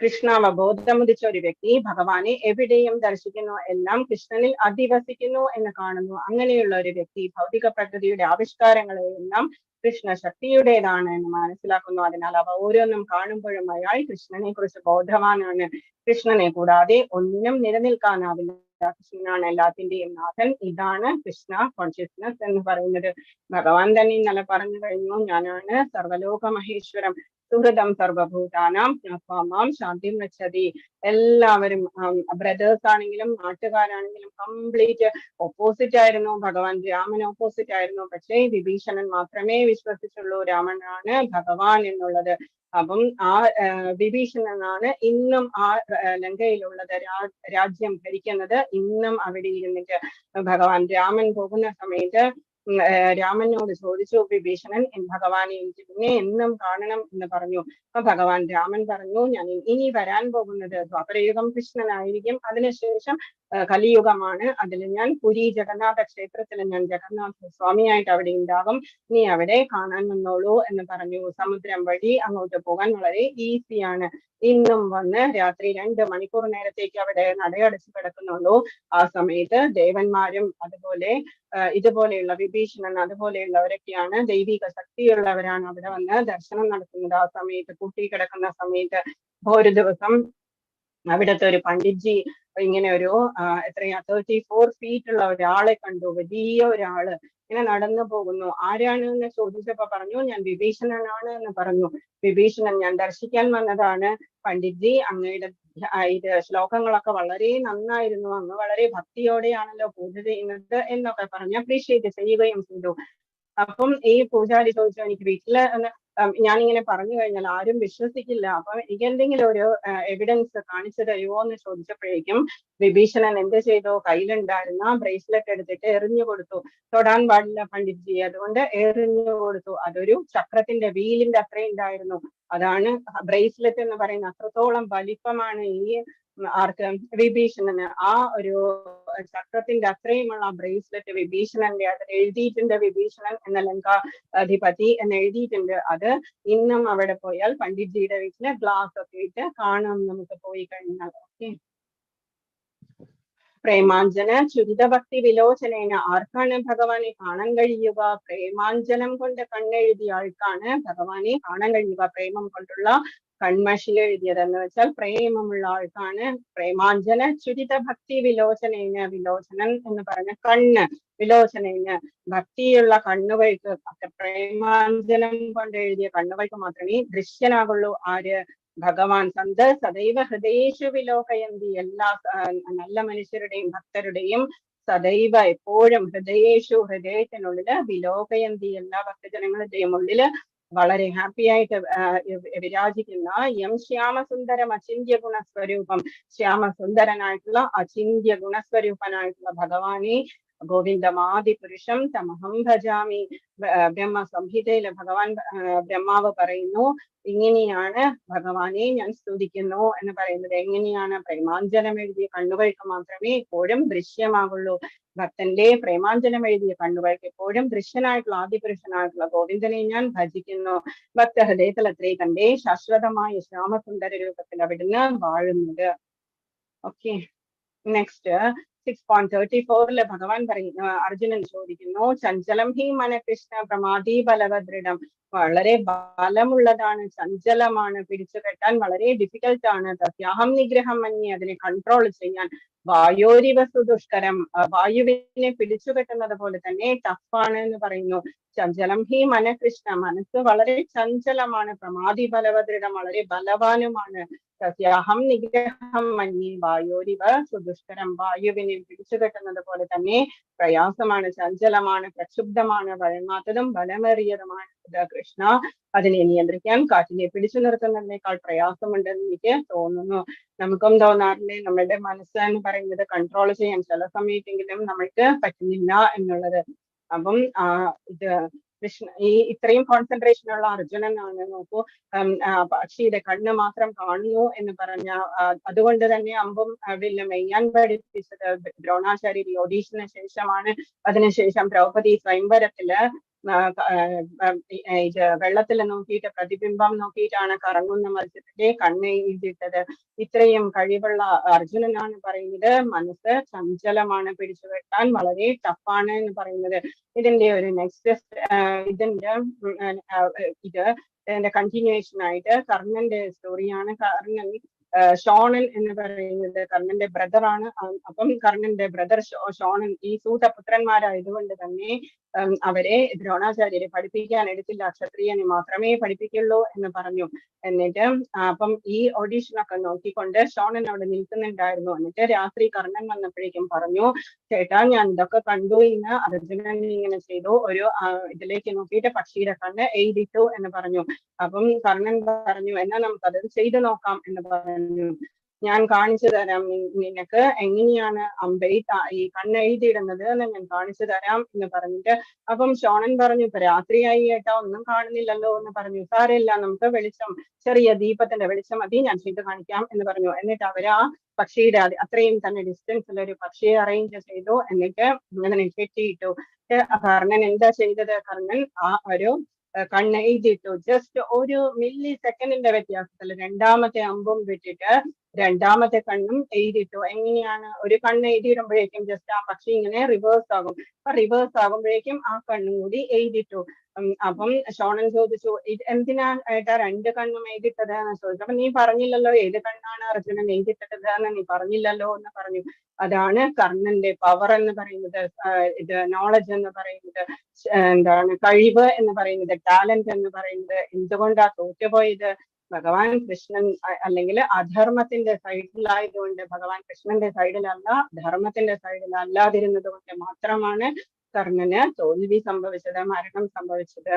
കൃഷ്ണാവബോധമുദിച്ച ഒരു വ്യക്തി ഭഗവാനെ എവിടെയും ദർശിക്കുന്നു, എല്ലാം കൃഷ്ണനിൽ അധിവസിക്കുന്നു എന്ന് കാണുന്നു. അങ്ങനെയുള്ള ഒരു വ്യക്തി ഭൗതിക പ്രകൃതിയുടെ ആവിഷ്കാരങ്ങളെയെല്ലാം കൃഷ്ണ ശക്തിയുടേതാണ് എന്ന് മനസ്സിലാക്കുന്നു. അതിനാൽ അവ ഓരോന്നും കാണുമ്പോഴും അയാൾ കൃഷ്ണനെ കുറിച്ച് ബോധവാനാണ്. കൃഷ്ണനെ കൂടാതെ ഒന്നിനും നിലനിൽക്കാനാവില്ല. കൃഷ്ണനാണ് എല്ലാത്തിന്റെയും നാഥൻ. ഇതാണ് കൃഷ്ണ കോൺഷ്യസ്നസ് എന്ന് പറയുന്നത്. ഭഗവാൻ തന്നെ ഇന്നലെ പറഞ്ഞു കഴിഞ്ഞു, ഞാനാണ് സർവലോക മഹേശ്വരം. സുഹൃതം സർവഭൂതാനാം മാം ശാന്തി മൃച്ഛതി. എല്ലാവരും ബ്രദേഴ്സ് ആണെങ്കിലും നാട്ടുകാരാണെങ്കിലും കംപ്ലീറ്റ് ഓപ്പോസിറ്റ് ആയിരുന്നു. ഭഗവാൻ രാമൻ ഓപ്പോസിറ്റ് ആയിരുന്നു. പക്ഷേ വിഭീഷണൻ മാത്രമേ വിശ്വസിച്ചുള്ളൂ രാമനാണ് ഭഗവാൻ എന്നുള്ളത്. അപ്പം ആ വിഭീഷണനാണ് ഇന്നും ആ ലങ്കയിലുള്ളത്, രാജ്യം ഭരിക്കുന്നത്. ഇന്നും അവിടെ ഇരുന്നിട്ട് ഭഗവാൻ രാമൻ പോകുന്ന സമയത്ത് രാമനോട് ചോദിച്ചു വിഭീഷണൻ, ഭഗവാനെ എനിക്ക് പിന്നെ എന്നും കാണണം എന്ന് പറഞ്ഞു. അപ്പൊ ഭഗവാൻ രാമൻ പറഞ്ഞു, ഞാൻ ഇനി വരാൻ പോകുന്നത് ദ്വാപരയുഗം കൃഷ്ണനായിരിക്കും, അതിനുശേഷം കലിയുഗമാണ്. അതിൽ ഞാൻ പുരി ജഗന്നാഥ ക്ഷേത്രത്തിൽ ഞാൻ ജഗന്നാഥ സ്വാമിയായിട്ട് അവിടെ ഉണ്ടാകും, നീ അവിടെ കാണാൻ വന്നോളൂ എന്ന് പറഞ്ഞു. സമുദ്രം വഴി അങ്ങോട്ട് പോകാൻ വളരെ ഈസിയാണ്. ഇന്നും വന്ന് രാത്രി 2 മണിക്കൂർ നേരത്തേക്ക് അവിടെ നടയടച്ച് കിടക്കുന്നുള്ളൂ. ആ സമയത്ത് ദേവന്മാരും അതുപോലെ ഇതുപോലെയുള്ള വിഭീഷണൻ അതുപോലെയുള്ളവരൊക്കെയാണ്, ദൈവിക ശക്തിയുള്ളവരാണ് അവിടെ വന്ന് ദർശനം നടത്തുന്നത്. ആ സമയത്ത് കൂട്ടിക്കിടക്കുന്ന സമയത്ത് ഒരു ദിവസം അവിടുത്തെ ഒരു പണ്ഡിറ്റ്ജി ഇങ്ങനെ ഒരു എത്രയാ 34 ഫീറ്റ് ഉള്ള ഒരാളെ കണ്ടു. വലിയ ഒരാള് ഇങ്ങനെ നടന്നു പോകുന്നു. ആരാണ് എന്ന് ചോദിച്ചപ്പോ പറഞ്ഞു, ഞാൻ വിഭീഷണനാണ് എന്ന് പറഞ്ഞു. വിഭീഷണൻ, ഞാൻ ദർശിക്കാൻ വന്നതാണ് പണ്ഡിറ്റ്ജി, അങ്ങയുടെ ഇത് ശ്ലോകങ്ങളൊക്കെ വളരെ നന്നായിരുന്നു, അങ്ങ് വളരെ ഭക്തിയോടെയാണല്ലോ പൂജ ചെയ്യുന്നത് എന്നൊക്കെ പറഞ്ഞ് അപ്രീഷിയേറ്റ് ചെയ്യുകയും ചെയ്തു. അപ്പം ഈ പൂജാരി ചോദിച്ചു, എനിക്ക് വീട്ടില് ഞാനിങ്ങനെ പറഞ്ഞു കഴിഞ്ഞാൽ ആരും വിശ്വസിക്കില്ല, അപ്പൊ എനിക്ക് എന്തെങ്കിലും ഒരു എവിഡൻസ് കാണിച്ചു തരുമോ എന്ന് ചോദിച്ചപ്പോഴേക്കും വിഭീഷണൻ എന്ത് ചെയ്തു, കയ്യിലുണ്ടായിരുന്ന ബ്രേസ്ലെറ്റ് എടുത്തിട്ട് എറിഞ്ഞു കൊടുത്തു. തൊടാൻ പാടില്ല പണ്ഡിറ്റ്ജി, അതുകൊണ്ട് എറിഞ്ഞു കൊടുത്തു. അതൊരു ചക്രത്തിന്റെ വീലിന്റെ അത്രയും ഉണ്ടായിരുന്നു. അതാണ് ബ്രേസ്ലെറ്റ് എന്ന് പറയുന്നത്. അത്രത്തോളം വലിപ്പമാണ് ഈ ആർക്ക്, വിഭീഷണന്. ആ ഒരു ചക്രത്തിന്റെ അത്രയുമുള്ള ബ്രേസ്ലെറ്റ് വിഭീഷണന്റെ, അതിൽ എഴുതിയിട്ടുണ്ട് വിഭീഷണൻ എന്ന ലങ്കാധിപതി എന്ന് എഴുതിയിട്ടുണ്ട്. അത് ഇന്നും അവിടെ പോയാൽ പണ്ഡിറ്റ്ജിയുടെ വീട്ടില് ഗ്ലാസ് ഒക്കെ ഇട്ട് കാണാം നമുക്ക് പോയി കഴിഞ്ഞാൽ. ഓക്കെ. പ്രേമാഞ്ജന ചുരിത ഭക്തി വിലോചനേന, ആർക്കാണ് ഭഗവാനെ കാണാൻ കഴിയുക? പ്രേമാഞ്ജനം കൊണ്ട് കണ്ണെഴുതിയ ആൾക്കാണ് ഭഗവാനെ കാണാൻ കഴിയുക. പ്രേമം കൊണ്ടുള്ള കൺമഷി എഴുതിയതെന്ന് വെച്ചാൽ പ്രേമമുള്ള ആൾക്കാണ്. പ്രേമാഞ്ജന ചുരിത ഭക്തി വിലോചനേന, വിലോചനൻ എന്ന് പറഞ്ഞ കണ്ണ്, വിലോചനേന ഭക്തിയുള്ള കണ്ണുകൾക്ക്, പ്രേമാഞ്ജനം കൊണ്ട് എഴുതിയ കണ്ണുകൾക്ക് മാത്രമേ ദൃശ്യനാകുള്ളൂ. ആര്? ഭഗവാൻ. സന്ത് സദൈവ ഹൃദയേഷു വിലോകയന്തി, എല്ലാ നല്ല മനുഷ്യരുടെയും ഭക്തരുടെയും സദൈവ എപ്പോഴും ഹൃദയേഷു, ഹൃദയത്തിനുള്ളില് വിലോകയന്തി, എല്ലാ ഭക്തജനങ്ങളുടെയും ഉള്ളില് വളരെ ഹാപ്പി ആയിട്ട് വിരാജിക്കുന്ന യം ശ്യാമസുന്ദരം അചിന്യ ഗുണസ്വരൂപം, ശ്യാമസുന്ദരനായിട്ടുള്ള അചിന്യ ഗുണസ്വരൂപനായിട്ടുള്ള ഭഗവാനെ ഗോവിന്ദമാദി പുരുഷം തമഹം ഭജാമി. ബ്രഹ്മ സംഹിതയില് ഭഗവാൻ ബ്രഹ്മാവ് പറയുന്നു, ഇങ്ങനെയാണ് ഭഗവാനെ ഞാൻ സ്തുതിക്കുന്നു എന്ന് പറയുന്നത്. എങ്ങനെയാണ്? പ്രേമാഞ്ജനം എഴുതിയ കണ്ണുകൾക്ക് മാത്രമേ എപ്പോഴും ദൃശ്യമാകുള്ളൂ. ഭക്തന്റെ പ്രേമാഞ്ജനം എഴുതിയ കണ്ണുകൾക്ക് എപ്പോഴും ദൃശ്യനായിട്ടുള്ള ആദിപുരുഷനായിട്ടുള്ള ഗോവിന്ദനെ ഞാൻ ഭജിക്കുന്നു. ഭക്ത ഹൃദയത്തിലത്രേ തന്റെ ശാശ്വതമായ ശ്യാമസുന്ദര രൂപത്തിൽ അവിടുന്ന് വാഴുന്നത്. ഓക്കെ. നെക്സ്റ്റ് 6.34 ഭഗവാൻ പറയുന്നു, അർജുനൻ ചോദിക്കുന്നു, ചഞ്ചലം ഹി മനകൃഷ്ണ പ്രമാദി ബലവദൃഢം, വളരെ ബലമുള്ളതാണ്, ചഞ്ചലമാണ്, പിടിച്ചു കെട്ടാൻ വളരെ ഡിഫിക്കൽട്ട് ആണ്. തസ്യാഹം നിഗ്രഹം മന്യേ, അതിനെ കൺട്രോൾ ചെയ്യാൻ വായോരിവസു ദുഷ്കരം, വായുവിനെ പിടിച്ചു കെട്ടുന്നത് പോലെ തന്നെ ടഫാണ് എന്ന് പറയുന്നു. ചഞ്ചലം ഹി മനകൃഷ്ണ, മനസ്സ് വളരെ ചഞ്ചലമാണ്. പ്രമാദി ബലവദൃഢം, വളരെ ബലവാനുമാണ്. തസ്യാഹം നിഗ്രഹം മന്യേ വായോരിവ സുദുഷ്കരം, വായുവിനെ പിടിച്ചു കെട്ടുന്നത് പോലെ തന്നെ പ്രയാസമാണ്, ചഞ്ചലമാണ്, പ്രക്ഷുബ്ധമാണ്, വഴങ്ങാത്തതും ബലമേറിയതുമാണ് കൃഷ്ണ. അതിനെ നിയന്ത്രിക്കാൻ കാറ്റിനെ പിടിച്ചു നിർത്തുന്നതിനേക്കാൾ പ്രയാസമുണ്ടെന്ന് എനിക്ക് തോന്നുന്നു. നമുക്കും തോന്നാറില്ലേ നമ്മളുടെ മനസ്സ് എന്ന് പറയുന്നത് കൺട്രോൾ ചെയ്യാൻ ചില സമയത്തെങ്കിലും നമ്മൾക്ക് പറ്റുന്നില്ല എന്നുള്ളത്. അപ്പം ഇത് കൃഷ്ണ ഈ ഇത്രയും കോൺസെൻട്രേഷൻ ഉള്ള അർജുനനാണ്. നോക്കൂ, പക്ഷിയുടെ കണ്ണ് മാത്രം കാണുന്നു എന്ന് പറഞ്ഞ, അതുകൊണ്ട് തന്നെ അമ്പും വില്ലും മെയ്യാൻ പഠിപ്പിച്ചത് ദ്രോണാചാര്യ ഓഡീഷന് ശേഷമാണ്. അതിനുശേഷം ദ്രൗപദി സ്വയംവരത്തില് ഇത് വെള്ളത്തിൽ നോക്കിയിട്ട് പ്രതിബിംബം നോക്കിയിട്ടാണ് കറങ്ങുന്ന മത്സ്യത്തിന്റെ കണ്ണ് എഴുതിയിട്ടത്. ഇത്രയും കഴിവുള്ള അർജുനനാണ് പറയുന്നത് മനസ്സ് ചഞ്ചലമാണ്, പിടിച്ചു കെട്ടാൻ വളരെ ടഫാണ് എന്ന് പറയുന്നത്. ഇതിന്റെ ഒരു നെക്സ്റ്റ് ഇതിന്റെ കണ്ടിന്യൂവേഷൻ ആയിട്ട് കർണന്റെ സ്റ്റോറിയാണ്. കർണൻ ഷോണൻ എന്ന് പറയുന്നത് കർണന്റെ ബ്രദറാണ്. അപ്പം കർണന്റെ ബ്രദർ ഷോണൻ ഈ സൂതപുത്രന്മാരായതുകൊണ്ട് തന്നെ അവരെ ദ്രോണാചാര്യരെ പഠിപ്പിക്കാൻ എടുത്തില്ല, ക്ഷത്രിയനെ മാത്രമേ പഠിപ്പിക്കുള്ളൂ എന്ന് പറഞ്ഞു. എന്നിട്ട് അപ്പം ഈ ഓഡീഷനൊക്കെ നോക്കിക്കൊണ്ട് ഷോണൻ അവിടെ നിൽക്കുന്നുണ്ടായിരുന്നു. എന്നിട്ട് രാത്രി കർണൻ വന്നപ്പോഴേക്കും പറഞ്ഞു, ചേട്ടാ ഞാൻ ഇതൊക്കെ കണ്ടു, ഇന്ന് അർജുനൻ ഇങ്ങനെ ചെയ്തു, ഒരു ഇതിലേക്ക് നോക്കിയിട്ട് പക്ഷിയുടെ കണ്ണ് എഴുതിട്ടു എന്ന് പറഞ്ഞു. അപ്പം കർണൻ പറഞ്ഞു, എന്നാ നമുക്കത് ചെയ്തു നോക്കാം എന്ന് പറഞ്ഞു. ഞാൻ കാണിച്ചു തരാം നിനക്ക് എങ്ങനെയാണ് ഈ കണ്ണ് എഴുതിയിടുന്നത് എന്ന് ഞാൻ കാണിച്ചു തരാം എന്ന് പറഞ്ഞിട്ട്, അപ്പം ഷോണൻ പറഞ്ഞു, ഇപ്പൊ രാത്രിയായി ഏട്ടാ, ഒന്നും കാണുന്നില്ലല്ലോ എന്ന് പറഞ്ഞു. സാരമില്ല, നമുക്ക് വെളിച്ചം, ചെറിയ ദീപത്തിന്റെ വെളിച്ചം മതി, ഞാൻ ചെയ്ത് കാണിക്കാം എന്ന് പറഞ്ഞു. എന്നിട്ട് അവര് ആ പക്ഷിയുടെ അത്രയും തന്നെ ഡിസ്റ്റൻസിൽ ഒരു പക്ഷിയെ അറേഞ്ച് ചെയ്തു. എന്നിട്ട് അങ്ങനെ കെട്ടിയിട്ടു. കർണൻ എന്താ ചെയ്തത്? കർണൻ ആ ഒരു കണ്ണ് എഴുതിയിട്ടു. ജസ്റ്റ് ഒരു മില്ലി സെക്കൻഡിന്റെ വ്യത്യാസത്തിൽ രണ്ടാമത്തെ അമ്പും വിട്ടിട്ട് രണ്ടാമത്തെ കണ്ണും എഴുതിയിട്ടു. എങ്ങനെയാണ്? ഒരു കണ്ണ് എഴുതിയിടുമ്പോഴേക്കും ജസ്റ്റ് ആ പക്ഷി ഇങ്ങനെ റിവേഴ്സ് ആകും. അപ്പൊ റിവേഴ്സ് ആകുമ്പോഴേക്കും ആ കണ്ണും കൂടി എഴുതിയിട്ടു. അപ്പം ഷോണൻ ചോദിച്ചു, എന്തിനാണ് ഏട്ടാ രണ്ട് കണ്ണും എഴുതിട്ടത് എന്ന് ചോദിച്ചു. അപ്പൊ നീ പറഞ്ഞില്ലല്ലോ ഏത് കണ്ണാണ് അർജുനൻ എഴുതിട്ടത് എന്ന് നീ പറഞ്ഞില്ലല്ലോ എന്ന് പറഞ്ഞു. അതാണ് കർണന്റെ പവർ എന്ന് പറയുന്നത്, ഇത് നോളജ് എന്ന് പറയുന്നത്, എന്താണ് കഴിവ് എന്ന് പറയുന്നത്, ടാലന്റ് എന്ന് പറയുന്നത്. എന്തുകൊണ്ടാ തോറ്റുപോയത്? ഭഗവാൻ കൃഷ്ണൻ അല്ലെങ്കിൽ അധർമ്മത്തിന്റെ സൈഡിലായതുകൊണ്ട്, ഭഗവാൻ കൃഷ്ണന്റെ സൈഡിലല്ല ധർമ്മത്തിന്റെ സൈഡിലല്ലാതിരുന്നത് കൊണ്ട് മാത്രമാണ് കർണന് തോൽവി സംഭവിച്ചത്, മരണം സംഭവിച്ചത്.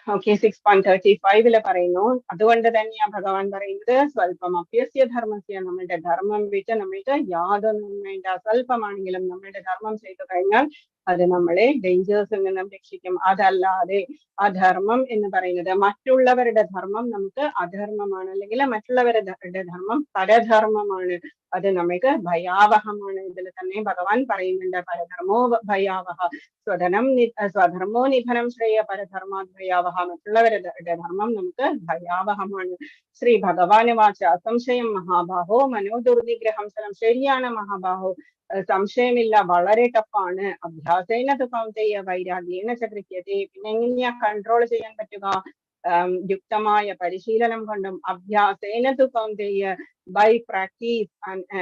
ഓക്കെ, 6.35 പറയുന്നു, അതുകൊണ്ട് തന്നെയാണ് ഭഗവാൻ പറയുന്നത്, സ്വല്പം അഭ്യസ്യ ധർമ്മസ്യ, നമ്മളുടെ ധർമ്മം വിട്ട് നമ്മൾക്ക് യാതൊന്നും വേണ്ട. സ്വല്പമാണെങ്കിലും നമ്മളുടെ ധർമ്മം ചെയ്തു കഴിഞ്ഞാൽ അത് നമ്മളെ ഡേഞ്ചേഴ്സിൽ നിന്നും രക്ഷിക്കും. അതല്ലാതെ അധർമ്മം എന്ന് പറയുന്നത്, മറ്റുള്ളവരുടെ ധർമ്മം നമുക്ക് അധർമ്മമാണ്, അല്ലെങ്കിൽ മറ്റുള്ളവരുടെ ധർമ്മം പരധർമ്മമാണ്. അത് നമുക്ക് ഭയാവഹമാണ്. ഇതിൽ തന്നെ ഭഗവാൻ പറയുന്നുണ്ട്, പരധർമ്മോ ഭയാവഹ, സ്വധർമ്മോ നിധനം ശ്രേയ പരധർമാത് ഭയാവഹ. മറ്റുള്ളവരുടെ ധർമ്മം നമുക്ക് ഭയാവഹമാണ്. ശ്രീ ഭഗവാന് വാച അസംശയം മഹാബാഹോ മനോദുർനിഗ്രഹം സ്ഥലം. ശരിയാണ് മഹാബാഹോ, സംശയമില്ല, വളരെ ടഫാണ്. അഭ്യാസേന തു കൗന്തെയ വൈരാഗ്യേന ച ഗൃഹ്യതേ. പിന്നെ എങ്ങനെയാ കൺട്രോൾ ചെയ്യാൻ പറ്റുക? യുക്തമായ പരിശീലനം കൊണ്ടും. അഭ്യാസേന തു കൗന്തെയ, ബൈ പ്രാക്ടീസ്,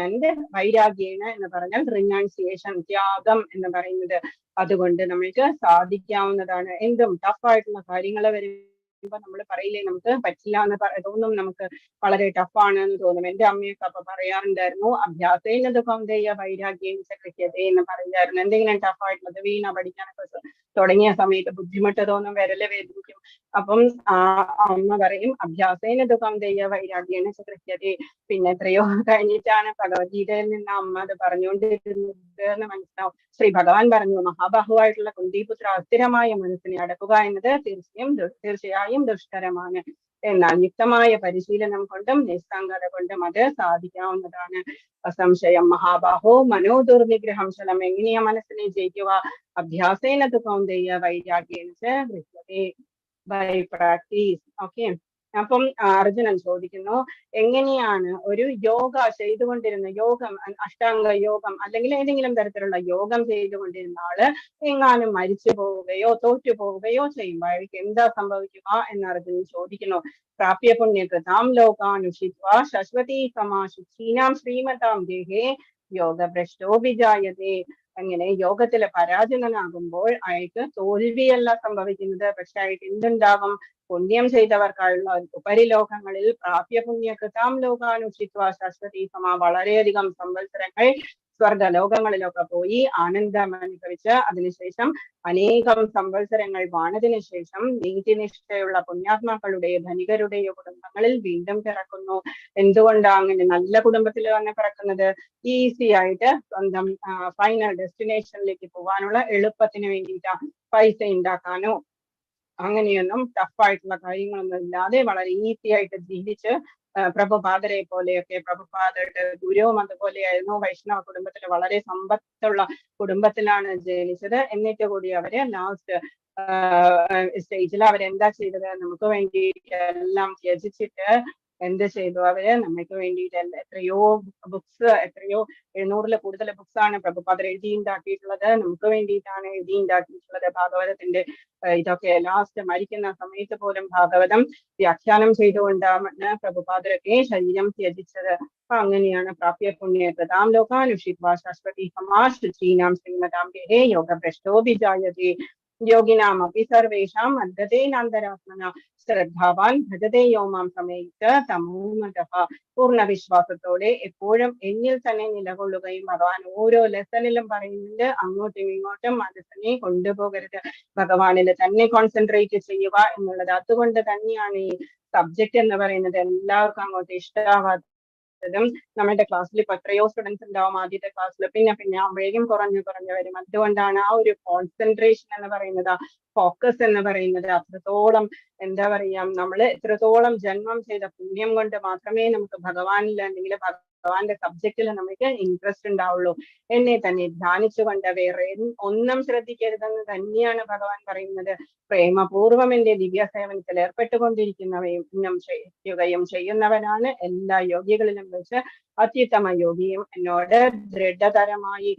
ആൻഡ് വൈരാഗ്യേന എന്ന് പറഞ്ഞാൽ റിനൗൺസിയേഷൻ, ത്യാഗം എന്ന് പറയുന്നത്. അതുകൊണ്ട് നമ്മൾക്ക് സാധിക്കാവുന്നതാണ്. എന്തും ടഫായിട്ടുള്ള കാര്യങ്ങൾ വരുമ്പോ നമ്മൾ പറയില്ലേ, നമുക്ക് പറ്റില്ല എന്ന് തോന്നും, നമുക്ക് വളരെ ടഫാണ് എന്ന് തോന്നും. എന്റെ അമ്മയൊക്കെ അപ്പൊ പറയാറുണ്ടായിരുന്നു, അഭ്യാസേന കൗന്തെയ വൈരാഗ്യേന ച ഗൃഹ്യതേ എന്ന് പറയായിരുന്നു. എന്തെങ്കിലും ടഫായിട്ടുള്ളത് വീണ പഠിക്കാനൊക്കെ തുടങ്ങിയ സമയത്ത് ബുദ്ധിമുട്ട് തോന്നും, വിരല് വേദനിക്കും. അപ്പം അമ്മ പറയും, അഭ്യാസേന കൗന്തെയ വൈരാഗ്യേന ച ഗൃഹ്യതേ. പിന്നെ എത്രയോ കഴിഞ്ഞിട്ടാണ് ഭഗവത്ഗീതയിൽ നിന്ന് അമ്മ അത് പറഞ്ഞുകൊണ്ടിരുന്നത് എന്ന് മനസ്സിലാവും. ശ്രീ ഭഗവാൻ പറഞ്ഞു, മഹാബാഹുവായിട്ടുള്ള കുന്തിപുത്ര, അസ്ഥിരമായ മനസ്സിനെ അടക്കുക എന്നത് തീർച്ചയായും ദുഷ്കരമാണ്. എന്നാൽ യുക്തമായ പരിശീലനം കൊണ്ടും നിസ്സംഗത കൊണ്ടും അത് സാധിക്കാവുന്നതാണ്. അസംശയം മഹാബാഹോ മനോദുർനിഗ്രഹം ശലം. എങ്ങനെയാ മനസ്സിനെ ജയിക്കുക? അഭ്യാസേന തു കൗന്തെയ വൈരാഗ്യേന ച ഗൃഹ്യതേ, ബൈ പ്രാക്ടീസ്. ഓക്കെ, അപ്പം അർജുനൻ ചോദിക്കുന്നു, എങ്ങനെയാണ് ഒരു യോഗ ചെയ്തുകൊണ്ടിരുന്ന യോഗം, അഷ്ടാംഗ യോഗം അല്ലെങ്കിൽ ഏതെങ്കിലും തരത്തിലുള്ള യോഗം ചെയ്തുകൊണ്ടിരുന്ന ആള് എങ്ങാനും മരിച്ചു പോവുകയോ തോറ്റു പോവുകയോ ചെയ്യുമ്പോഴേക്ക് എന്താ സംഭവിക്കുക എന്ന് അർജുനൻ ചോദിക്കുന്നു. പ്രാപ്യ പുണ്യകൃതാം ലോകാനുഷിത്വാ ശശ്വതീ സമാശുചീനാം ശ്രീമതാം ദേഹേ യോഗഭ്രഷ്ടോ വിജായതേ. അങ്ങനെ യോഗത്തില് പരാജയനാകുമ്പോൾ അയാൾക്ക് തോൽവിയല്ല സംഭവിക്കുന്നത്, പക്ഷെ അയാൾക്ക് എന്തുണ്ടാകും? പുണ്യം ചെയ്തവർക്കായുള്ള ഉപരിലോകങ്ങളിൽ പ്രാപ്യ പുണ്യകൃതാം ലോകാനുഷിത്വ ശശ്വതീ സമ, വളരെയധികം സംവത്സരങ്ങൾ സ്വർഗലോകങ്ങളിലൊക്കെ പോയി ആനന്ദം അനുഭവിച്ച് അതിനുശേഷം അനേകം സംവത്സരങ്ങൾ വാണതിനു ശേഷം നീതിനിഷ്ഠയുള്ള പുണ്യാത്മാക്കളുടെയോ ധനികരുടെയോ കുടുംബങ്ങളിൽ വീണ്ടും പിറക്കുന്നു. എന്തുകൊണ്ടാണ് അങ്ങനെ നല്ല കുടുംബത്തിൽ തന്നെ പിറക്കുന്നത്? ഈസി ആയിട്ട് സ്വന്തം ഫൈനൽ ഡെസ്റ്റിനേഷനിലേക്ക് പോകാനുള്ള എളുപ്പത്തിന് വേണ്ടിയിട്ടാണ്. പൈസ ഉണ്ടാക്കാനോ അങ്ങനെയൊന്നും ടഫായിട്ടുള്ള കാര്യങ്ങളൊന്നും ഇല്ലാതെ വളരെ ഈസി ആയിട്ട് ജീവിച്ച് പ്രഭുപാദരെ പോലെയൊക്കെ, പ്രഭുപാദരുടെ ഗുരുവും അതുപോലെയായിരുന്നു. വൈഷ്ണവ കുടുംബത്തിൽ വളരെ സമ്പത്തുള്ള കുടുംബത്തിലാണ് ജനിച്ചത്. എന്നിട്ട് കൂടി അവര് ലാസ്റ്റ് സ്റ്റേജിൽ അവരെന്താ ചെയ്തത്? നമുക്ക് വേണ്ടിയിട്ട് എല്ലാം ത്യജിച്ചിട്ട് എന്ത് ചെയ്തു? അവര് നമ്മൾക്ക് വേണ്ടിയിട്ട് എത്രയോ ബുക്സ്, എത്രയോ 700-ൽ കൂടുതൽ ബുക്സ് ആണ് പ്രഭുപാദർ എഴുതിയുണ്ടാക്കിയിട്ടുള്ളത്. നമുക്ക് വേണ്ടിയിട്ടാണ് എഴുതിയുണ്ടാക്കിയിട്ടുള്ളത്. ഭാഗവതത്തിന്റെ ഇതൊക്കെ ലാസ്റ്റ് മരിക്കുന്ന സമയത്ത് പോലും ഭാഗവതം വ്യാഖ്യാനം ചെയ്തുകൊണ്ടാണ് പ്രഭുപാദരൊക്കെ ശരീരം ത്യജിച്ചത്. അപ്പൊ അങ്ങനെയാണ് പ്രാപ്യ പുണ്യ പ്രതാം ലോകാനുഷിത്വാ ശാശ്വതി സമാശ്രീനാം ശ്രീമതാം ഗേഹേ യോഗഭ്രഷ്ടോഭിജായതേ യോഗിനാമപി സർവേഷാം അദ്ഗതേനാന്തരാത്മന ശ്രദ്ധാവാൻ ഭജതേ യോമാം സമയിച്ച തമോമതഃ. പൂർണ്ണ വിശ്വാസത്തോടെ എപ്പോഴും എന്നിൽ തന്നെ നിലകൊള്ളുകയും ഭഗവാൻ ഓരോ ലെസണിലും പറയുന്നുണ്ട്, അങ്ങോട്ടും ഇങ്ങോട്ടും മനസ്സിനെ കൊണ്ടുപോകരുത്, ഭഗവാനിൽ തന്നെ കോൺസെൻട്രേറ്റ് ചെയ്യുക എന്നുള്ളത്. അതുകൊണ്ട് തന്നെയാണ് ഈ സബ്ജക്ട് എന്ന് പറയുന്നത് എല്ലാവർക്കും അങ്ങോട്ട് ഇഷ്ടമാവാത്തതും. നമ്മുടെ ക്ലാസ്സിൽ ഇപ്പൊ എത്രയോ സ്റ്റുഡൻസ് ഉണ്ടാവും ആദ്യത്തെ ക്ലാസ്സിൽ, പിന്നെ ആവുമ്പോഴേക്കും കുറഞ്ഞു വരും. അതുകൊണ്ടാണ് ആ ഒരു കോൺസെൻട്രേഷൻ എന്ന് പറയുന്നത്, ഫോക്കസ് എന്ന് പറയുന്നത് അത്രത്തോളം എന്താ പറയാ, നമ്മൾ എത്രത്തോളം ജന്മം ചെയ്ത പുണ്യം കൊണ്ട് മാത്രമേ നമുക്ക് ഭഗവാനിൽ അല്ലെങ്കിൽ ഭഗവാന്റെ സബ്ജക്റ്റിൽ നമുക്ക് ഇൻട്രസ്റ്റ് ഉണ്ടാവുള്ളൂ. എന്നെ തന്നെ ധ്യാനിച്ചുകൊണ്ട് വേറെ ഒന്നും ശ്രദ്ധിക്കരുതെന്ന് തന്നെയാണ് ഭഗവാൻ പറയുന്നത്. പ്രേമപൂർവം എന്റെ ദിവ്യ സേവനത്തിൽ ഏർപ്പെട്ടുകൊണ്ടിരിക്കുന്നവയും ചെയ്യുന്നവനാണ് എല്ലാ യോഗികളിലും വെച്ച് അത്യുത്തമ യോഗിയും എന്നോട് ദൃഢതരമായി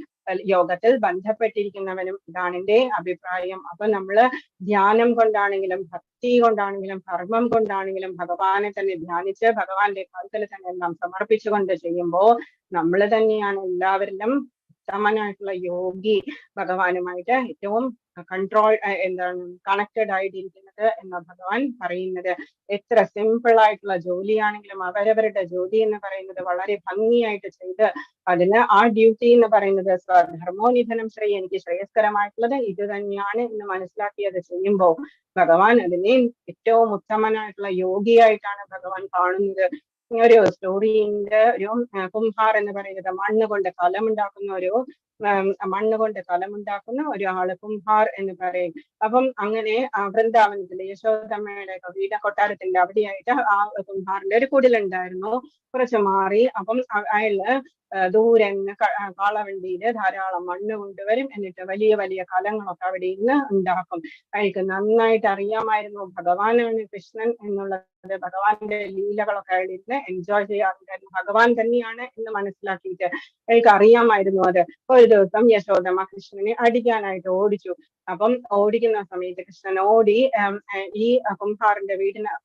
യോഗത്തിൽ ബന്ധപ്പെട്ടിരിക്കുന്നവനും. ഇതാണ് എന്റെ അഭിപ്രായം. അപ്പൊ നമ്മള് ധ്യാനം കൊണ്ടാണെങ്കിലും ഭക്തി കൊണ്ടാണെങ്കിലും കർമ്മം കൊണ്ടാണെങ്കിലും ഭഗവാനെ തന്നെ ധ്യാനിച്ച് ഭഗവാന്റെ കാലത്തിൽ തന്നെ നാം സമർപ്പിച്ചുകൊണ്ട് ചെയ്യുമ്പോ നമ്മൾ തന്നെയാണ് എല്ലാവരിലും ഉത്തമനായിട്ടുള്ള യോഗി, ഭഗവാനുമായിട്ട് ഏറ്റവും എന്താണ് കണക്റ്റഡ് ആയിട്ടിരിക്കുന്നത് എന്ന ഭഗവാൻ പറയുന്നത്. എത്ര സിമ്പിൾ ആയിട്ടുള്ള ജോലിയാണെങ്കിലും അവരവരുടെ ജോലി എന്ന് പറയുന്നത് വളരെ ഭംഗിയായിട്ട് ചെയ്ത് അതിന് ആ ഡ്യൂട്ടി എന്ന് പറയുന്നത് സ്വധർമ്മോനിധനം ശ്രീ, എനിക്ക് ശ്രേയസ്കരമായിട്ടുള്ളത് ഇത് തന്നെയാണ് എന്ന് മനസ്സിലാക്കിയത് ചെയ്യുമ്പോൾ ഭഗവാൻ അതിനെ ഏറ്റവും ഉത്തമനായിട്ടുള്ള യോഗിയായിട്ടാണ് ഭഗവാൻ കാണുന്നത്. ഒരു സ്റ്റോറിന്റെ ഒരു കുംഭാർ എന്ന് പറയുന്നത് മണ്ണ് കൊണ്ട് കലമുണ്ടാക്കുന്ന ഒരു ആള് കുംഭാർ എന്ന് പറയും. അപ്പം അങ്ങനെ വൃന്ദാവനത്തിലെ യശോദമ്മയുടെ വീട കൊട്ടാരത്തിന്റെ അവിടെയായിട്ട് ആ കുംഭാറിന്റെ ഒരു കുടിലുണ്ടായിരുന്നു. കുറച്ച് മാറി അപ്പം അയാള് ദൂരെ കാളവണ്ടിയില് ധാരാളം മണ്ണ് കൊണ്ടുവരും. എന്നിട്ട് വലിയ വലിയ കലങ്ങളൊക്കെ അവിടെ ഇരുന്ന് ഉണ്ടാക്കും. അയാൾക്ക് നന്നായിട്ട് അറിയാമായിരുന്നു ഭഗവാനാണ് കൃഷ്ണൻ എന്നുള്ളത്, ഭഗവാന്റെ ലീലകളൊക്കെ അയാൾ ഇരുന്ന് എൻജോയ് ചെയ്യാറുണ്ടായിരുന്നു. ഭഗവാൻ തന്നെയാണ് എന്ന് മനസ്സിലാക്കിയിട്ട് അയാൾക്ക് അറിയാമായിരുന്നു അത്. ഒരു ദിവസം യശോദമ്മ കൃഷ്ണനെ അടിക്കാനായിട്ട് ഓടിച്ചു. അപ്പം ഓടിക്കുന്ന സമയത്ത് കൃഷ്ണൻ ഓടി ഈ കുംഭാറിന്റെ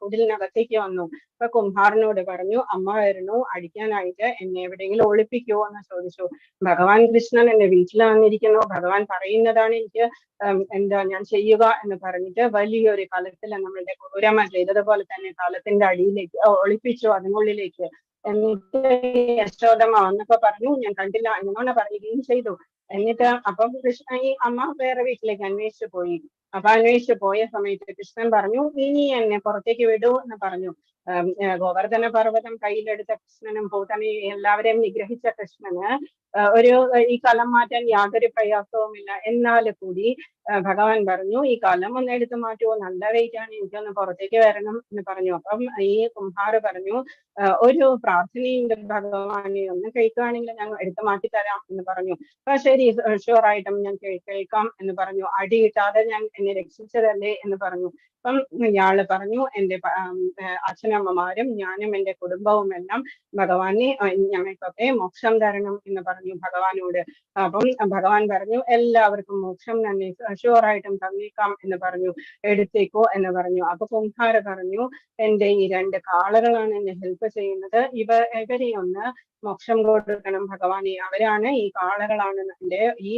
കുടിലിനകത്തേക്ക് വന്നു. അപ്പൊ കുംഭാറിനോട് പറഞ്ഞു, അമ്മ വരുന്നു അടിക്കാനായിട്ട്, എന്നെ എവിടെയെങ്കിലും ഒളിപ്പിക്കുവോ എന്ന് ചോദിച്ചു. ഭഗവാൻ കൃഷ്ണൻ എന്റെ വീട്ടിൽ വന്നിരിക്കുന്നു, ഭഗവാൻ പറയുന്നതാണ് എനിക്ക് എന്താ ഞാൻ ചെയ്യുക എന്ന് പറഞ്ഞിട്ട് വലിയൊരു കലത്തിൽ നമ്മളുടെ ഗൗരമ്മ ചെയ്തതുപോലെ തന്നെ കലത്തിന്റെ അടിയിലേക്ക് ഒളിപ്പിച്ചു, അതിനുള്ളിലേക്ക്. എന്നിട്ട് യശോദമ്മ വന്നപ്പോ പറഞ്ഞു ഞാൻ കണ്ടില്ല എന്നോട് പറയുകയും ചെയ്തു. എന്നിട്ട് അപ്പം ഈ അമ്മ വേറെ വീട്ടിലേക്ക് അന്വേഷിച്ചു പോയി. അപ്പൊ അന്വേഷിച്ചു പോയ സമയത്ത് കൃഷ്ണൻ പറഞ്ഞു, ഇനി എന്നെ പുറത്തേക്ക് വിടൂ എന്ന് പറഞ്ഞു. ഗോവർദ്ധന പർവ്വതം കയ്യിലെടുത്ത കൃഷ്ണനും ഭൂതനെയും എല്ലാവരെയും നിഗ്രഹിച്ച കൃഷ്ണന് ഈ കലം മാറ്റാൻ യാതൊരു പ്രയാസവുമില്ല. എന്നാൽ കൂടി ഭഗവാൻ പറഞ്ഞു, ഈ കലം ഒന്ന് എടുത്തു മാറ്റുമോ, നല്ല വെയിറ്റ് ആണ്, എനിക്കൊന്ന് പുറത്തേക്ക് വരണം എന്ന് പറഞ്ഞു. അപ്പം ഈ കുംഭാർ പറഞ്ഞു, ഒരു പ്രാർത്ഥനയുണ്ട് ഭഗവാനെ, ഒന്ന് കേൾക്കുകയാണെങ്കിൽ ഞാൻ എടുത്തു മാറ്റി തരാം എന്ന് പറഞ്ഞു. അപ്പൊ ശരി, ഷുവറായിട്ടും ഞാൻ കേൾക്കാം എന്ന് പറഞ്ഞു. അടി കിട്ടാതെ ഞാൻ എന്നെ രക്ഷിച്ചതല്ലേ എന്ന് പറഞ്ഞു. അപ്പം ഇയാള് പറഞ്ഞു, എന്റെ അച്ഛനമ്മമാരും ഞാനും എന്റെ കുടുംബവും എല്ലാം ഭഗവാനെ ഞങ്ങൾക്കൊക്കെ മോക്ഷം തരണം എന്ന് പറഞ്ഞു ഭഗവാനോട്. അപ്പം ഭഗവാൻ പറഞ്ഞു, എല്ലാവർക്കും മോക്ഷം തന്നെ ഷുവറായിട്ടും തന്നേക്കാം എന്ന് പറഞ്ഞു, എടുത്തേക്കോ എന്ന് പറഞ്ഞു. അപ്പൊ കുംഭാര പറഞ്ഞു, എന്റെ ഈ 2 കാളകളാണ് എന്നെ ഹെൽപ്പ് ചെയ്യുന്നത്, ഇവരെ ഒന്ന് മോക്ഷം കൊടുക്കണം ഭഗവാനെ, അവരാണ് ഈ കാളകളാണ് എന്റെ ഈ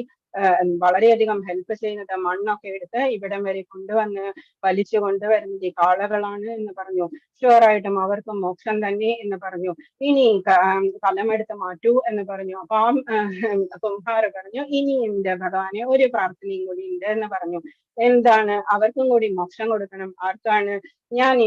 വളരെയധികം ഹെൽപ്പ് ചെയ്യുന്നത്, മണ്ണൊക്കെ എടുത്ത് ഇവിടം വരെ കൊണ്ടുവന്ന് വലിച്ചു കൊണ്ടുവരുന്നത് ഈ കാളകളാണ് എന്ന് പറഞ്ഞു. ഷുവറായിട്ടും അവർക്ക് മോക്ഷം തന്നെ എന്ന് പറഞ്ഞു. ഇനി കലമെടുത്ത് മാറ്റൂ എന്ന് പറഞ്ഞു. അപ്പൊ കുംഭാർ പറഞ്ഞു, ഇനി എന്റെ ഭഗവാനെ ഒരു പ്രാർത്ഥനയും കൂടി ഉണ്ട് എന്ന് പറഞ്ഞു. എന്താണ്? അവർക്കും കൂടി മോക്ഷം കൊടുക്കണം. ആർക്കാണ്? ഞാൻ ഈ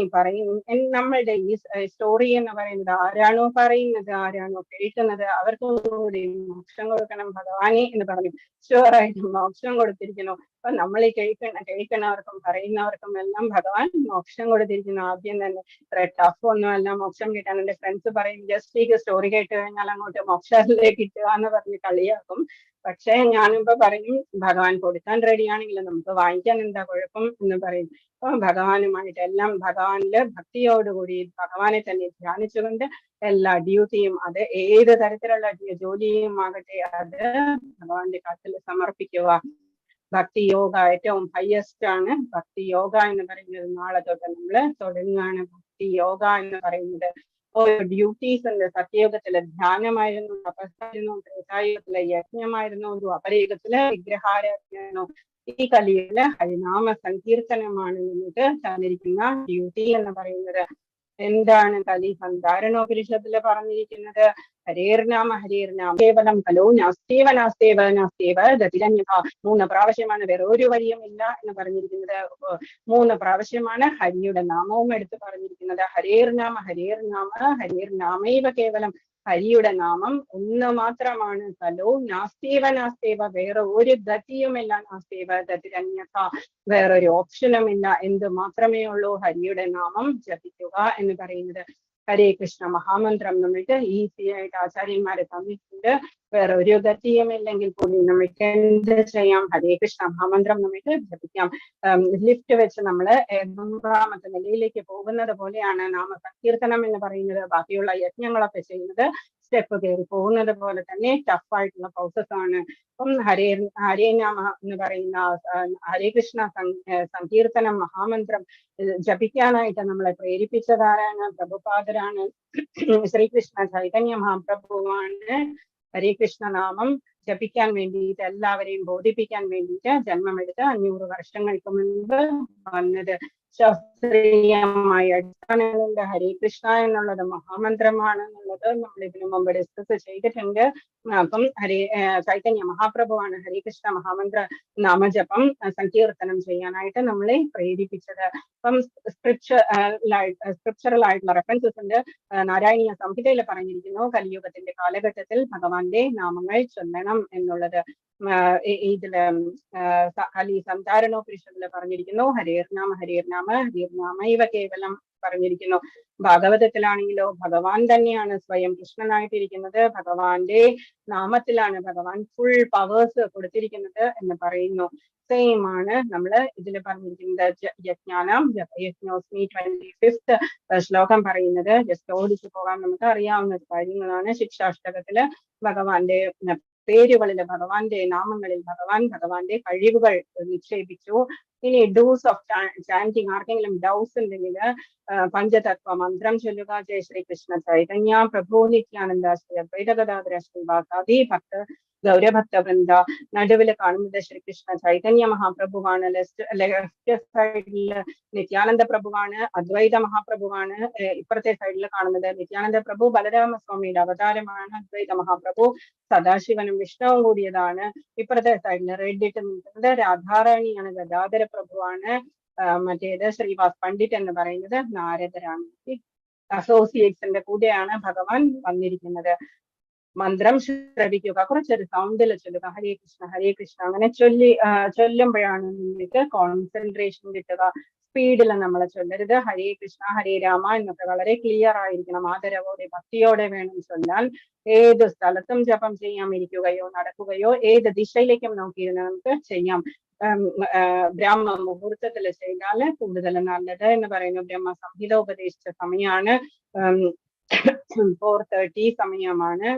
നമ്മളുടെ ഈ സ്റ്റോറി എന്ന് പറയുന്നത് ആരാണോ പറയുന്നത്, ആരാണോ കേൾക്കുന്നത്, അവർക്കും കൂടി മോക്ഷം കൊടുക്കണം ഭഗവാനെ എന്ന് പറഞ്ഞു. ഷുവറായിട്ടും മോക്ഷം കൊടുത്തിരിക്കുന്നു. അപ്പൊ നമ്മൾ ഈ കേൾക്കുന്നവർക്കും പറയുന്നവർക്കും എല്ലാം ഭഗവാൻ മോക്ഷം കൊടുത്തിരിക്കുന്നു. ആദ്യം തന്നെ ഇത്ര ടഫ് ഒന്നുമല്ല മോക്ഷം കിട്ടാൻ. എന്റെ ഫ്രണ്ട്സ് പറയും ജസ്റ്റ് ഈ സ്റ്റോറി കേട്ട് കഴിഞ്ഞാൽ അങ്ങോട്ട് മോക്ഷത്തിലേക്ക് കിട്ടുക എന്ന് പറഞ്ഞ് കളിയാക്കും. പക്ഷെ ഞാനിപ്പോ പറയും ഭഗവാൻ കൊടുക്കാൻ റെഡിയാണെങ്കിൽ നമുക്ക് വാങ്ങിക്കാൻ എന്താ കുഴപ്പം എന്ന് പറയും. അപ്പൊ ഭഗവാനുമായിട്ട് എല്ലാം ഭഗവാനില് ഭക്തിയോടുകൂടി ഭഗവാനെ തന്നെ ധ്യാനിച്ചുകൊണ്ട് എല്ലാ ഡ്യൂട്ടിയും, അത് ഏത് തരത്തിലുള്ള ജോലിയും ആകട്ടെ, അത് ഭഗവാന്റെ കാട്ടിൽ സമർപ്പിക്കുക. ഭക്തി യോഗ ഏറ്റവും ഹയസ്റ്റ് ആണ്. ഭക്തി യോഗ എന്ന് പറയുന്നത് നാളെ തൊട്ട് നമ്മള് തുടങ്ങുകയാണ്. ഭക്തി യോഗ എന്ന് പറയുന്നത് ഓരോ ഡ്യൂട്ടീസ് ഉണ്ട്. സത്യയുഗത്തിലെ ധ്യാനമായിരുന്നു, തപസ്സായിരുന്നു, ത്രേതായുഗത്തിലെ യജ്ഞമായിരുന്നു, ദ്വാപരയുഗത്തിലെ വിഗ്രഹാരാധനയായിരുന്നു. ഈ കലിയിലെ ഹരിനാമ സങ്കീർത്തനമാണ് നമുക്ക് തന്നിരിക്കുന്ന ഡ്യൂട്ടി എന്ന് പറയുന്നത്. എന്താണ് കലി? സന്ധാരണോപനിഷത്തില് പറഞ്ഞിരിക്കുന്നത് ഹരേർനാമ കേവലം കലോ നാസ്തേവ നാസ്തേവ നാസ്തേവ ഗതിരന്യഥ. 3 പ്രാവശ്യമാണ്, വേറെ ഒരു വഴിയും ഇല്ല എന്ന് പറഞ്ഞിരിക്കുന്നത്. 3 പ്രാവശ്യമാണ് ഹരിയുടെ നാമവും എടുത്ത് പറഞ്ഞിരിക്കുന്നത്. ഹരേർനാമ ഹരേർനാമൈവ കേവലം. ഹരിയുടെ നാമം ഒന്ന് മാത്രമാണ്. കലോ നാസ്തേവ നാസ്തേവ, വേറെ ഒരു ഗതിയുമില്ല. നാസ്തേവ ഗതിരന്യഥ, വേറൊരു ഓപ്ഷനുമില്ല. എന്ത് മാത്രമേ ഉള്ളൂ? ഹരിയുടെ നാമം ജപിക്കുക എന്ന് പറയുന്നത്. ഹരേ കൃഷ്ണ മഹാമന്ത്രം നമ്മൾക്ക് ഈസി ആയിട്ട് ആചാര്യന്മാരെ തന്നിട്ടുണ്ട്. വേറെ ഒരു ഗതിയുമില്ലെങ്കിൽ കൂടി നമുക്ക് എന്ത് ചെയ്യാം? ഹരേ കൃഷ്ണ മഹാമന്ത്രം നമുക്ക് ജപിക്കാം. ലിഫ്റ്റ് വെച്ച് നമ്മള് 100ാമത്തെ നിലയിലേക്ക് പോകുന്നത് പോലെയാണ് നാമ സങ്കീർത്തനം എന്ന് പറയുന്നത്. ബാക്കിയുള്ള യജ്ഞങ്ങളൊക്കെ ചെയ്യുന്നത് സ്റ്റെപ്പ് കയറി പോകുന്നത് പോലെ തന്നെ ടഫായിട്ടുള്ള പ്രോസസ് ആണ്. അപ്പം ഹരേ നാമ എന്ന് പറയുന്ന ഹരേ കൃഷ്ണ സങ്കീർത്തനം മഹാമന്ത്രം ജപിക്കാനായിട്ട് നമ്മളെ പ്രേരിപ്പിച്ചതാരാണ്? പ്രഭുപാദരാണ്. ശ്രീകൃഷ്ണ ചൈതന്യ മഹാപ്രഭുവാണ് ഹരേ കൃഷ്ണ നാമം ജപിക്കാൻ വേണ്ടിയിട്ട് എല്ലാവരെയും ബോധിപ്പിക്കാൻ വേണ്ടിയിട്ട് ജന്മമെടുത്ത് 500 വർഷങ്ങൾക്ക് മുൻപ് വന്നത്. ശാസ്ത്രീയമായ അടിസ്ഥാനങ്ങളുണ്ട്. ഹരേ കൃഷ്ണ എന്നുള്ളത് മഹാമന്ത്രമാണ് എന്നുള്ളത് നമ്മൾ ഇതിനു മുമ്പ് ഡിസ്കസ് ചെയ്തിട്ടുണ്ട്. അപ്പം ചൈതന്യ മഹാപ്രഭുവാണ് ഹരേ കൃഷ്ണ മഹാമന്ത്ര നാമജപം സങ്കീർത്തനം ചെയ്യാനായിട്ട് നമ്മളെ പ്രേരിപ്പിച്ചത്. അപ്പം സ്ക്രിപ്ചറൽ ആയിട്ടുള്ള റെഫറൻസസ് ഉണ്ട്. നാരായണീയ സംഹിതയിൽ പറഞ്ഞിരിക്കുന്നു കലിയുഗത്തിന്റെ കാലഘട്ടത്തിൽ ഭഗവാന്റെ നാമങ്ങൾ ചൊല്ലണം എന്നുള്ളത്. ഇതില് കലി സന്ധാരണോപനിഷത്തില് പറഞ്ഞിരിക്കുന്നു ഹരേർനാമ ഇവ കേവലം പറഞ്ഞിരിക്കുന്നു. ഭാഗവതത്തിലാണെങ്കിലോ ഭഗവാൻ തന്നെയാണ് സ്വയം കൃഷ്ണനായിട്ടിരിക്കുന്നത്. ഭഗവാന്റെ നാമത്തിലാണ് ഭഗവാൻ ഫുൾ പവേഴ്സ് കൊടുത്തിരിക്കുന്നത് എന്ന് പറയുന്നു. സെയിം ആണ് നമ്മള് ഇതിൽ പറഞ്ഞിരിക്കുന്നത്. യജ്ഞോസ്മി 25th ശ്ലോകം പറയുന്നത് ജസ്റ്റ് ഓടിച്ചു പോകാൻ നമുക്ക് അറിയാവുന്ന കാര്യങ്ങളാണ്. ശിക്ഷാഷ്ടകത്തില് ഭഗവാന്റെ പേരുകളില് ഭഗവാന്റെ നാമങ്ങളിൽ ഭഗവാന്റെ കഴിവുകൾ നിക്ഷേപിച്ചു. ഇനി ഡൂസ് ഓഫ് ചാൻറ്റിങ്, ആർക്കെങ്കിലും ഡൗസ് ഉണ്ടെങ്കിൽ പഞ്ചതത്വ മന്ത്രം ചൊല്ലുക. ജയ ശ്രീകൃഷ്ണ ചൈതന്യ പ്രഭു നിത്യാനന്ദ ശ്രീ അദ്വൈത ഗദാധര ശ്രീവാസാദി ഭക്ത ഗൗരഭക്ത വൃന്ദ. നടുവില് കാണുന്നത് ശ്രീകൃഷ്ണ ചൈതന്യ മഹാപ്രഭുവാണ്. ലെഫ്റ്റ് സൈഡില് നിത്യാനന്ദ പ്രഭുവാണ്, അദ്വൈത മഹാപ്രഭുവാണ്. ഇപ്പുറത്തെ സൈഡിൽ കാണുന്നത് നിത്യാനന്ദ പ്രഭു ബലരാമസ്വാമിയുടെ അവതാരമാണ്. അദ്വൈത മഹാപ്രഭു സദാശിവനും വിഷ്ണുവും കൂടിയതാണ്. ഇപ്പുറത്തെ സൈഡിൽ റെഡിട്ട് നിൽക്കുന്നത് രാധാറാണിയാണ്, ഗദാധര പ്രഭുവാണ്. മറ്റേത് ശ്രീവാസ് പണ്ഡിറ്റ് എന്ന് പറയുന്നത് നാരദരാണ്. അസോസിയേറ്റ്സിന്റെ കൂടെയാണ് ഭഗവാൻ വന്നിരിക്കുന്നത്. മന്ത്രം ശ്രവിക്കുക, കുറച്ചൊരു സൗണ്ടിൽ ചൊല്ലുക. ഹരേ കൃഷ്ണ അങ്ങനെ ചൊല്ലുമ്പോഴാണ് നിങ്ങൾക്ക് കോൺസെൻട്രേഷൻ കിട്ടുക. സ്പീഡിൽ നമ്മൾ ചൊല്ലരുത്. ഹരേ കൃഷ്ണ ഹരേ രാമ എന്നൊക്കെ വളരെ ക്ലിയർ ആയിരിക്കണം. ആദരവോടെ ഭക്തിയോടെ വേണം ചൊല്ലാൻ. ഏത് സ്ഥലത്തും ജപം ചെയ്യാം, ഇരിക്കുകയോ നടക്കുകയോ ഏത് ദിശയിലേക്കും നോക്കിയിരുന്ന് നമുക്ക് ചെയ്യാം. ബ്രഹ്മ മുഹൂർത്തത്തിൽ ചെയ്താൽ കൂടുതൽ നല്ലത് എന്ന് പറയുന്നു. ബ്രഹ്മ സംഹിത ഉപദേശിച്ച സമയമാണ് 4:30 സമയമാണ്.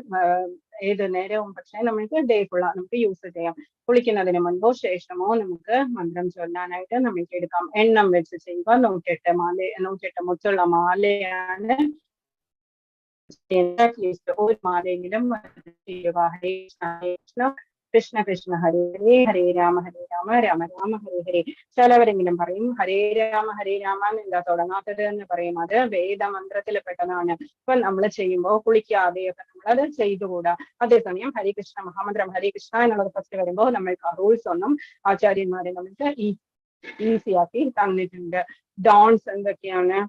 ഏത് നേരവും പക്ഷെ നമുക്ക് ഡേ ഫുൾ നമുക്ക് യൂസ് ചെയ്യാം. കുളിക്കുന്നതിന് മുൻപോ ശേഷമോ നമുക്ക് മന്ത്രം ചൊല്ലാനായിട്ട് നമുക്ക് എടുക്കാം. എണ്ണം വെച്ച് ചെയ്യുക. 108 മുത്തുള്ള മാലയാണ്. ഒരു മാലയെങ്കിലും ചെയ്യുക. ഹരേ കൃഷ്ണ കൃഷ്ണ കൃഷ്ണ ഹരേ ഹരേ ഹരേ രാമ രാമ രാമ ഹരേ ഹരേ. ചിലവരെങ്കിലും പറയും ഹരേ രാമ എന്ന് എന്താ തുടങ്ങാത്തത് എന്ന് പറയും. അത് വേദമന്ത്രത്തിൽ പെട്ടതാണ്. ഇപ്പൊ നമ്മൾ ചെയ്യുമ്പോൾ കുളിക്കാതെയൊക്കെ നമ്മളത് ചെയ്തുകൂടാ. അതേസമയം ഹരേ കൃഷ്ണ മഹാമന്ത്രം ഹരേ കൃഷ്ണ എന്നുള്ളത് ഫസ്റ്റ് വരുമ്പോൾ നമ്മൾക്ക് ആ റൂൾസ് ഒന്നും ആചാര്യന്മാരെ നമുക്ക് ഈസിയാക്കി തന്നിട്ടുണ്ട്. ഡോൺസ് എന്തൊക്കെയാണ്?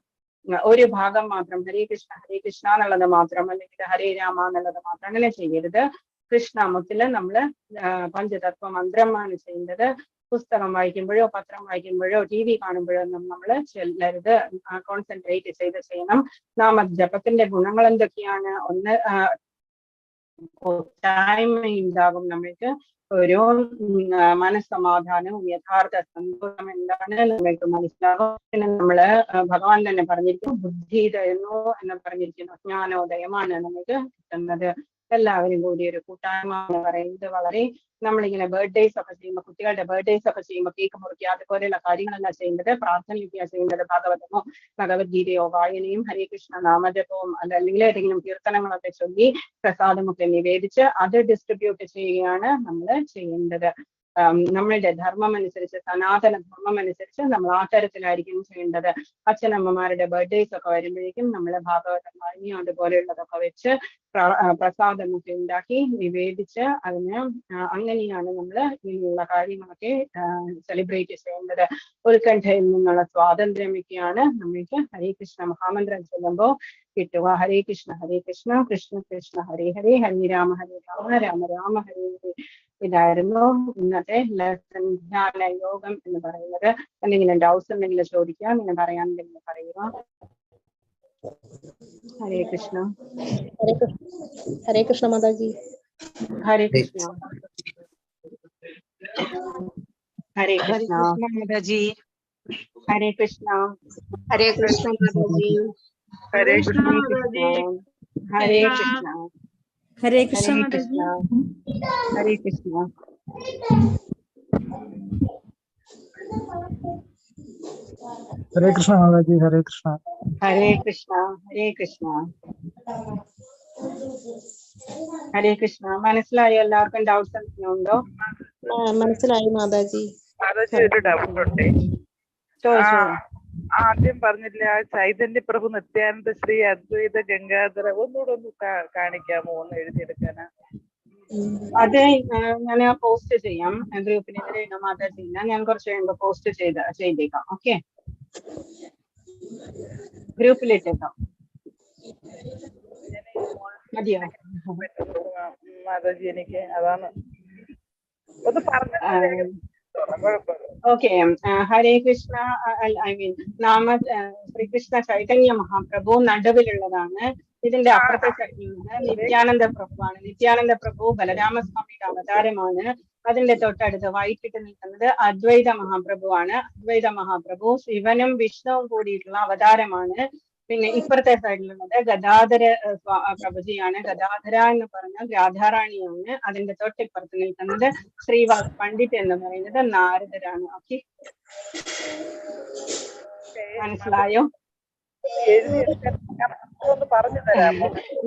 ഒരു ഭാഗം മാത്രം ഹരേ കൃഷ്ണ എന്നുള്ളത് മാത്രം, അല്ലെങ്കിൽ ഹരേ രാമ എന്നുള്ളത് മാത്രം അങ്ങനെ ചെയ്യരുത്. കൃഷ്ണാമത്തില് നമ്മള് പഞ്ചതത്വ മന്ത്രമാണ് ചെയ്യുന്നത്. പുസ്തകം വായിക്കുമ്പോഴോ പത്രം വായിക്കുമ്പോഴോ TV കാണുമ്പോഴോ ഒന്നും നമ്മൾ ചെല്ലരുത്. കോൺസെൻട്രേറ്റ് ചെയ്യണം. നാമജപത്തിന്റെ ഗുണങ്ങൾ എന്തൊക്കെയാണ്? ഒന്ന്, കൂട്ടായ്മ ഉണ്ടാകും നമ്മൾക്ക്. ഒരു മനസ്സമാധാനവും യഥാർത്ഥ സന്തോഷം എന്താണ് നമ്മൾക്ക് മനസ്സിലാകും. പിന്നെ നമ്മള് ഭഗവാൻ തന്നെ പറഞ്ഞിരിക്കും, ബുദ്ധി തരുന്നു എന്ന് പറഞ്ഞിരിക്കുന്നു. ജ്ഞാനോദയമാണ് നമുക്ക് കിട്ടുന്നത്. എല്ലാവരും കൂടി ഒരു കൂട്ടായ്മ എന്ന് പറയുന്നത് വളരെ, നമ്മളിങ്ങനെ ബർത്ത്ഡേസ് ഒക്കെ ചെയ്യുമ്പോൾ, കുട്ടികളുടെ ബർത്ത്ഡേസ് ഒക്കെ ചെയ്യുമ്പോൾ കേക്ക് മുറിക്കുക, അതുപോലെയുള്ള കാര്യങ്ങളെല്ലാം ചെയ്യുന്നത് പ്രാർത്ഥനയൊക്കെയാണ് ചെയ്യുന്നത്. ഭാഗവതമോ ഭഗവത്ഗീതയോ വായനയും ഹരേ കൃഷ്ണ നാമജപവും അല്ലെങ്കിൽ ഏതെങ്കിലും കീർത്തനങ്ങളൊക്കെ ചൊല്ലി പ്രസാദമൊക്കെ നിവേദിച്ച് അത് ഡിസ്ട്രിബ്യൂട്ട് ചെയ്യുകയാണ് നമ്മൾ ചെയ്യേണ്ടത്. നമ്മളുടെ ധർമ്മം അനുസരിച്ച്, സനാതന ധർമ്മം അനുസരിച്ച് നമ്മൾ ആ തരത്തിലായിരിക്കും ചെയ്യേണ്ടത്. അച്ഛനമ്മമാരുടെ ബർത്ത്ഡേസ് ഒക്കെ വരുമ്പോഴേക്കും നമ്മൾ ഭാഗവതം വായനയോ അതുപോലെയുള്ളതൊക്കെ വെച്ച് പ്രസാദമൊക്കെ ഉണ്ടാക്കി നിവേദിച്ച് അതിന് അങ്ങനെയാണ് നമ്മൾ ഇങ്ങനെയുള്ള കാര്യങ്ങളൊക്കെ സെലിബ്രേറ്റ് ചെയ്യേണ്ടത്. ഉത്കണ്ഠയിൽ നിന്നുള്ള സ്വാതന്ത്ര്യമൊക്കെയാണ് നമ്മൾക്ക് ഹരേ കൃഷ്ണ മഹാമന്ത്രം ചൊല്ലുമ്പോൾ കിട്ടുക. ഹരേ കൃഷ്ണ കൃഷ്ണ കൃഷ്ണ ഹരേ ഹരേ, ഹരേ രാമ രാമ രാമ ഹരേ ഹരേ. ഇതായിരുന്നു ഇന്നത്തെ ലെസൺ, ധ്യാന യോഗം എന്ന് പറയുന്നത്. എന്തെങ്കിലും ഡൗട്ട്സ് എന്തെങ്കിലും ചോദിക്കാം, ഇങ്ങനെ പറയാനുണ്ടെങ്കിൽ പറയുക. ഹരേ കൃഷ്ണ. ഹരേ കൃഷ്ണ മാതാജി. ഹരേ കൃഷ്ണ. ഹരേ കൃഷ്ണ മാതാജി. ഹരേ കൃഷ്ണ. ഹരേ കൃഷ്ണ മാതാജി. ഹരേ കൃഷ്ണ മാതാജി. ഹരേ കൃഷ്ണ. ഹരേ ഹരേ കൃഷ്ണ കൃഷ്ണ. ഹരേ കൃഷ്ണ. ഹരേ കൃഷ്ണ മാതാജി. ഹരേ കൃഷ്ണ. ഹരേ കൃഷ്ണ. ഹരേ കൃഷ്ണ. ഹരേ കൃഷ്ണ. മനസ്സിലായോ? എല്ലാവർക്കും ഡൗട്ട്സ് എന്തെങ്കിലും ഉണ്ടോ? മനസ്സിലായി മാതാജി. മാതാജി, ഒരു ഡൗട്ട് ഉണ്ട്. ആദ്യം പറഞ്ഞില്ല, ചൈതന്യ പ്രഭു, നിത്യാനന്ദ ശ്രീ, അദ്വൈത ഗംഗാധര, ഒന്നുകൂടെ ഒന്ന് കാണിക്കാമോ, ഒന്ന് എഴുതിയെടുക്കാനാ? അത് ഞാൻ പോസ്റ്റ് ചെയ്യാം ഗ്രൂപ്പിനെതിരെ. മാതാജി ഞാൻ കുറച്ച് കഴിയുമ്പോൾ പോസ്റ്റ് ചെയ്തേക്കാം. ഓക്കെ, ഗ്രൂപ്പിലിട്ടേക്കാം. മതിയോ മാതാജി? എനിക്ക് അതാണ് ഒന്ന് പറഞ്ഞു. Okay. Hare Krishna. I mean Srikrishna Chaitanya Mahaprabhu നടുവിലുള്ളതാണ്. ഇതിന്റെ അപ്പുറത്തെ സൈഡിലുള്ളത് നിത്യാനന്ദ പ്രഭുവാണ്. നിത്യാനന്ദ പ്രഭു ബലരാമസ്വാമിയുടെ അവതാരമാണ്. അതിന്റെ തൊട്ടടുത്ത് വൈകിട്ട് നിൽക്കുന്നത് അദ്വൈത മഹാപ്രഭുവാണ്. അദ്വൈത മഹാപ്രഭു ശിവനും വിഷ്ണുവും കൂടിയിട്ടുള്ള അവതാരമാണ്. പിന്നെ ഇപ്പുറത്തെ സൈഡിലുള്ളത് ഗദാധര പ്രഭുജിയാണ്. ഗദാധര എന്ന് പറഞ്ഞാൽ രാധാറാണിയാണ്. അതിന്റെ തൊട്ടിപ്പുറത്ത് നിൽക്കുന്നത് ശ്രീവാസ് പണ്ഡിറ്റ് എന്ന് പറയുന്നത് നാരദരാണ്. ഓക്കെ, മനസ്സിലായോ?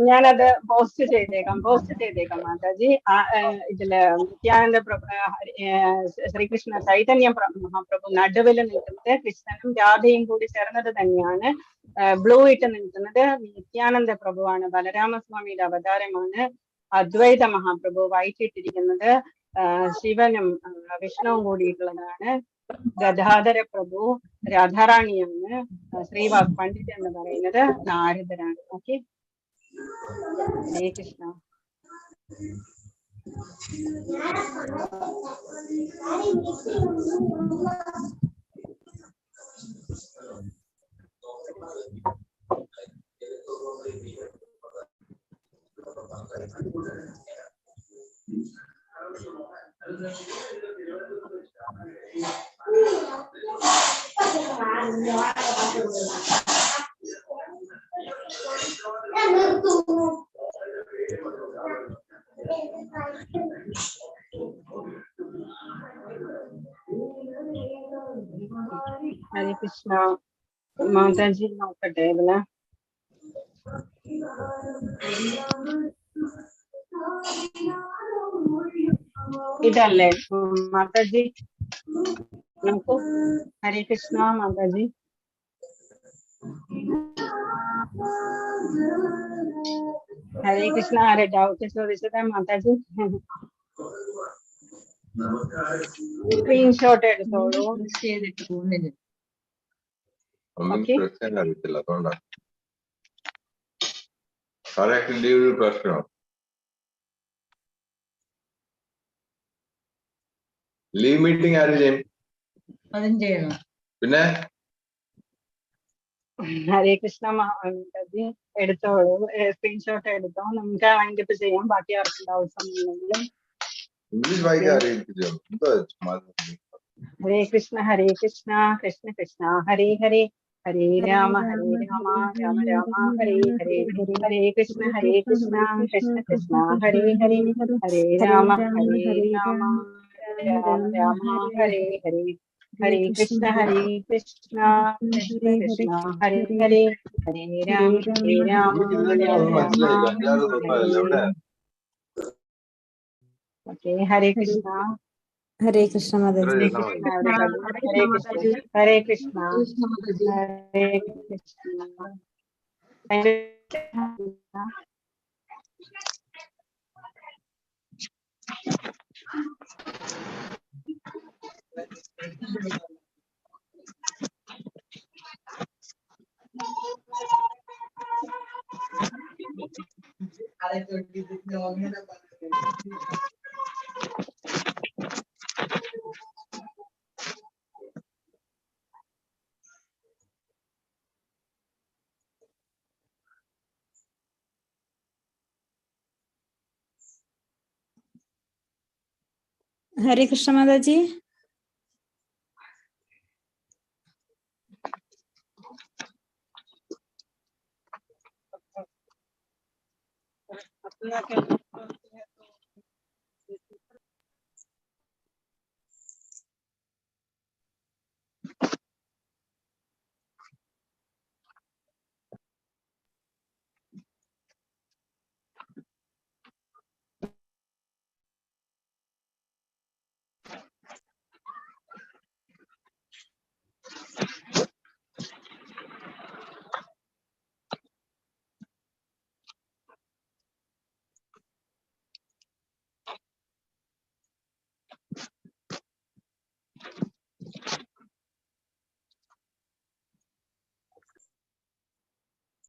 ഞാനത് പോസ്റ്റ് ചെയ്തേക്കാം മാതാജി. ഇതില് നിത്യാനന്ദ ശ്രീകൃഷ്ണ ചൈതന്യ മഹാപ്രഭു നടുവിൽ നിൽക്കുന്നത് കൃഷ്ണനും രാധയും കൂടി ചേർന്നത് തന്നെയാണ്. ബ്ലൂ ഇട്ട് നിൽക്കുന്നത് നിത്യാനന്ദ പ്രഭുവാണ്, ബലരാമസ്വാമിയുടെ അവതാരമാണ്. അദ്വൈത മഹാപ്രഭു വൈറ്റ് ഇട്ടിരിക്കുന്നത് ശിവനും വിഷ്ണുവും കൂടിയിട്ടുള്ളതാണ്. ഗദാധര പ്രഭു രാധാറാണിയാണ്. ശ്രീവാസ് പണ്ഡിറ്റ് എന്ന് പറയുന്നത് നാരദരാണ്. ഓക്കെ, ഹരേ കൃഷ്ണ. ഹരേ കൃഷ്ണ. മാതാജി നോക്കട്ടെ ഇതില്. ഇതല്ലേ മാതാജി? നോക്കൂ. ഹരേ കൃഷ്ണ മാതാജി. ഹരേ കൃഷ്ണ. ആരെ ഡൗട്ട് ചോദിച്ചത് മാതാജി? സ്ക്രീൻഷോട്ട് എടുത്തോളൂ. അറിയത്തില്ല, അതുകൊണ്ടാണ്. സാറേ, ഒരു പ്രശ്നം ലീവ് മീറ്റിംഗ് ആര് ചെയ്യും? അതും ചെയ്യണം. പിന്നെ ഹരേ കൃഷ്ണ മാതാജി എടുത്തോളൂ, സ്ക്രീൻഷോട്ട് എടുത്തോ, നമുക്ക് വൈൻഡപ്പ് ചെയ്യാം. ബാക്കി ആർക്കും ഡൗട്ട്സ് ഒന്നുമില്ലെങ്കിലും. ഇംഗ്ലീഷ് വായിക്കാൻ അറിയിപ്പിച്ചോ? ഹരേ കൃഷ്ണ കൃഷ്ണ കൃഷ്ണ ഹരേ ഹരേ, ഹരേ രാമ രാമ രാമ ഹരേ ഹരേ, ഹരേ കൃഷ്ണ കൃഷ്ണ കൃഷ്ണ ഹരേ ഹരേ, ഹരേ രാമ രാമ രാമ ഹരേ ഹരേ, ഹരേ കൃഷ്ണ കൃഷ്ണ കൃഷ്ണ ഹരേ ഹരേ, ഹരേ രാമ മനസ്സിലായി. രാമ എവിടെ? ഓക്കെ. ഹരേ കൃഷ്ണ. ഹരേ കൃഷ്ണ മാതാജി. ഹരേ കൃഷ്ണ ഹരേ കൃഷ്ണ ഹരേ കൃഷ്ണ ഹരേ കൃഷ്ണ. ഹരേ കൃഷ്ണ മാതാജി. Okay.